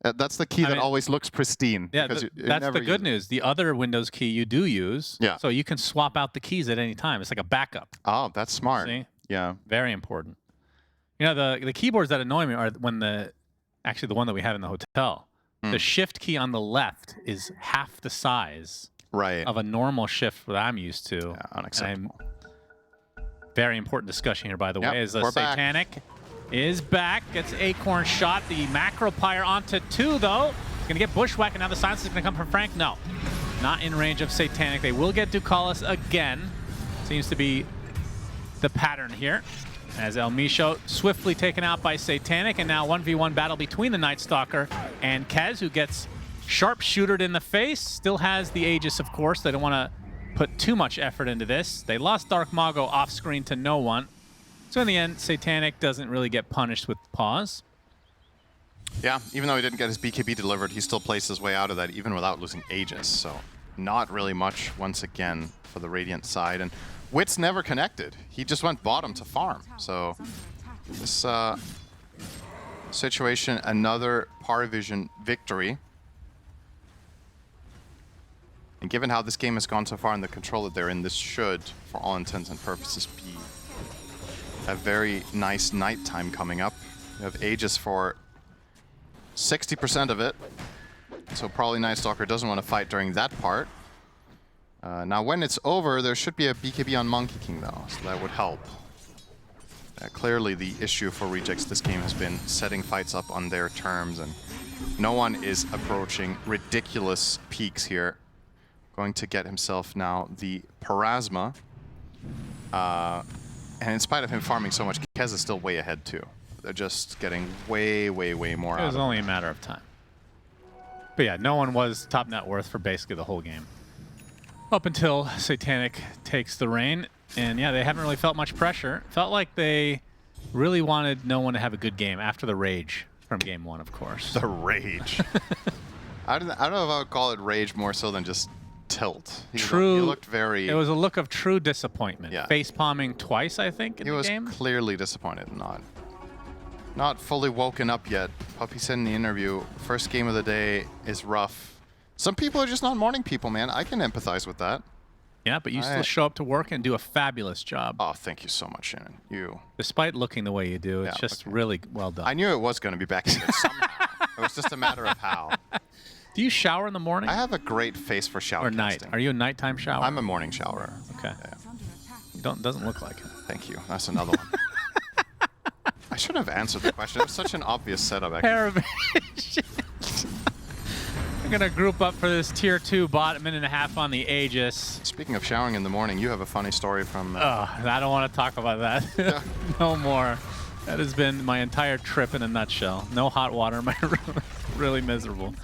That's the key that always looks pristine. Yeah, that's the good news. The other Windows key you do use, so you can swap out the keys at any time. It's like a backup. Oh, that's smart. See? Yeah. Very important. You know, the keyboards that annoy me are when the one that we have in the hotel. The shift key on the left is half the size of a normal shift that I'm used to. Yeah, unacceptable. Very important discussion here, by the way, is we're Satanic is back, gets Acorn shot. The Macro Pyre onto 2, though. He's going to get bushwhacked, and now the silence is going to come from Frank. No, not in range of Satanic. They will get Ducalis again. Seems to be the pattern here. As El Micho swiftly taken out by Satanic, and now 1v1 battle between the Nightstalker and Kez, who gets sharpshootered in the face. Still has the Aegis, of course. They don't want to put too much effort into this. They lost Dark Mago off screen to no one. So in the end, Satanic doesn't really get punished with pause. Yeah, even though he didn't get his BKB delivered, he still placed his way out of that even without losing Aegis. So not really much once again for the Radiant side. And Wit's never connected. He just went bottom to farm. So this situation, another PVISION victory. And given how this game has gone so far and the control that they're in, this should, for all intents and purposes, be a very nice nighttime coming up. You have Aegis for 60% of it, so probably Nightstalker doesn't want to fight during that part. Now when it's over, there should be a BKB on Monkey King though, so that would help. Clearly the issue for Rejects this game has been setting fights up on their terms, and no one is approaching ridiculous peaks here. Going to get himself now the Parasma. And in spite of him farming so much, Kez is still way ahead too. They're just getting way, way, way more out of it. It was only a matter of time. But yeah, no one was top net worth for basically the whole game. Up until Satanic takes the reign. And yeah, they haven't really felt much pressure. Felt like they really wanted no one to have a good game after the rage from game 1, of course. The rage. I don't know if I would call it rage more so than just tilt. He looked very... It was a look of true disappointment. Yeah. Face palming twice, I think, in the game. He was clearly disappointed. Not fully woken up yet. Puppy said in the interview, first game of the day is rough. Some people are just not morning people, man. I can empathize with that. Yeah, but you still show up to work and do a fabulous job. Oh, thank you so much, Shannon. Despite looking the way you do, it's just really well done. I knew it was going to be back in it somehow. It was just a matter of how. Do you shower in the morning? I have a great face for shower or night. casting. Are you a nighttime shower? I'm a morning showerer. Okay. Yeah. Doesn't look like it. Thank you. That's another one. I should have answered the question. It was such an obvious setup. PVISION. I'm going to group up for this tier 2 bot, a minute and a half on the Aegis. Speaking of showering in the morning, you have a funny story from... I don't want to talk about that. No more. That has been my entire trip in a nutshell. No hot water in my room. Really miserable.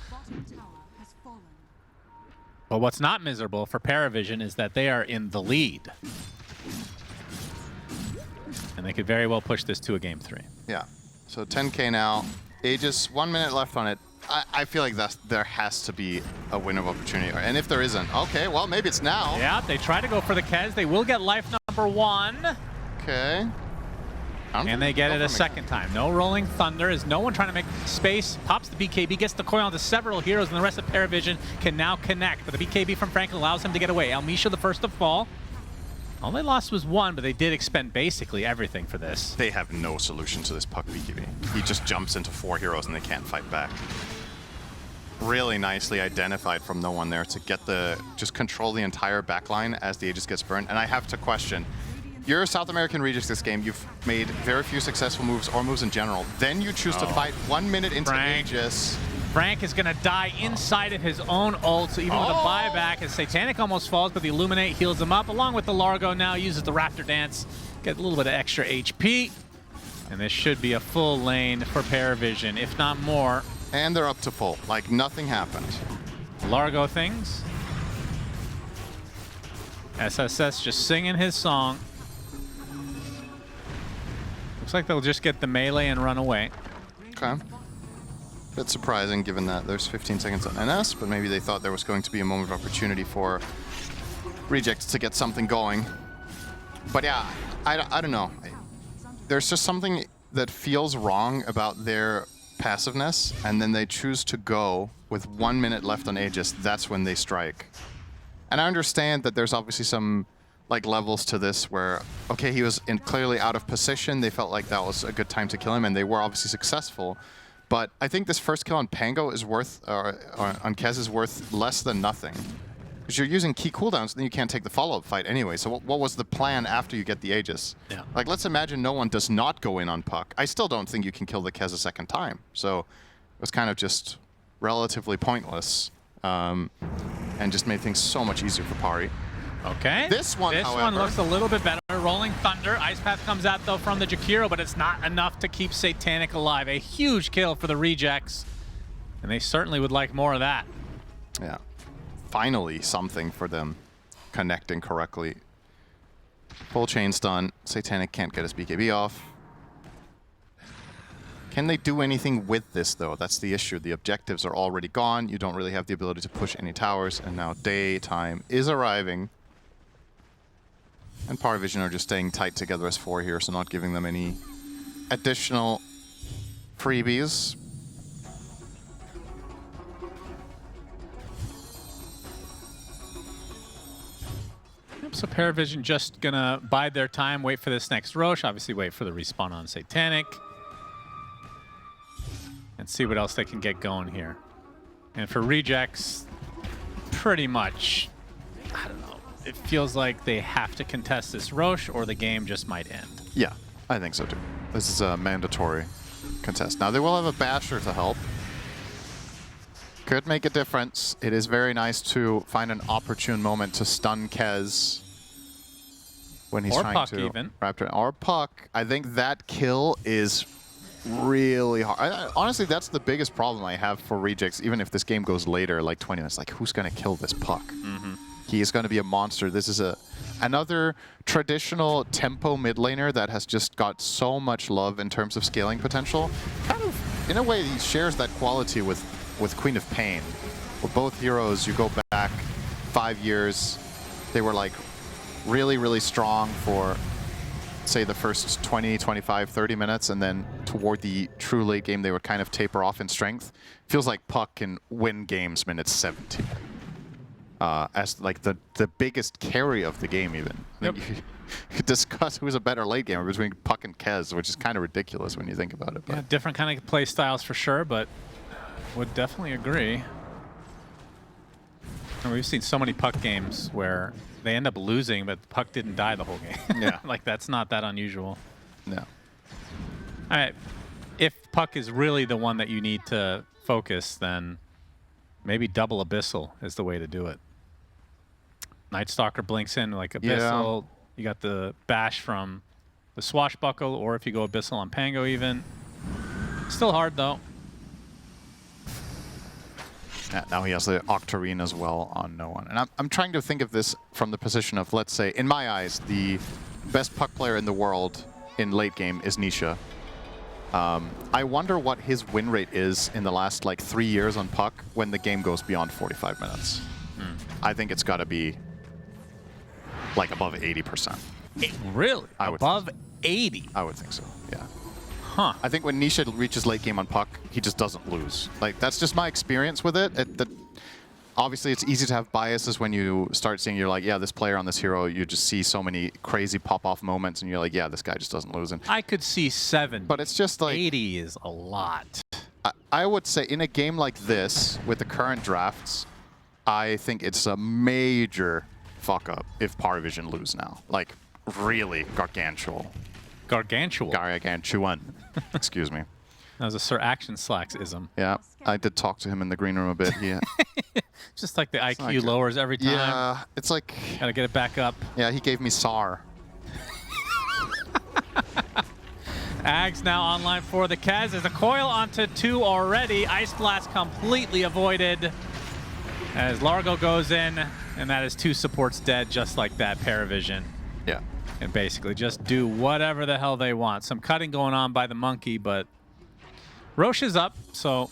But what's not miserable for PVISION is that they are in the lead. And they could very well push this to a game 3. Yeah. So 10K now. Aegis, 1 minute left on it. I feel like there has to be a winning opportunity. And if there isn't, okay, well, maybe it's now. Yeah, they try to go for the Kez. They will get life number 1. Okay. And they get it a second time. No rolling thunder as no one trying to make space. Pops the BKB, gets the coil onto several heroes, and the rest of PVISION can now connect. But the BKB from Franklin allows him to get away. El Micho the first to fall. All they lost was 1, but they did expend basically everything for this. They have no solution to this puck BKB. He just jumps into 4 heroes and they can't fight back. Really nicely identified from no one there to get just control the entire backline as the Aegis gets burned. And I have to question, you're a South American Rejects this game. You've made very few successful moves or moves in general. Then you choose to fight 1 minute into Aegis. Frank is going to die inside of his own ult, so even with a buyback, as Satanic almost falls, but the Illuminate heals him up, along with the Largo now uses the Raptor Dance, get a little bit of extra HP. And this should be a full lane for PVISION, if not more. And they're up to full, like nothing happened. Largo things. SSS just singing his song. Looks like they'll just get the melee and run away. Okay. Bit surprising given that there's 15 seconds on NS, but maybe they thought there was going to be a moment of opportunity for Rejects to get something going. But yeah, I don't know. There's just something that feels wrong about their passiveness, and then they choose to go with 1 minute left on Aegis. That's when they strike. And I understand that there's obviously some like levels to this where, okay, he was clearly out of position. They felt like that was a good time to kill him, and they were obviously successful. But I think this first kill on Pango is worth, or on Kez is worth less than nothing. Because you're using key cooldowns, then you can't take the follow-up fight anyway. So what was the plan after you get the Aegis? Yeah. Like, let's imagine no one does not go in on Puck. I still don't think you can kill the Kez a second time. So it was kind of just relatively pointless, and just made things so much easier for Pari. Okay. This one, This however, one looks a little bit better. Rolling Thunder. Ice Path comes out, though, from the Jakiro, but it's not enough to keep Satanic alive. A huge kill for the Rejects, and they certainly would like more of that. Yeah. Finally, something for them connecting correctly. Full chain stun. Satanic can't get his BKB off. Can they do anything with this, though? That's the issue. The objectives are already gone. You don't really have the ability to push any towers, and now daytime is arriving. And PVISION are just staying tight together as 4 here, so not giving them any additional freebies. So PVISION just gonna bide their time, wait for this next Roche, obviously wait for the respawn on Satanic, and see what else they can get going here. And for Rejects, pretty much, I don't know, it feels like they have to contest this Roche or the game just might end. Yeah, I think so too. This is a mandatory contest. Now they will have a Basher to help. Could make a difference. It is very nice to find an opportune moment to stun Kez when he's trying Puck to even. Raptor or Puck. I think that kill is really hard. Honestly, that's the biggest problem I have for Rejects. Even if this game goes later, like 20 minutes, like who's gonna kill this Puck? He is going to be a monster. This is another traditional tempo mid laner that has just got so much love in terms of scaling potential. Kind of, in a way, he shares that quality with Queen of Pain. Where both heroes, you go back 5 years, they were like really, really strong for, say, the first 20, 25, 30 minutes, and then toward the true late game, they would kind of taper off in strength. Feels like Puck can win games minutes 70. As like the biggest carry of the game, even. Yep. You discuss who's a better late gamer between Puck and Kez, which is kind of ridiculous when you think about it. But. Yeah, different kind of play styles for sure, but would definitely agree. And we've seen so many Puck games where they end up losing, but the Puck didn't die the whole game. Yeah. Like, that's not that unusual. No. All right. If Puck is really the one that you need to focus, then maybe double Abyssal is the way to do it. Nightstalker blinks in like Abyssal. Yeah. You got the bash from the Swashbuckle, or if you go Abyssal on Pango even. Still hard, though. Yeah, now he has the Octarine as well on no one. And I'm trying to think of this from the position of, let's say, in my eyes, the best Puck player in the world in late game is Nisha. I wonder what his win rate is in the last like 3 years on Puck when the game goes beyond 45 minutes. I think it's got to be like above 80%. Really? I would Above 80? I would think so, yeah. Huh. I think when Nisha reaches late game on Puck, he just doesn't lose. Like, that's just my experience with it. Obviously, it's easy to have biases when you start seeing, you're like, yeah, this player on this hero, you just see so many crazy pop-off moments, and you're like, yeah, this guy just doesn't lose. And I could see 7. but it's just like 80 is a lot. I would say in a game like this, with the current drafts, I think it's a major fuck-up if PVISION lose now. Like, really gargantuan. Gargantuan. Excuse me. That was a Sir Action Slacks-ism. Yeah, I did talk to him in the green room a bit. Yeah. Just like the IQ like lowers every time. Yeah, it's like... Gotta get it back up. Yeah, he gave me SAR. Ags now online for the Kaz. There's a coil onto 2 already. Ice Blast completely avoided as Largo goes in, and that is 2 supports dead just like that. PVISION. Yeah. And basically just do whatever the hell they want. Some cutting going on by the monkey, but Roche is up, so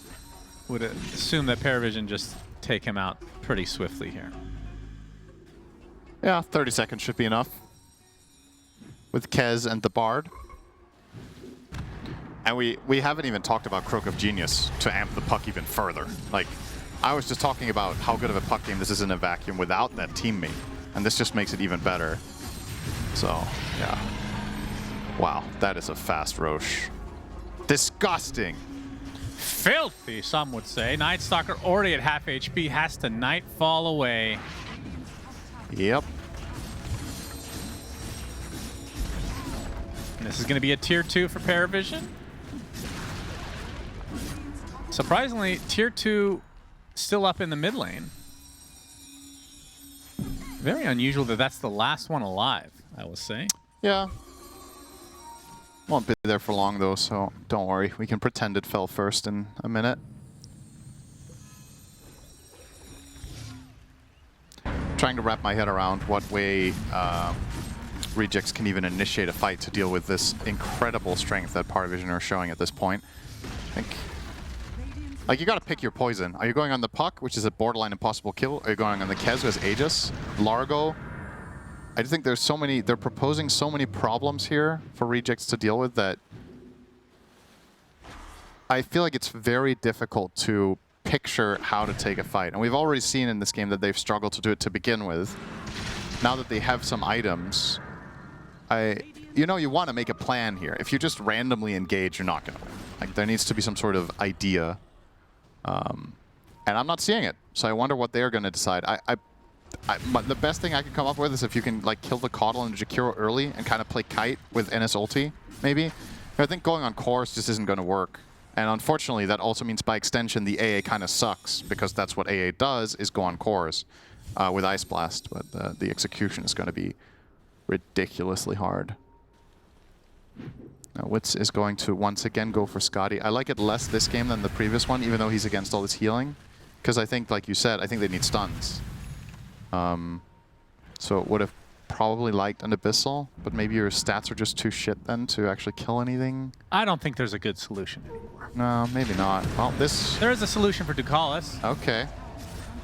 would assume that PVISION just take him out pretty swiftly here. Yeah, 30 seconds should be enough. With Kez and the Bard. And we haven't even talked about Croak of Genius to amp the puck even further. Like, I was just talking about how good of a puck game this is in a vacuum without that teammate. And this just makes it even better. So, yeah. Wow, that is a fast Roche. Disgusting. Filthy, some would say. Nightstalker already at half HP, has to nightfall away. Yep. And this is going to be a tier 2 for PVISION. Surprisingly, tier 2 still up in the mid lane. Very unusual that that's the last one alive, I will say. Yeah. Won't be there for long though, so don't worry. We can pretend it fell first in a minute. Trying to wrap my head around what way Rejects can even initiate a fight to deal with this incredible strength that PVISION are showing at this point. I think, like, you gotta pick your poison. Are you going on the puck, which is a borderline impossible kill? Are you going on the Kez, who has Aegis? Largo? I think there's so many, they're proposing so many problems here for Rejects to deal with that I feel like it's very difficult to picture how to take a fight. And we've already seen in this game that they've struggled to do it to begin with. Now that they have some items, you know, you want to make a plan here. If you just randomly engage, you're not going to win. Like, there needs to be some sort of idea. And I'm not seeing it. So I wonder what they're going to decide. The best thing I can come up with is if you can, like, kill the Caudal and Jakiro early and kind of play kite with NS ulti, maybe. But I think going on cores just isn't going to work. And unfortunately, that also means by extension, the AA kind of sucks, because that's what AA does, is go on cores with Ice Blast. But the execution is going to be ridiculously hard. Now, Witz is going to once again go for Scotty. I like it less this game than the previous one, even though he's against all this healing. Because I think, like you said, I think they need stuns. So it would have probably liked an Abyssal, but maybe your stats are just too shit then to actually kill anything. I don't think there's a good solution anymore. No, maybe not. Well, this... There is a solution for Ducalis. Okay.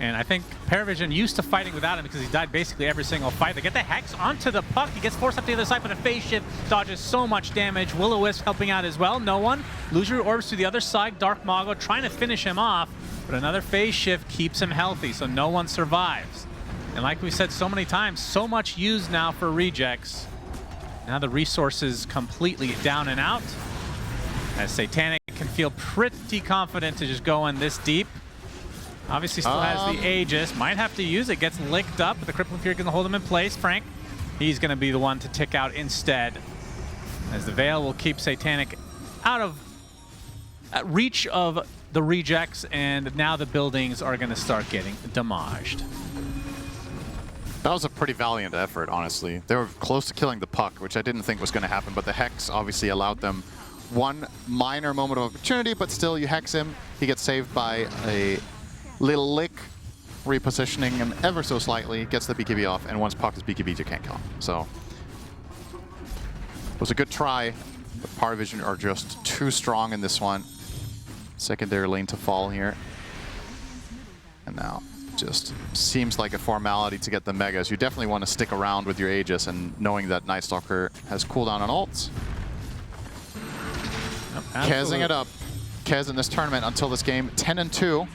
And I think PVISION used to fighting without him because he died basically every single fight. They get the Hex onto the puck. He gets forced up the other side, but a phase shift dodges so much damage. Will-O-Wisp helping out as well. No one. Illusory Orbs to the other side. Dark Mago trying to finish him off, but another phase shift keeps him healthy, so no one survives. And like we said so many times, so much used now for Rejects. Now the resources completely down and out, as Satanic can feel pretty confident to just go in this deep. Obviously still has the Aegis, might have to use it, gets licked up, but the Crippling Fury can hold him in place. Frank, he's going to be the one to tick out instead, as the Veil will keep Satanic out of reach of the Rejects, and now the buildings are going to start getting damaged. That was a pretty valiant effort, honestly. They were close to killing the puck, which I didn't think was going to happen, but the Hex obviously allowed them one minor moment of opportunity, but still you Hex him, he gets saved by a little lick, repositioning him ever so slightly, gets the BKB off, and once puck is BKB, you can't kill him. So, it was a good try, but PVISION are just too strong in this one. Secondary lane to fall here. And now, just seems like a formality to get the Megas. You definitely want to stick around with your Aegis, and knowing that Nightstalker has cooldown on ults. Kezzing it up. Kez in this tournament until this game, 10-2.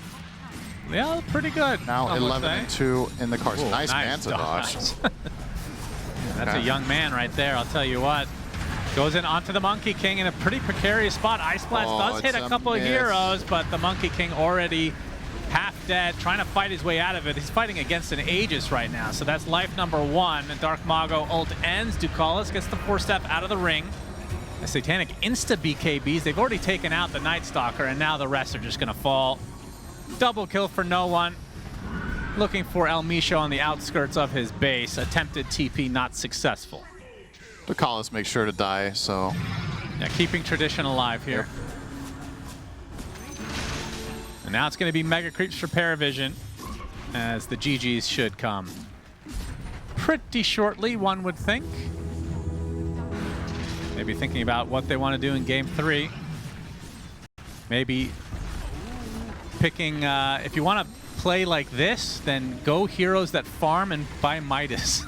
Yeah, pretty good. Now 11-2 in the cars. Ooh, nice Manta dodge. Yeah, that's a young man right there, I'll tell you what. Goes in onto the Monkey King in a pretty precarious spot. Ice Blast does hit a couple of heroes, but the Monkey King already half dead, trying to fight his way out of it. He's fighting against an Aegis right now, so that's life number 1. And Dark Mago ult ends. Ducalis gets the 4-step out of the ring. The Satanic insta-BKBs. They've already taken out the Nightstalker, and now the rest are just going to fall. Double kill for no one. Looking for El Micho on the outskirts of his base. Attempted TP not successful. Ducalis makes sure to die, so... Yeah, keeping tradition alive here. And now it's going to be Mega Creeps for ParaVision, as the GGs should come pretty shortly, one would think. Maybe thinking about what they want to do in Game 3. Maybe picking, if you want to play like this, then go heroes that farm and buy Midas.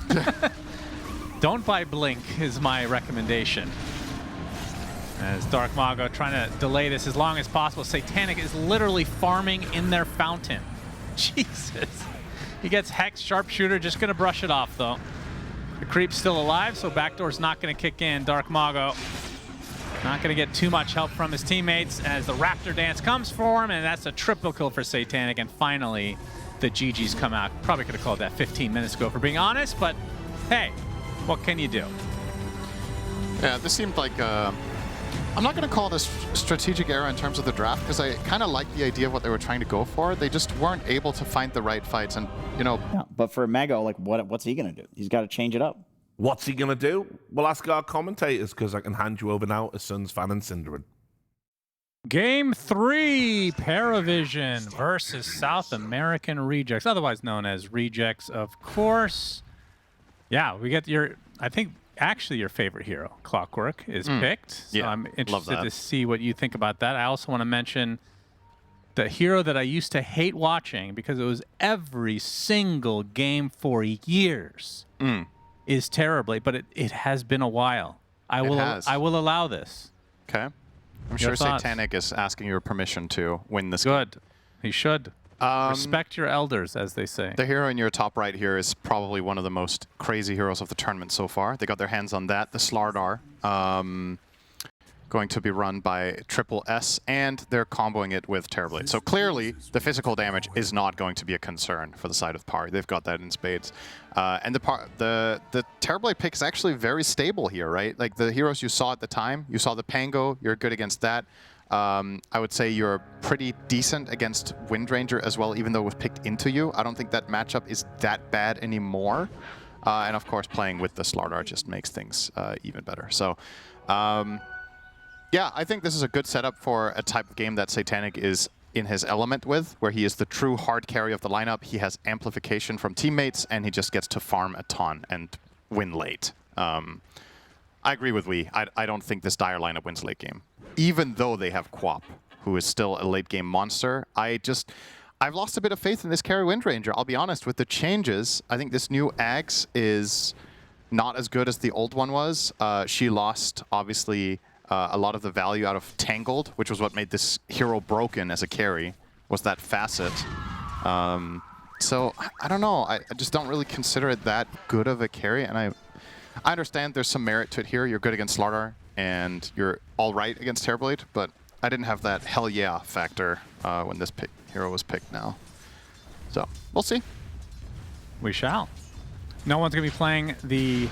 Don't buy Blink is my recommendation. As Dark Mago trying to delay this as long as possible. Satanic is literally farming in their fountain. Jesus. He gets Hex, Sharpshooter, just going to brush it off, though. The Creep's still alive, so Backdoor's not going to kick in. Dark Mago not going to get too much help from his teammates as the Raptor Dance comes for him, and that's a triple kill for Satanic. And finally, the GGs come out. Probably could have called that 15 minutes ago, for being honest, but hey, what can you do? Yeah, this seemed like I'm not going to call this strategic error in terms of the draft, because I kind of like the idea of what they were trying to go for. They just weren't able to find the right fights, and you know. Yeah, but for Mego, like, what's he going to do? He's got to change it up. What's he going to do? We'll ask our commentators, because I can hand you over now to Suns fan and Cinderin. Game 3, ParaVision versus South American Rejects, otherwise known as Rejects, of course. Yeah, we get your, I think, actually your favorite hero, Clockwork, is picked. So yeah, I'm interested to see what you think about that. I also want to mention the hero that I used to hate watching because it was every single game for years is Terrorblade, but it has been a while. I will allow this. Okay. I'm sure Satanic is asking your permission to win this game. Good. He should. Respect your elders, as they say. The hero in your top right here is probably one of the most crazy heroes of the tournament so far. They got their hands on that, the Slardar. Going to be run by Triple S, and they're comboing it with Terrorblade. So clearly, the physical damage is not going to be a concern for the side of Par. They've got that in spades. And the Terrorblade pick is actually very stable here, right? Like the heroes you saw at the time, you saw the Pango, you're good against that. I would say you're pretty decent against Windranger as well, even though it was picked into you. I don't think that matchup is that bad anymore. And of course, playing with the Slardar just makes things even better. So, yeah, I think this is a good setup for a type of game that Satanic is in his element with, where he is the true hard carry of the lineup. He has amplification from teammates, and he just gets to farm a ton and win late. I agree with Wee. I don't think this Dire lineup wins late game. Even though they have Quap, who is still a late game monster, I've lost a bit of faith in this carry Windranger. I'll be honest, with the changes, I think this new Ags is not as good as the old one was. She lost, obviously, a lot of the value out of Tangled, which was what made this hero broken as a carry, was that facet. So, I don't know. I just don't really consider it that good of a carry, and I understand there's some merit to it here. You're good against Slardar, and you're all right against Terrorblade, but I didn't have that hell yeah factor when this hero was picked now. So, we'll see. We shall. No one's going to be playing the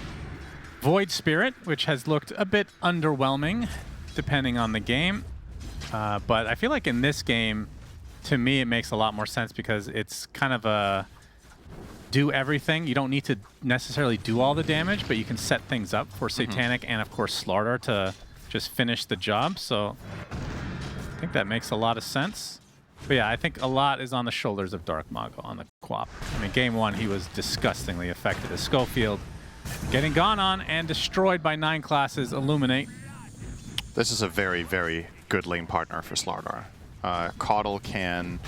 Void Spirit, which has looked a bit underwhelming, depending on the game. But I feel like in this game, to me, it makes a lot more sense because it's kind of a do everything. You don't need to necessarily do all the damage, but you can set things up for Satanic and, of course, Slardar to just finish the job. So I think that makes a lot of sense. But yeah, I think a lot is on the shoulders of Dark Mago on the Quap. I mean, game 1, he was disgustingly affected as Schofield. Getting gone on and destroyed by 9 classes Illuminate. This is a very, very good lane partner for Slardar. Caudle can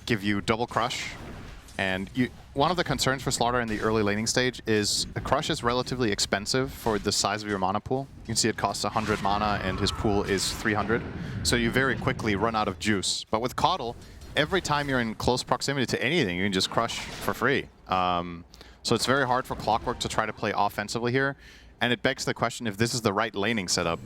give you double crush, and one of the concerns for Slardar in the early laning stage is a crush is relatively expensive for the size of your mana pool. You can see it costs 100 mana and his pool is 300, so you very quickly run out of juice. But with Caudle, every time you're in close proximity to anything, you can just crush for free. So it's very hard for Clockwork to try to play offensively here. And it begs the question if this is the right laning setup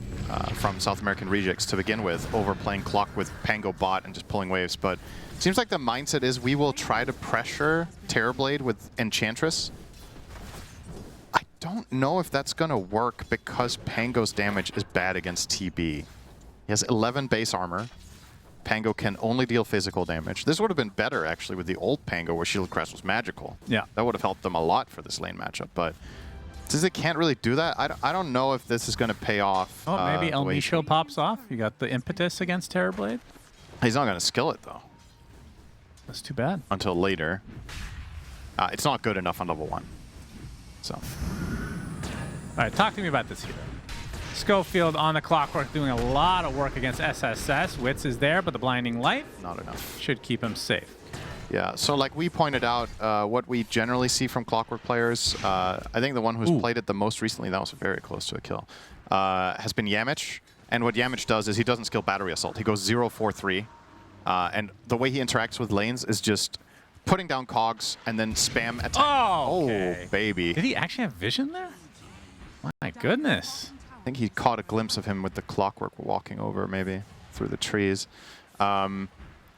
from South American Rejects to begin with, over playing Clock with Pango bot and just pulling waves. But it seems like the mindset is we will try to pressure Terrorblade with Enchantress. I don't know if that's going to work because Pango's damage is bad against TB. He has 11 base armor. Pango can only deal physical damage. This would have been better, actually, with the old Pango where Shield Crest was magical. Yeah. That would have helped them a lot for this lane matchup, but Since they can't really do that, I don't know if this is going to pay off. Oh, maybe the way Elmisho pops off. You got the impetus against Terrorblade. He's not going to skill it, though. That's too bad. Until later. It's not good enough on level 1. So. All right, talk to me about this hero. Schofield on the clockwork doing a lot of work against SSS. Wits is there, but the blinding light Not enough. should keep him safe. Yeah, so like we pointed out, what we generally see from Clockwork players, I think the one who's played it the most recently, that was very close to a kill, has been Yamich. And what Yamich does is he doesn't skill Battery Assault. He goes 0-4-3. And the way he interacts with lanes is just putting down cogs and then spam attack. Oh, okay. Oh, baby. Did he actually have vision there? My goodness. I think he caught a glimpse of him with the Clockwork walking over, maybe, through the trees.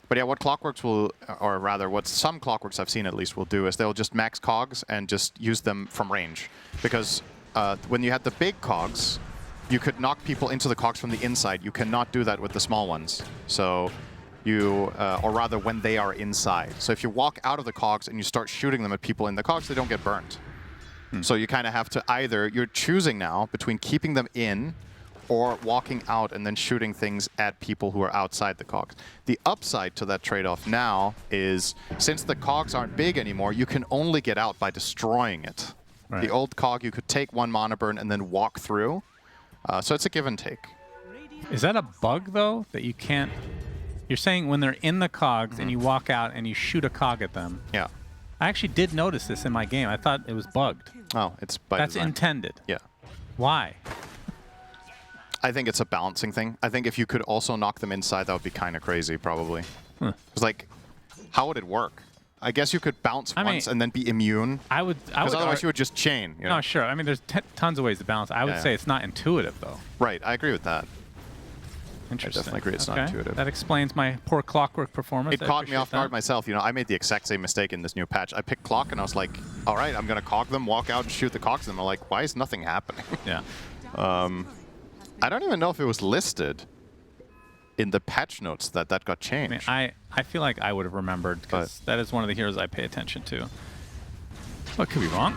But yeah, what Clockworks will, or rather what some Clockworks I've seen at least will do is they'll just max cogs and just use them from range. Because when you had the big cogs, you could knock people into the cogs from the inside. You cannot do that with the small ones. So you, or rather when they are inside. So if you walk out of the cogs and you start shooting them at people in the cogs, they don't get burned. So you kind of have to either, you're choosing now between keeping them in or walking out and then shooting things at people who are outside the cogs. The upside to that trade-off now is, since the cogs aren't big anymore, you can only get out by destroying it. Right. The old cog, you could take one mana burn and then walk through. So it's a give and take. Is that a bug, though, that you can't... You're saying when they're in the cogs and you walk out and you shoot a cog at them. Yeah. I actually did notice this in my game. I thought it was bugged. Oh, it's by That's design. intended. Yeah. Why? I think it's a balancing thing. I think if you could also knock them inside, that would be kind of crazy, probably. It's like, how would it work? I guess you could bounce once and then be immune. Because otherwise you would just chain. You know? No, sure. I mean, there's tons of ways to balance. I would say it's not intuitive, though. Right. I agree with that. Interesting. I definitely agree it's not intuitive. That explains my poor Clockwork performance. It caught me off guard myself. You know, I made the exact same mistake in this new patch. I picked Clock and I was like, all right, I'm going to cog them, walk out and shoot the cogs. And I'm like, why is nothing happening? Yeah. I don't even know if it was listed in the patch notes that got changed. I mean, I feel like I would have remembered, because that is one of the heroes I pay attention to. What could be wrong?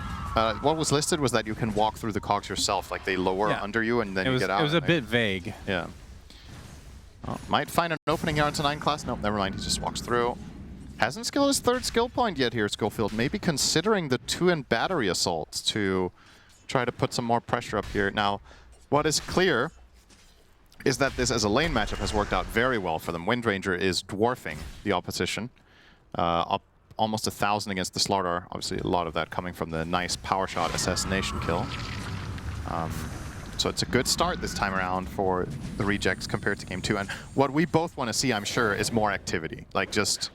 What was listed was that you can walk through the cogs yourself, like they lower under you and then you get out. It was a bit vague. Yeah. Oh, might find an opening here onto 9 class. Nope, never mind. He just walks through. Hasn't skilled his 3rd skill point yet here, Schofield. Maybe considering the 2-in battery assaults to try to put some more pressure up here. Now, what is clear is that this as a lane matchup has worked out very well for them. Windranger is dwarfing the opposition. Up almost 1,000 against the Slardar. Obviously, a lot of that coming from the nice power shot assassination kill. So it's a good start this time around for the rejects compared to game 2. And what we both want to see, I'm sure, is more activity. Like, just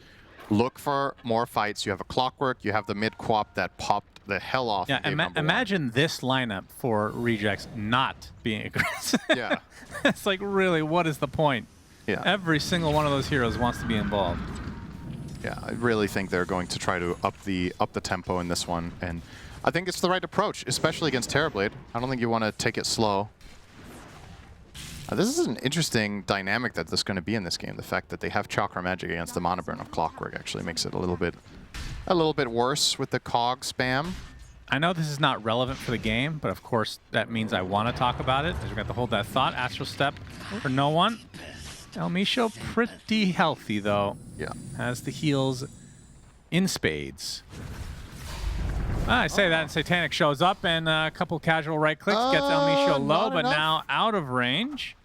look for more fights. You have a Clockwork, you have the mid-quap that popped the hell off. Yeah, imagine this lineup for rejects not being aggressive. Yeah. It's like, really, what is the point? Yeah. Every single one of those heroes wants to be involved. Yeah, I really think they're going to try to up the tempo in this one. And I think it's the right approach, especially against Terrorblade. I don't think you want to take it slow. This is an interesting dynamic that there's going to be in this game. The fact that they have Chakra Magic against the Mana Burn of Clockwork actually makes it a little bit worse with the cog spam. I know this is not relevant for the game, but of course that means I want to talk about it. We've got to hold that thought. Astral Step for no one. Elmisho pretty healthy, though. Yeah. Has the heals in spades. I say that, and Satanic shows up, and a couple casual right clicks gets Elmisho low, but now out of range.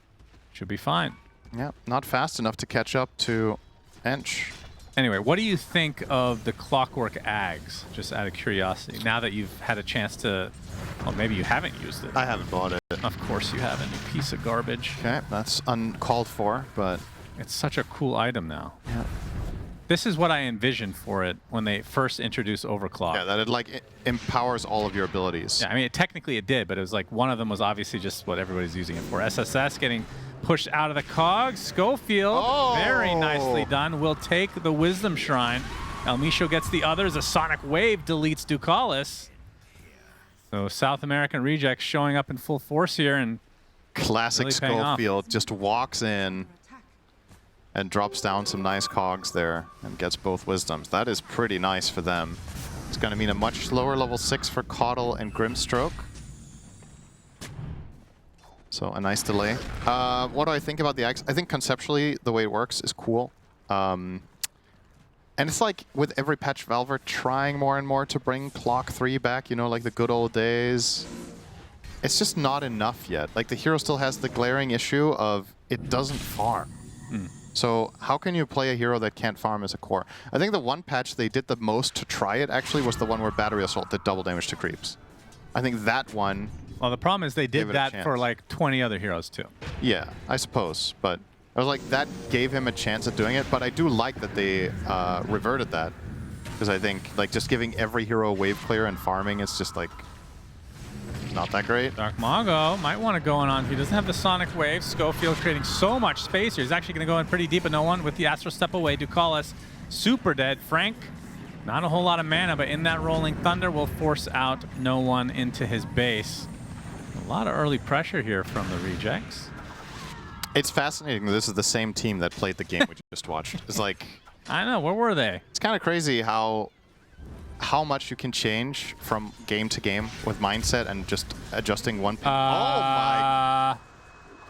Should be fine. Yeah, not fast enough to catch up to Ench. Anyway, what do you think of the Clockwork Ags, just out of curiosity, now that you've had a chance to... Well, maybe you haven't used it. I haven't bought it. Of course you haven't, you piece of garbage. Okay, that's uncalled for, but... It's such a cool item now. Yeah. This is what I envisioned for it when they first introduced Overclock. Yeah, that it empowers all of your abilities. Yeah, I mean, technically it did, but it was like one of them was obviously just what everybody's using it for. SSS getting pushed out of the cogs. Schofield, very nicely done, will take the Wisdom Shrine. Elmisho gets the others. A Sonic Wave deletes Ducalis. So South American rejects showing up in full force here, and classic really Schofield just walks in and drops down some nice cogs there and gets both Wisdoms. That is pretty nice for them. It's going to mean a much slower level 6 for Coddle and Grimstroke. So a nice delay. What do I think about the Axe? I think conceptually the way it works is cool. And it's like with every patch, Valve are trying more and more to bring Clock 3 back, you know, like the good old days. It's just not enough yet. Like the hero still has the glaring issue of it doesn't farm. So how can you play a hero that can't farm as a core? I think the one patch they did the most to try it actually was the one where Battery Assault did double damage to creeps. I think that one... Well, the problem is they did that for like 20 other heroes too. Yeah, I suppose, but I was like, that gave him a chance at doing it, but I do like that they reverted that. Because I think like just giving every hero a wave clear and farming is just like not that great. Dark Mago might want to go on. He doesn't have the Sonic Wave. Schofield creating so much space here. He's actually going to go in pretty deep, but no one with the Astral Step away. Ducalis super dead. Frank, not a whole lot of mana, but in that Rolling Thunder will force out no one into his base. A lot of early pressure here from the rejects. It's fascinating that this is the same team that played the game we just watched. It's like... I know, where were they? It's kind of crazy how much you can change from game to game with mindset and just adjusting one pick. Oh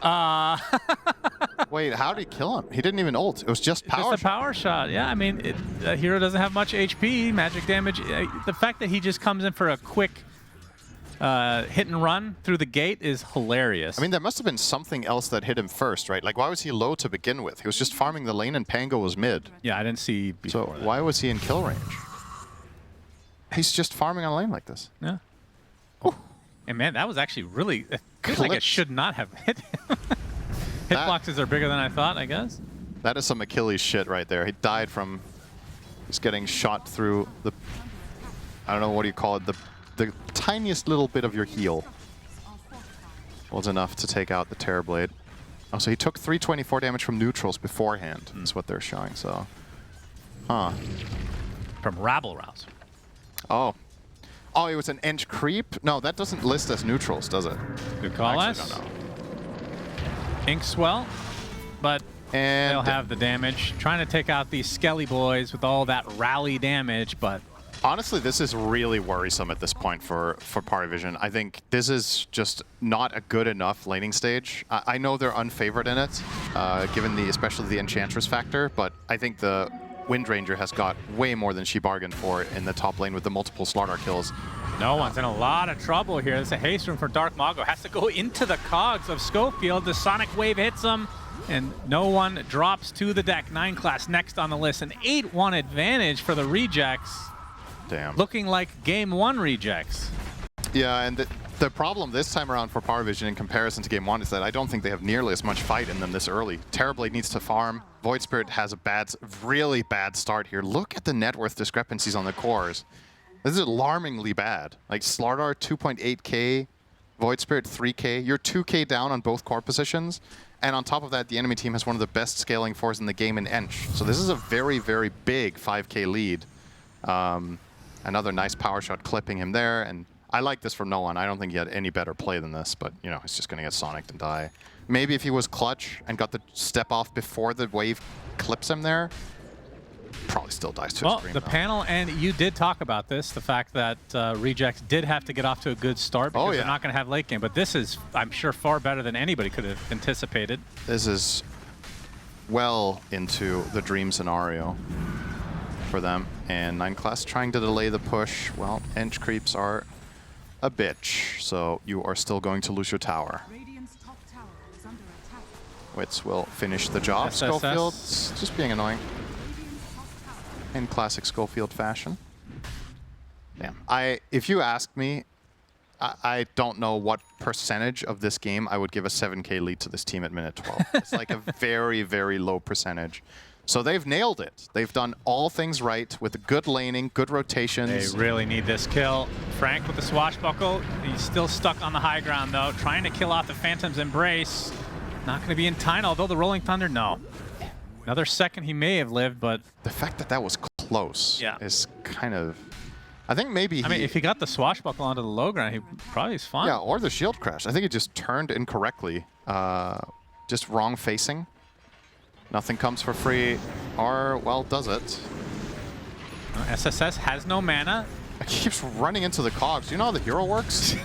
my! Wait, how did he kill him? He didn't even ult. It was just power. Just a power shot. Yeah, I mean, the hero doesn't have much HP, magic damage. The fact that he just comes in for a quick hit and run through the gate is hilarious. I mean, there must have been something else that hit him first, right? Like, why was he low to begin with? He was just farming the lane and Pango was mid. Yeah, I didn't see before So why was he in kill range? He's just farming on lane like this. Yeah. And man, that was actually really... It feels like it should not have hit him. Hitboxes are bigger than I thought, I guess. That is some Achilles shit right there. He died from... He's getting shot through the... I don't know, what do you call it? The tiniest little bit of your heel was enough to take out the Terrorblade. Oh, so he took 324 damage from neutrals beforehand, is what they're showing, so... Huh. From Rabble Rouse. Oh. Oh, it was an inch creep? No, that doesn't list as neutrals, does it? Good call, I us. actually don't know. Inkswell, but And they'll have the damage. Trying to take out these Skelly boys with all that rally damage, but... Honestly, this is really worrisome at this point for PVISION. I think this is just not a good enough laning stage. I know they're unfavored in it, given especially the Enchantress factor, but I think the Wind Ranger has got way more than she bargained for in the top lane with the multiple Slardar kills. No one's in a lot of trouble here. There's a haste room for Dark Mago. Has to go into the cogs of Schofield. The Sonic Wave hits him, and no one drops to the deck. 9 class next on the list. An 8-1 advantage for the rejects. Damn. Looking like Game 1 rejects. Yeah, and the problem this time around for PVISION in comparison to Game 1 is that I don't think they have nearly as much fight in them this early. Terrorblade needs to farm. Void Spirit has a really bad start here. Look at the net worth discrepancies on the cores. This is alarmingly bad. Like Slardar 2.8k, Void Spirit 3k. You're 2k down on both core positions. And on top of that, the enemy team has one of the best scaling fours in the game in Ench. So this is a very, very big 5k lead. Another nice power shot clipping him there. And I like this from no one. I don't think he had any better play than this, but you know, he's just going to get Sonicked and die. Maybe if he was clutch and got the step off before the wave clips him there, probably still dies to Well, Xtreme, the though. panel, and you did talk about this, the fact that rejects did have to get off to a good start because they're not going to have late game. But this is, I'm sure, far better than anybody could have anticipated. This is well into the dream scenario for them. And 9 class trying to delay the push. Well, Ench creeps are a bitch, so you are still going to lose your tower. Wits will finish the job. SSS. Schofield's just being annoying. In classic Schofield fashion. Damn. If you asked me, I don't know what percentage of this game I would give a 7k lead to this team at minute 12. It's like a very, very low percentage. So they've nailed it. They've done all things right with good laning, good rotations. They really need this kill. Frank with the swashbuckle. He's still stuck on the high ground, though, trying to kill off the Phantom's Embrace. Not going to be in time, although the Rolling Thunder, no. Another second he may have lived, but... The fact that that was close is kind of... I think maybe I mean, if he got the swashbuckle onto the low ground, he probably is fine. Yeah, or the shield crash. I think it just turned incorrectly. Just wrong facing. Nothing comes for free, or, well, does it? SSS has no mana. It keeps running into the cogs. Do you know how the hero works?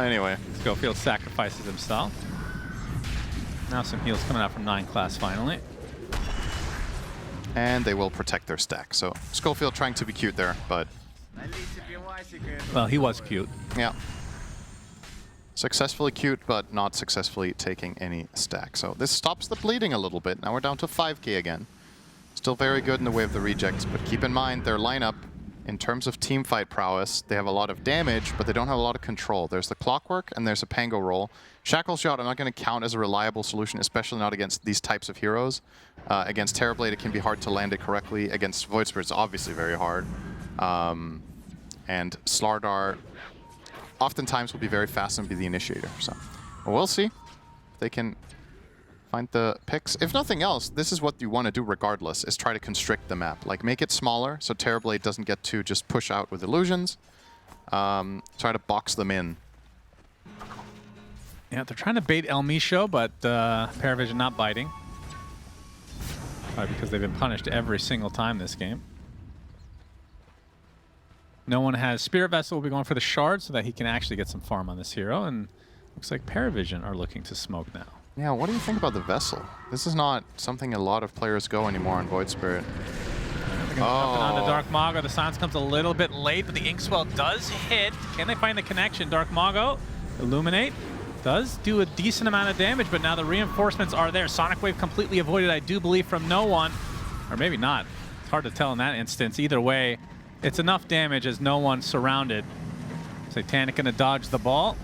Anyway. Schofield sacrifices himself. Now some heals coming out from 9 class finally. And they will protect their stack. So Schofield trying to be cute there, but Well, he was cute. yeah. Successfully cute, but not successfully taking any stack. So this stops the bleeding a little bit. Now we're down to 5k again. Still very good in the way of the rejects, but keep in mind their lineup, in terms of team fight prowess, they have a lot of damage, but they don't have a lot of control. There's the Clockwork and there's a Pango roll. Shackle Shot I'm not going to count as a reliable solution, especially not against these types of heroes. Against Terrorblade, it can be hard to land it correctly. Against Void Spirit, it's obviously very hard. And Slardar oftentimes will be very fast and be the initiator. So we'll see if they can find the picks. If nothing else, this is what you want to do regardless, is try to constrict the map. Like, make it smaller so Terrorblade doesn't get to just push out with illusions. Try to box them in. Yeah, they're trying to bait El Micho, but ParaVision not biting. Probably because they've been punished every single time this game. No one has Spirit Vessel. Will be going for the shard so that he can actually get some farm on this hero. And looks like ParaVision are looking to smoke now. Yeah, what do you think about the Vessel? This is not something a lot of players go anymore on Void Spirit. Jumping on the Dark Mago. The silence comes a little bit late, but the Inkswell does hit. Can they find the connection? Dark Mago, Illuminate, does do a decent amount of damage, but now the reinforcements are there. Sonic Wave completely avoided, I do believe, from no one. Or maybe not. It's hard to tell in that instance. Either way, it's enough damage as no one surrounded. Satanic gonna dodge the ball.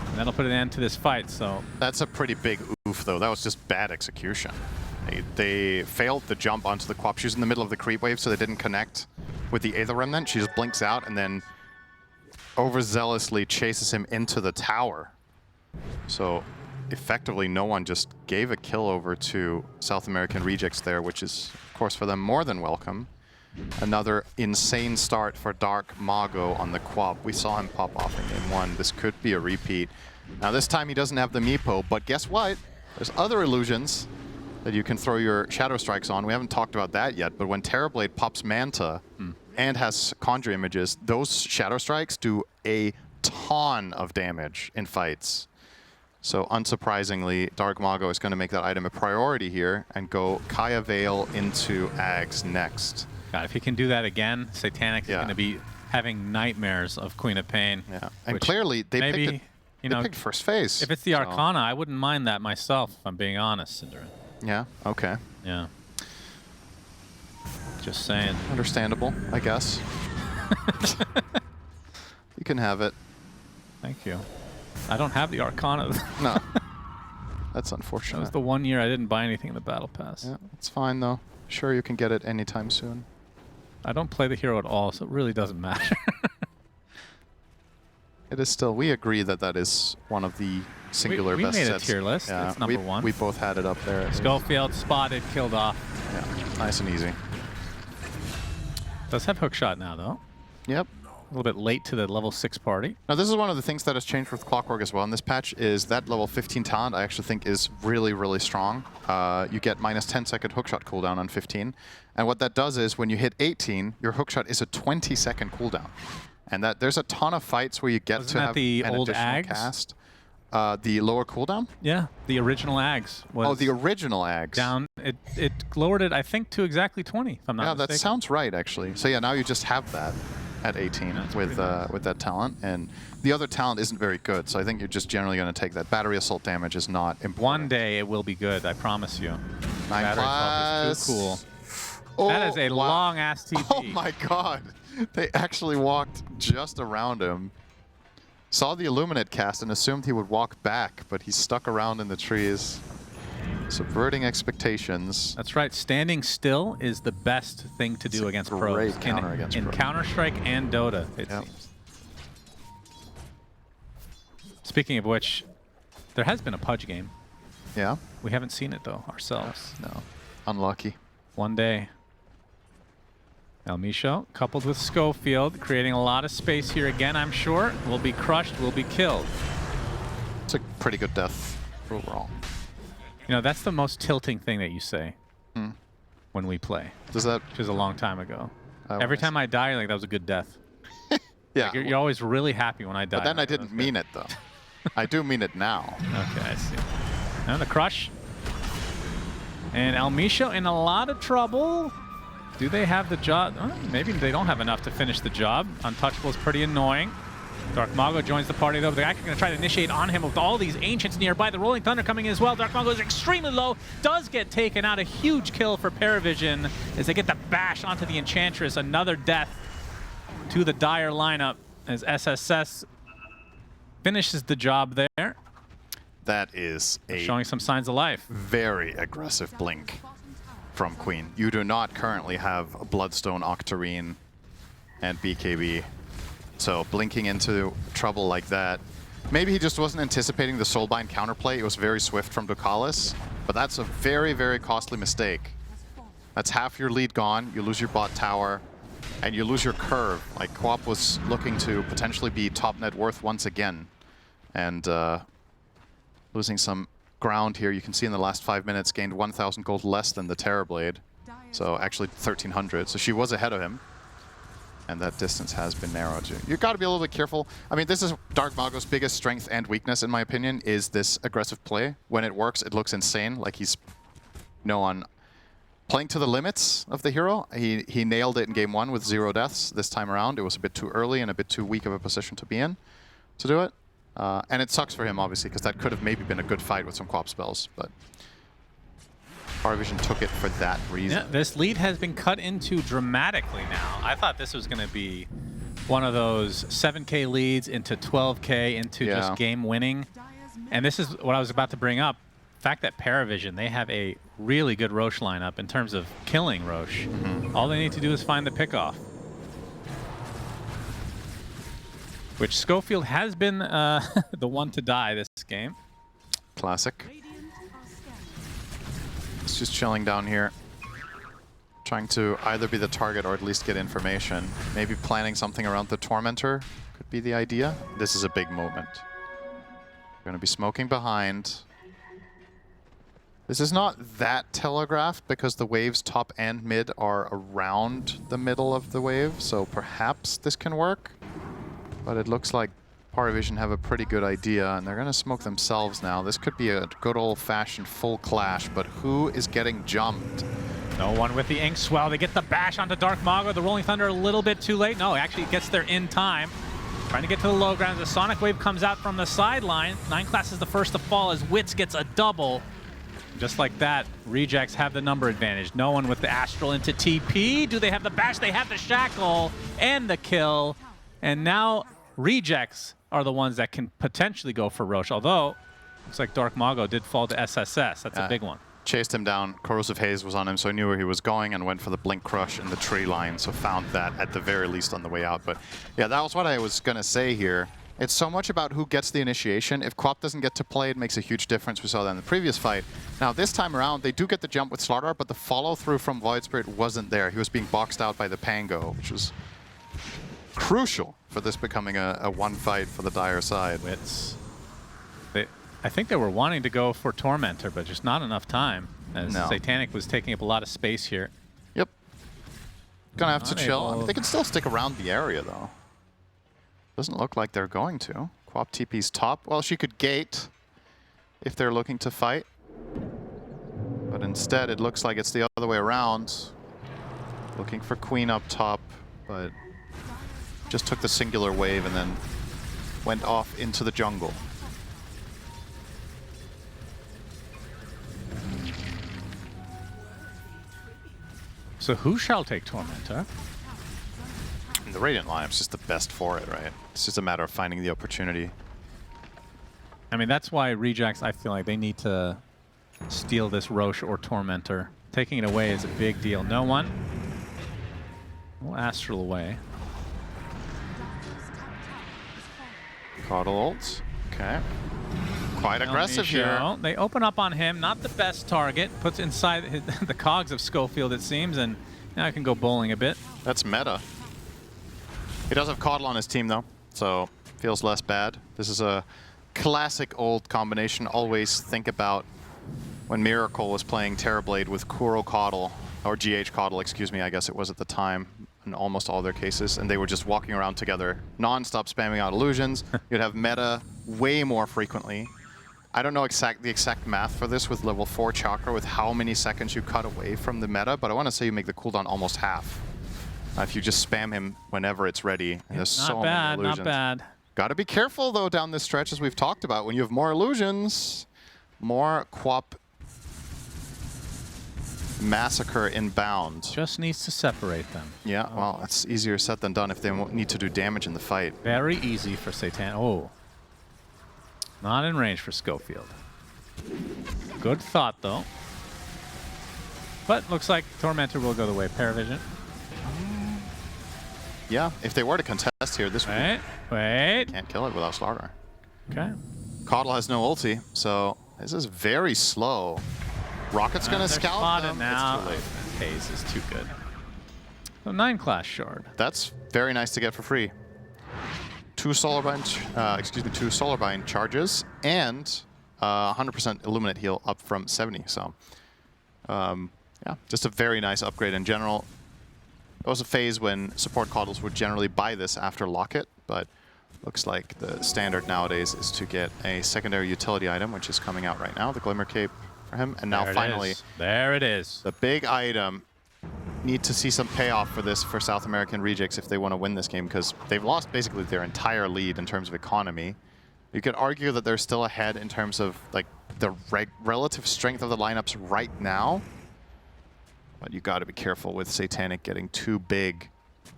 And that'll put an end to this fight, so... That's a pretty big oof, though. That was just bad execution. They failed the jump onto the Quap. She was in the middle of the creep wave, so they didn't connect with the Aether Remnant. She just blinks out and then overzealously chases him into the tower. So effectively, no one just gave a kill over to South American rejects there, which is, of course, for them more than welcome. Another insane start for Dark Mago on the Quap. We saw him pop off in game 1. This could be a repeat. Now this time he doesn't have the Meepo, but guess what? There's other illusions that you can throw your Shadow Strikes on. We haven't talked about that yet, but when Terrorblade pops Manta and has Conjure Images, those Shadow Strikes do a ton of damage in fights. So unsurprisingly, Dark Mago is going to make that item a priority here and go Kaya Veil into Ags next. God, if he can do that again, Satanic is going to be having nightmares of Queen of Pain. Yeah, and clearly they maybe, picked first phase. If it's the Arcana, I wouldn't mind that myself, if I'm being honest, Cinderin. Yeah, okay. Yeah. Just saying. Understandable, I guess. You can have it. Thank you. I don't have the Arcana. No. That's unfortunate. That was the 1 year I didn't buy anything in the Battle Pass. Yeah, it's fine though. Sure, you can get it anytime soon. I don't play the hero at all, so it really doesn't matter. It is still, we agree that that is one of the singular we best made sets. a tier list. Yeah, it's number 1. We both had it up there. Schofield spotted, killed off. Yeah, nice and easy. Does have hookshot now, though. Yep. A little bit late to the level 6 party. Now, this is one of the things that has changed with Clockwork as well in this patch, is that level 15 talent I actually think is really, really strong. You get minus 10-second hookshot cooldown on 15. And what that does is when you hit 18, your hookshot is a 20-second cooldown. And that there's a ton of fights where you get to have the an old additional Ags? cast. The lower cooldown? Yeah, the original Ags. Was Oh, the original Ags. down. It lowered it, I think, to exactly 20, if I'm not mistaken. Yeah, that sounds right, actually. So yeah, now you just have that at 18 with that talent, and the other talent isn't very good. So I think you're just generally going to take that. Battery assault damage is not important. One day it will be good, I promise you. 9 Battery assault is too cool. Oh, That is a wow. long-ass TP. Oh my god. They actually walked just around him. Saw the Illuminate cast and assumed he would walk back, but he's stuck around in the trees. Subverting expectations. That's right. Standing still is the best thing to do against pros. Great counter against in pros. Counter-Strike and Dota, it seems. Speaking of which, there has been a Pudge game. Yeah? We haven't seen it, though, ourselves. No. Unlucky. One day. El Micho, coupled with Schofield, creating a lot of space here again, I'm sure. Will be crushed, will be killed. It's a pretty good death overall. You know, that's the most tilting thing that you say when we play, Does that... which is a long time ago. I Every was- time I die, you're like, that was a good death. Yeah. Like, you're always really happy when I die. But then I didn't mean it, though. I do mean it now. Okay, I see. And the crush. And Elmisho in a lot of trouble. Do they have the job? Maybe they don't have enough to finish the job. Untouchable is pretty annoying. Dark Mago joins the party, though. They're actually going to try to initiate on him with all these Ancients nearby. The Rolling Thunder coming in as well. Dark Mago is extremely low. Does get taken out. A huge kill for PVISION as they get the bash onto the Enchantress. Another death to the Dire lineup as SSS finishes the job there. That is Showing some signs of life. Very aggressive blink from Queen. You do not currently have Bloodstone, Octarine, and BKB. So blinking into trouble like that. Maybe he just wasn't anticipating the Soulbind counterplay. It was very swift from Ducalis, but that's a very, very costly mistake. That's half your lead gone. You lose your bot tower, and you lose your curve. Like, Quap was looking to potentially be top net worth once again. And losing some ground here. You can see in the last 5 minutes, gained 1,000 gold less than the Terrorblade. So actually 1,300. So she was ahead of him. And that distance has been narrowed. You've got to be a little bit careful. I mean, this is Dark Mago's biggest strength and weakness, in my opinion, is this aggressive play. When it works, it looks insane. Like he's, on playing to the limits of the hero. He nailed it in game 1 with 0 deaths. This time around, it was a bit too early and a bit too weak of a position to be in to do it. And it sucks for him, obviously, because that could have maybe been a good fight with some Quap spells. But PVISION took it for that reason. Yeah, this lead has been cut into dramatically now. I thought this was going to be one of those 7K leads into 12K into just game winning. And this is what I was about to bring up. The fact that PVISION, they have a really good Roche lineup in terms of killing Roche. All they need to do is find the pickoff. Which Schofield has been the one to die this game. Classic. It's just chilling down here. Trying to either be the target or at least get information. Maybe planning something around the Tormentor could be the idea. This is a big moment. We're going to be smoking behind. This is not that telegraphed because the waves top and mid are around the middle of the wave, so perhaps this can work. But it looks like PVISION have a pretty good idea, and they're going to smoke themselves now. This could be a good old-fashioned full clash, but who is getting jumped? No one with the Ink Swell. They get the bash onto Dark Mago. The Rolling Thunder a little bit too late. No, actually it gets there in time. Trying to get to the low ground. The Sonic Wave comes out from the sideline. 9 Class is the first to fall as Wits gets a double. Just like that, Rejects have the number advantage. No one with the Astral into TP. Do they have the bash? They have the Shackle and the kill. And now Rejects are the ones that can potentially go for Roche. Although, looks like Dark Mago did fall to SSS. That's a big one. Chased him down. Corrosive Haze was on him, so I knew where he was going and went for the Blink Crush in the tree line, so found that at the very least on the way out. But yeah, that was what I was going to say here. It's so much about who gets the initiation. If Quap doesn't get to play, it makes a huge difference. We saw that in the previous fight. Now, this time around, they do get the jump with Slardar, but the follow-through from Void Spirit wasn't there. He was being boxed out by the Pango, which was crucial for this becoming a one fight for the Dire side. Wits. I think they were wanting to go for Tormentor, but just not enough time, as Satanic was taking up a lot of space here. Yep. Gonna have to chill. I mean, they can still stick around the area, though. Doesn't look like they're going to. Quap TP's top. Well, she could gate if they're looking to fight. But instead, it looks like it's the other way around. Looking for Queen up top, but just took the singular wave and then went off into the jungle. So who shall take Tormentor? And the Radiant lineup's just the best for it, right? It's just a matter of finding the opportunity. I mean, that's why Rejects, I feel like they need to steal this Roche or Tormentor. Taking it away is a big deal. No one. We'll Astral away. Caudal ult. Okay. Quite aggressive here. They open up on him. Not the best target. Puts inside the cogs of Schofield, it seems, and now I can go bowling a bit. That's meta. He does have Caudal on his team, though, so feels less bad. This is a classic old combination. Always think about when Miracle was playing Terrorblade with Kuro Caudal, or GH Caudal, excuse me, I guess it was at the time. in almost all their cases, and they were just walking around together, non-stop spamming out illusions. You'd have meta way more frequently. I don't know the exact math for this with level 4 Chakra, with how many seconds you cut away from the meta, but I want to say you make the cooldown almost half. If you just spam him whenever it's ready, and there's so many illusions. Not bad. Gotta be careful, though, down this stretch, as we've talked about. When you have more illusions, more QoP massacre inbound. Just needs to separate them. Yeah, well, it's easier said than done if they need to do damage in the fight. Very easy for Satan. Oh. Not in range for Schofield. Good thought, though. But looks like Tormentor will go the way of ParaVision. Yeah, if they were to contest here, this would... Wait. Can't kill it without Slaughter. Okay. Coddle has no ulti, so this is very slow. Rocket's gonna scout them. Now. It's too late. Haze is too good. So 9 class shard. That's very nice to get for free. 2 Solarbind charges and 100% Illuminate heal up from 70. So yeah, just a very nice upgrade in general. There was a phase when support Coddles would generally buy this after Locket, but looks like the standard nowadays is to get a secondary utility item, which is coming out right now, the Glimmer Cape for him. And now finally, there it is. The big item. Need to see some payoff for this for South American Rejects if they want to win this game, because they've lost basically their entire lead in terms of economy. You could argue that they're still ahead in terms of like the relative strength of the lineups right now, but you got to be careful with Satanic getting too big.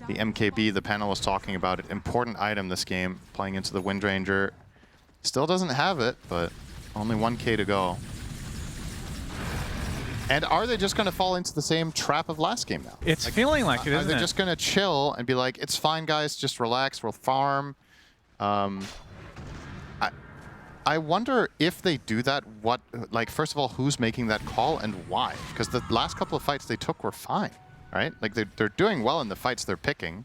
The MKB, the panel was talking about it, important item this game, playing into the Windranger. Still doesn't have it, but only 1K to go. And are they just going to fall into the same trap of last game now? It's like, feeling like it, isn't it? Are they just going to chill and be like, it's fine, guys, just relax, we'll farm? I wonder if they do that, first of all, who's making that call and why? Because the last couple of fights they took were fine, right? Like, they're doing well in the fights they're picking.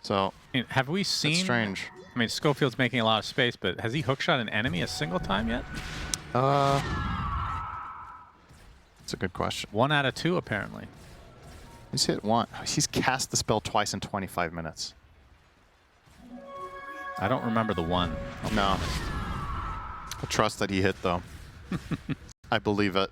So, have we seen... It's strange. I mean, Schofield's making a lot of space, but has he hookshot an enemy a single time yet? That's a good question. 1 out of 2, apparently. He's hit 1. He's cast the spell twice in 25 minutes. I don't remember the 1. No. I trust that he hit, though. I believe it.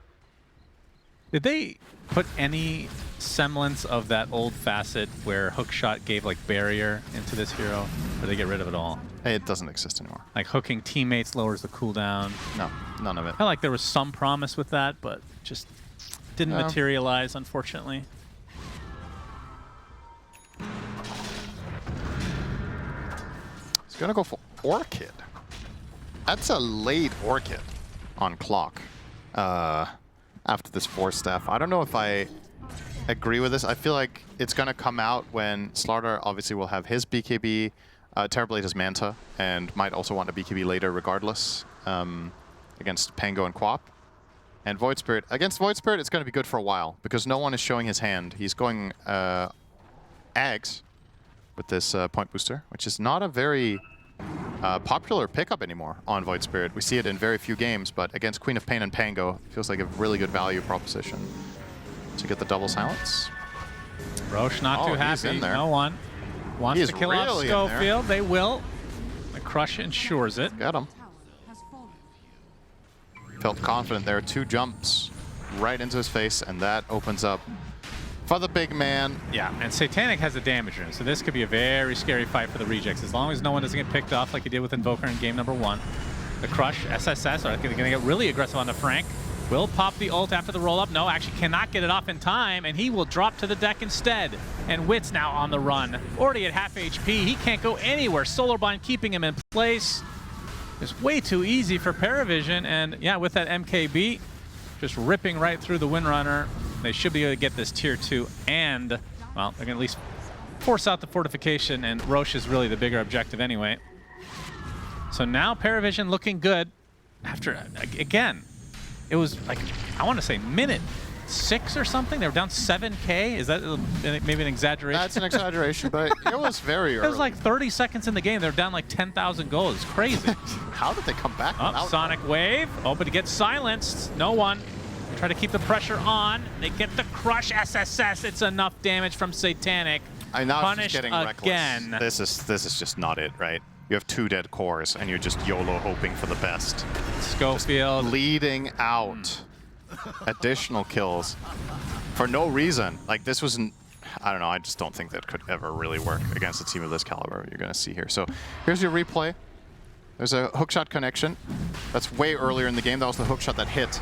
Did they put any semblance of that old facet where hookshot gave like barrier into this hero? Or did they get rid of it all? It doesn't exist anymore. Like hooking teammates lowers the cooldown? No, none of it. I felt like there was some promise with that, but just didn't materialize, unfortunately. He's gonna go for Orchid. That's a late Orchid on clock after this Force Staff. I don't know if I agree with this. I feel like it's gonna come out when Slaughter obviously will have his BKB. Terrorblade has Manta and might also want a BKB later regardless against Pango and QoP. And Void Spirit. Against Void Spirit, it's going to be good for a while because no one is showing his hand. He's going Ags with this point booster, which is not a very popular pickup anymore on Void Spirit. We see it in very few games, but against Queen of Pain and Pango, it feels like a really good value proposition to get the double silence. Roche not too happy. In there. No one wants to kill off really Schofield. They will. The crush ensures it. Got him. Felt confident there. 2 jumps right into his face, and that opens up for the big man. Yeah, and Satanic has a damage rune, so this could be a very scary fight for the Rejects, as long as no one doesn't get picked off like he did with Invoker in game number 1. The Crush, SSS are going to get really aggressive on the Frank. Will pop the ult after the roll-up. No, actually cannot get it off in time, and he will drop to the deck instead. And Wit's now on the run. Already at half HP. He can't go anywhere. Solarbind keeping him in place. It's way too easy for ParaVision, and yeah, with that MKB, just ripping right through the Windrunner, they should be able to get this tier 2, and, well, they're going to at least force out the fortification, and Roche is really the bigger objective anyway. So now ParaVision looking good after, again, it was like, I want to say minute 6 or something. They were down 7K. Is that maybe an exaggeration? That's an exaggeration, but it was very early. It was like 30 seconds in the game. They were down like 10,000 gold. It's crazy. How did they come back? Oh, Sonic Wave. Oh, but it gets silenced. No one. They try to keep the pressure on. They get the Crush SSS. It's enough damage from Satanic. now it's Punish just getting again. reckless. This is just not it, right? You have 2 dead cores, and you're just YOLO hoping for the best. Schofield. Leading out additional kills for no reason. Like, this wasn't... I don't know, I just don't think that could ever really work against a team of this caliber you're going to see here. So here's your replay. There's a hookshot connection. That's way earlier in the game. That was the hookshot that hit.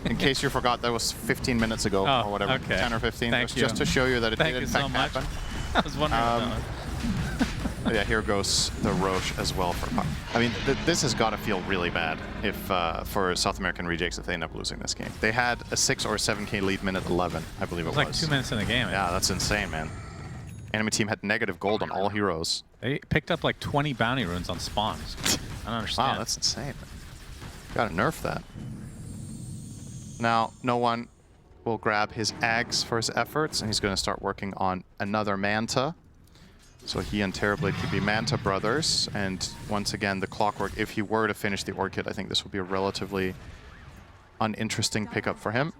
In case you forgot, that was 15 minutes ago or whatever, okay. 10 or 15. Thank you. Just to show you that it Thank did you in fact so much. happen. I was wondering. Yeah, here goes the Roche as well for Puck. I mean, this has got to feel really bad if for South American Rejects if they end up losing this game. They had a 6 or 7k lead minute 11, I believe it was. Like 2 minutes in the game. Yeah, that's insane, man. Enemy team had negative gold on all heroes. They picked up like 20 bounty runes on spawns. I don't understand. Wow, that's insane. Gotta nerf that. Now, no one will grab his Ags for his efforts, and he's going to start working on another Manta. So he and Terrorblade could be Manta brothers, and once again, the Clockwork, if he were to finish the Orchid, I think this would be a relatively uninteresting pickup for him.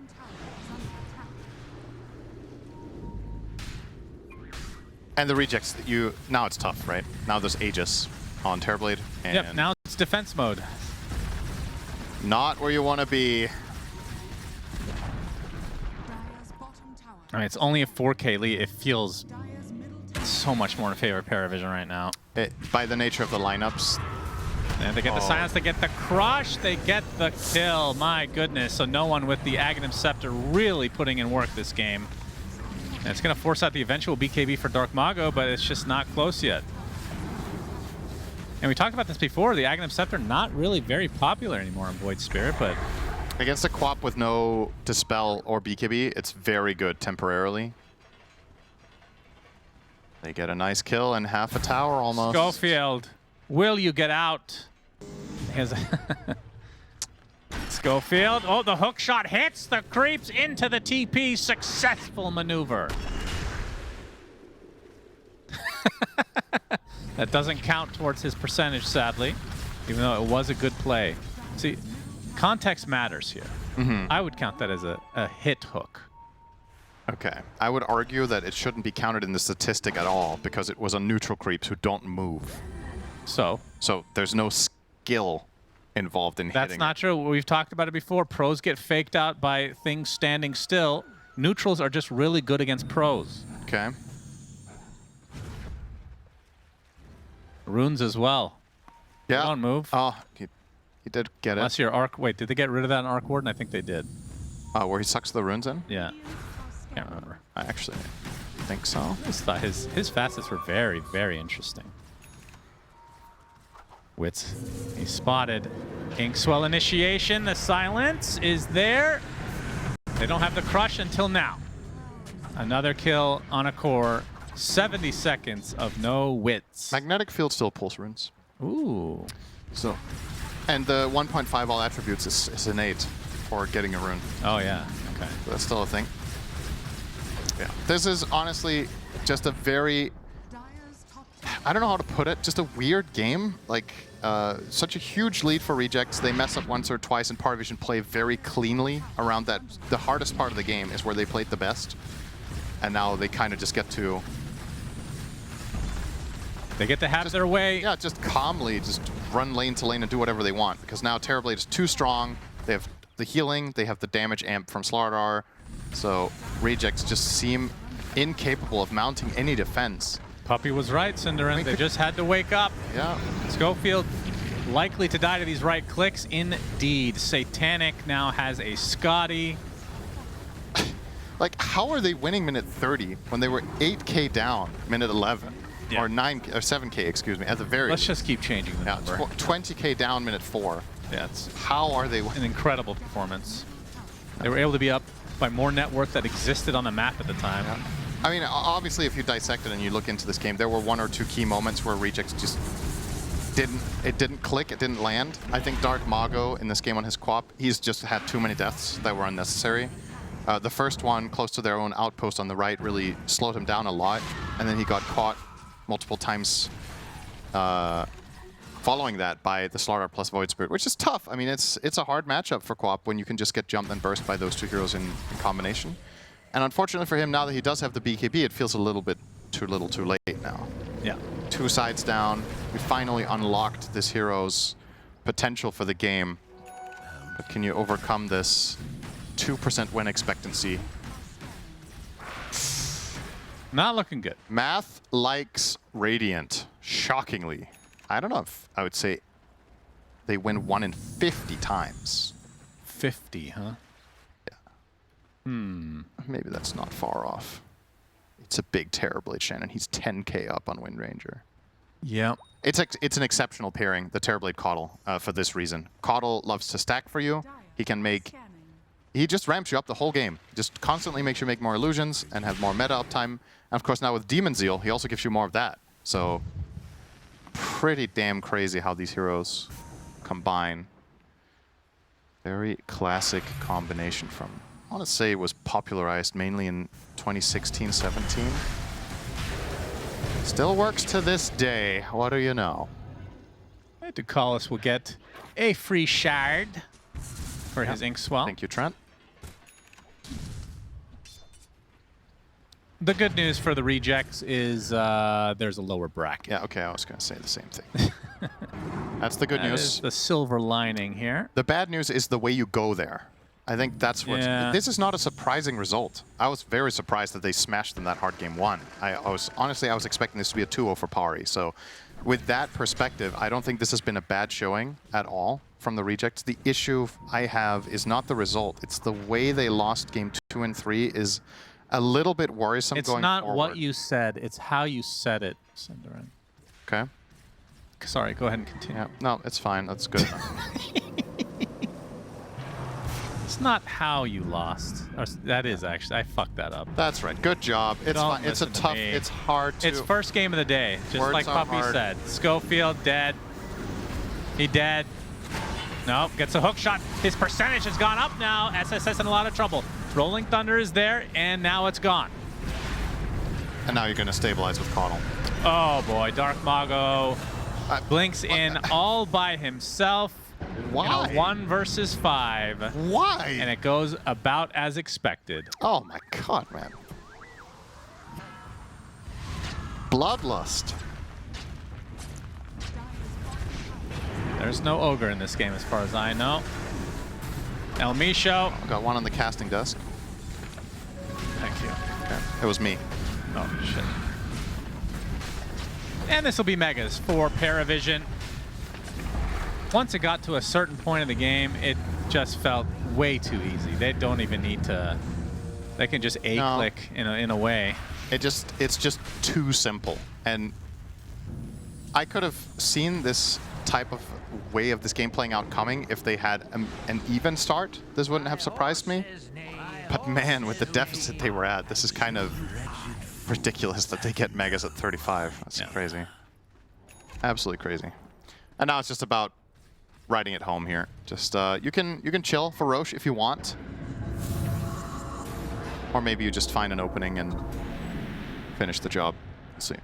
And the Rejects, now it's tough, right? Now there's Aegis on Terrorblade. And yep, now it's defense mode. Not where you want to be. I mean, it's only a 4K lead. It feels so much more in favor of Paravision right now. By the nature of the lineups. And they get the silence, they get the crush, they get the kill. My goodness. So no one with the Aghanim Scepter really putting in work this game. And it's going to force out the eventual BKB for Dark Mago, but it's just not close yet. And we talked about this before. The Aghanim Scepter not really very popular anymore in Void Spirit, but... Against a Quap with no Dispel or BKB, it's very good temporarily. They get a nice kill and half a tower almost. Schofield, will you get out? Schofield, oh, the hook shot hits the creeps into the TP. Successful maneuver. That doesn't count towards his percentage, sadly, even though it was a good play. See, context matters here. I would count that as a hit hook. Okay. I would argue that it shouldn't be counted in the statistic at all because it was on neutral creeps who don't move. So there's no skill involved in hitting. That's not true. We've talked about it before. Pros get faked out by things standing still. Neutrals are just really good against pros. Okay. Runes as well. Yeah. Don't move. Oh, he did get it. Unless you're Arc... Wait, did they get rid of that in Arc Warden? I think they did. Where he sucks the runes in? Yeah. Can't remember. I actually think so. I just thought his facets were very, very interesting. Wits, he's spotted. Inkswell initiation, the silence is there. They don't have the crush until now. Another kill on a core. 70 seconds of no Wits. Magnetic Field still pulls runes. Ooh. So, and the 1.5 all attributes is innate for getting a rune. Oh yeah, okay. So that's still a thing. Yeah. This is honestly just a very, I don't know how to put it, just a weird game. Like, such a huge lead for Rejects. They mess up once or twice, and PVISION play very cleanly around that. The hardest part of the game is where they played the best. And now they kind of just get to... They get to have their way. Yeah, just calmly just run lane to lane and do whatever they want. Because now Terrorblade is too strong. They have the healing, they have the damage amp from Slardar. So Rejects just seem incapable of mounting any defense. Puppy was right, Cinderin. They just had to wake up. Yeah. Schofield likely to die to these right clicks. Indeed. Satanic now has a Scotty. Like, how are they winning minute 30 when they were 8k down minute 11? Yeah. Or 7k, excuse me, at the very Let's just keep changing the number. 20k down minute 4. Yeah, it's How are they winning? an incredible performance. They were able to be up by more net worth that existed on the map at the time. Yeah. I mean, obviously, if you dissect it and you look into this game, there were 1 or 2 key moments where Rejects just didn't click, it didn't land. I think Dark Mago in this game on his Quap, he's just had too many deaths that were unnecessary. The first one, close to their own outpost on the right, really slowed him down a lot, and then he got caught multiple times following that by the Slardar plus Void Spirit, which is tough. I mean, it's a hard matchup for Quap when you can just get jumped and burst by those two heroes in combination. And unfortunately for him, now that he does have the BKB, it feels a little bit too little too late now. Yeah. 2 sides down. We finally unlocked this hero's potential for the game. But can you overcome this 2% win expectancy? Not looking good. Math likes Radiant, shockingly. I don't know if I would say they win 1 in 50 times. 50, huh? Maybe that's not far off. It's a big Terrorblade Shannon. He's 10k up on Wind Ranger. Yeah. It's an exceptional pairing, the Terrorblade Caudal, for this reason. Caudal loves to stack for you. He can make... He just ramps you up the whole game. Just constantly makes you make more illusions and have more meta uptime. And of course now with Demon Zeal, he also gives you more of that. So pretty damn crazy how these heroes combine. Very classic combination from... I want to say it was popularized mainly in 2016-17. Still works to this day. What do you know? Ducalis will get a free shard for his Ink Swell. Thank you, Trent. The good news for the rejects is there's a lower bracket. Yeah, okay, I was going to say the same thing. That's the good That news. is the silver lining here. The bad news is the way you go there. I think that's what. Yeah. This is not a surprising result. I was very surprised that they smashed in that hard game 1. I was honestly expecting this to be a 2-0 for Pari. So, with that perspective, I don't think this has been a bad showing at all from the rejects. The issue I have is not the result. It's the way they lost game 2 and 3 is a little bit worrisome. It's going not forward. what you said; it's how you said it, Cinderin. Okay. Sorry, go ahead and continue. Yeah. No, it's fine. That's good enough. It's not how you lost. Or, that is actually, I fucked that up. That's right. Good job. It's Don't fine. It's a listen to tough. me. It's hard to. It's first game of the day, just Words like are Puppy hard. said. Schofield dead. He dead. Nope, gets a hook shot. His percentage has gone up now. SSS in a lot of trouble. Rolling Thunder is there, and now it's gone. And now you're going to stabilize with Caudal. Oh boy, Dark Mago blinks in all by himself. Why? In a 1 versus 5. Why? And it goes about as expected. Oh my god, man. Bloodlust. There's no Ogre in this game as far as I know. El Misho. Got one on the casting desk. Thank you. Okay. It was me. Oh, shit. And this will be Megas for ParaVision. Once it got to a certain point of the game, it just felt way too easy. They don't even need to... They can just A-click in a way. It's just too simple. And I could have seen this type of way of this game playing out coming if they had an even start. This wouldn't have surprised me. But man, with the deficit they were at, this is kind of ridiculous that they get Megas at 35. That's crazy. Absolutely crazy. And now it's just about riding it home here. Just you can chill for Roche if you want. Or maybe you just find an opening and finish the job. Let's see.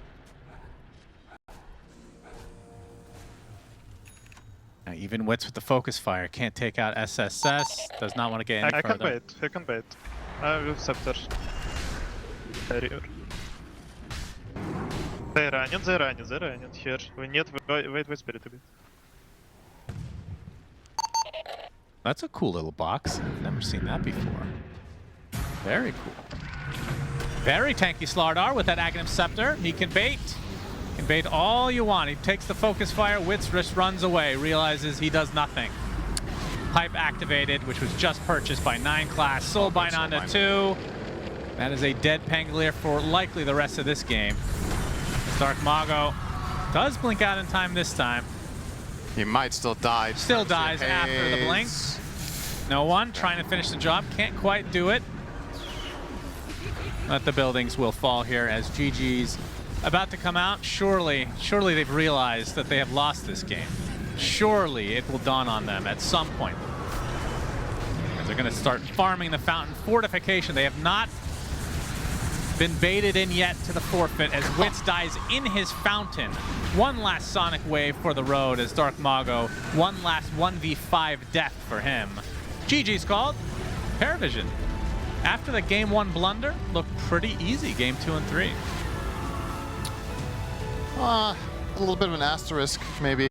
Now, even Wits with the focus fire can't take out SSS. Does not want to get any I can further. wait, I can wait. I will scepter. Barrier. They run it here. We need wait spirit a bit. That's a cool little box. I've never seen that before. Very cool. Very tanky Slardar with that Aghanim Scepter. He can bait. Can bait all you want. He takes the focus fire. Wits just runs away. Realizes he does nothing. Pipe activated, which was just purchased by 9 class. Soulbind onto 2. That is a dead Pangolier for likely the rest of this game. Dark Mago does blink out in time this time. He might still die. Still dies after the blink. No one trying to finish the job. Can't quite do it. But the buildings will fall here as GG's about to come out. Surely they've realized that they have lost this game. Surely it will dawn on them at some point. As they're going to start farming the fountain fortification. They have not been baited in yet to the forfeit as Wits dies in his fountain. One last Sonic Wave for the road as Dark Mago. One last 1v5 death for him. GG's called. ParaVision. after the game 1 blunder, looked pretty easy game 2 and 3. A little bit of an asterisk, maybe.